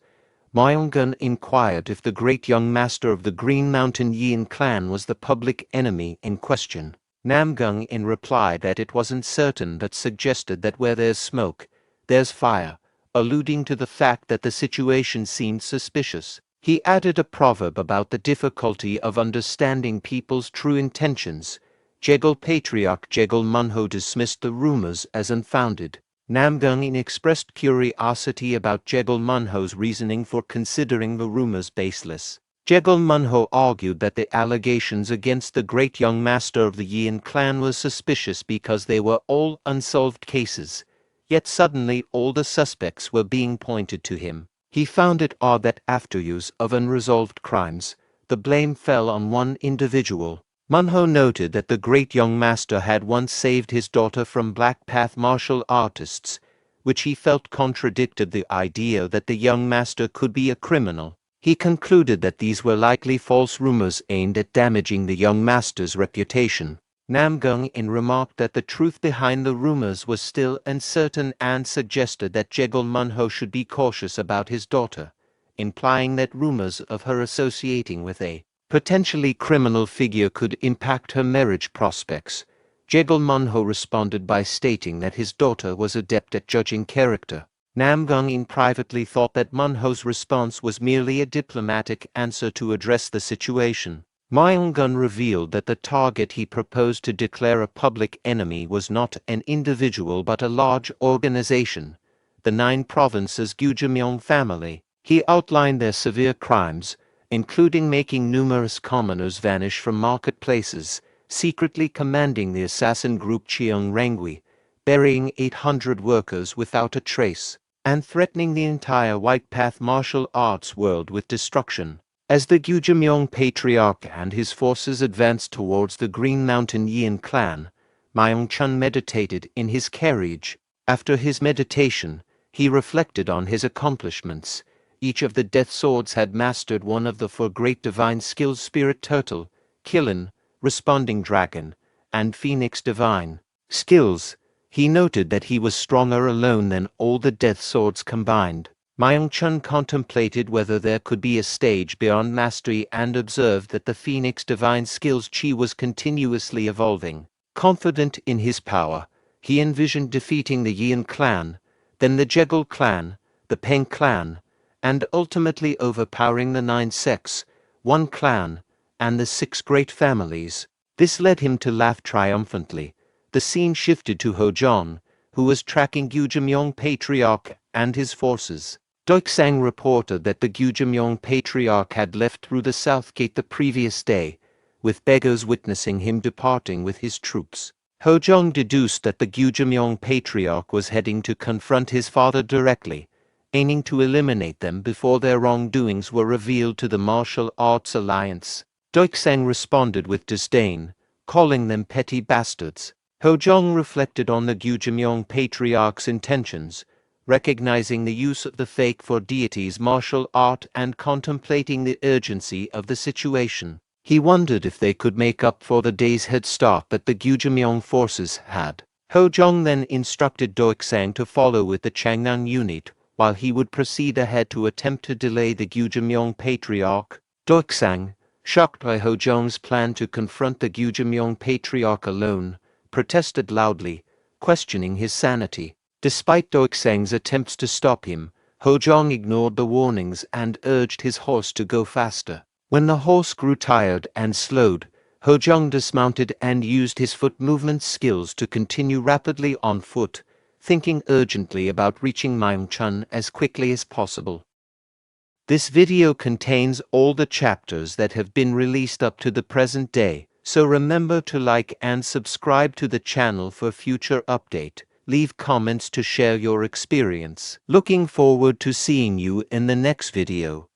Myeong-gun inquired if the great young master of the Green Mountain Yeon Clan was the public enemy in question. Nam-gun replied that it wasn't certain, but suggested that where there's smoke, there's fire, alluding to the fact that the situation seemed suspicious. He added a proverb about the difficulty of understanding people's true intentions. Jegal Patriarch Jegal Munho dismissed the rumors as unfounded. Nam Gungin expressed curiosity about Jegal Munho's reasoning for considering the rumors baseless. Jegal Munho argued that the allegations against the great young master of the Yeon clan were suspicious because they were all unsolved cases, yet suddenly all the suspects were being pointed to him. He found it odd that after years of unresolved crimes, the blame fell on one individual. Munho noted that the great young master had once saved his daughter from black path martial artists, which he felt contradicted the idea that the young master could be a criminal. He concluded that these were likely false rumors aimed at damaging the young master's reputation. Nam Gungin remarked that the truth behind the rumors was still uncertain and suggested that Jegal Munho should be cautious about his daughter, implying that rumors of her associating with a potentially criminal figure could impact her marriage prospects. Jegal Munho responded by stating that his daughter was adept at judging character. Nam Gungin privately thought that Munho's response was merely a diplomatic answer to address the situation. Myeong-gun revealed that the target he proposed to declare a public enemy was not an individual but a large organization, the 9 provinces Gyujimyeong family. He outlined their severe crimes, including making numerous commoners vanish from marketplaces, secretly commanding the assassin group Cheong Rangwi, burying 800 workers without a trace, and threatening the entire White Path martial arts world with destruction. As the Gyujimyeong patriarch and his forces advanced towards the Green Mountain Yeon clan, Myeong-chun meditated in his carriage. After his meditation, he reflected on his accomplishments. Each of the Death Swords had mastered one of the 4 great divine skills: Spirit Turtle, Kilin, Responding Dragon, and Phoenix Divine skills. He noted that he was stronger alone than all the Death Swords combined. Myeong-chun contemplated whether there could be a stage beyond mastery and observed that the Phoenix Divine skills chi was continuously evolving. Confident in his power, he envisioned defeating the Yeon clan, then the Jegal clan, the Peng clan, and ultimately overpowering the 9 sects, 1 clan, and the 6 great families. This led him to laugh triumphantly. The scene shifted to Hojeong, who was tracking Gyujimyeong patriarch and his forces. Doiksang reported that the Gyujimyeong patriarch had left through the south gate the previous day, with beggars witnessing him departing with his troops. Hojeong deduced that the Gyujimyeong patriarch was heading to confront his father directly, aiming to eliminate them before their wrongdoings were revealed to the Martial Arts Alliance. Doiksang responded with disdain, calling them petty bastards. Hojeong reflected on the Gyujimyeong patriarch's intentions, recognizing the use of the fake for deities martial art and contemplating the urgency of the situation. He wondered if they could make up for the day's head start that the Gyujimyeong forces had. Hojeong then instructed Doiksang to follow with the Changnan unit, while he would proceed ahead to attempt to delay the Gyujimyeong patriarch. Doiksang, shocked by Hojeong's plan to confront the Gyujimyeong patriarch alone, protested loudly, questioning his sanity. Despite Doiksang's attempts to stop him, Hojeong ignored the warnings and urged his horse to go faster. When the horse grew tired and slowed, Hojeong dismounted and used his foot movement skills to continue rapidly on foot, thinking urgently about reaching Myeong-chun as quickly as possible. This video contains all the chapters that have been released up to the present day, so remember to like and subscribe to the channel for future update. Leave comments to share your experience. Looking forward to seeing you in the next video.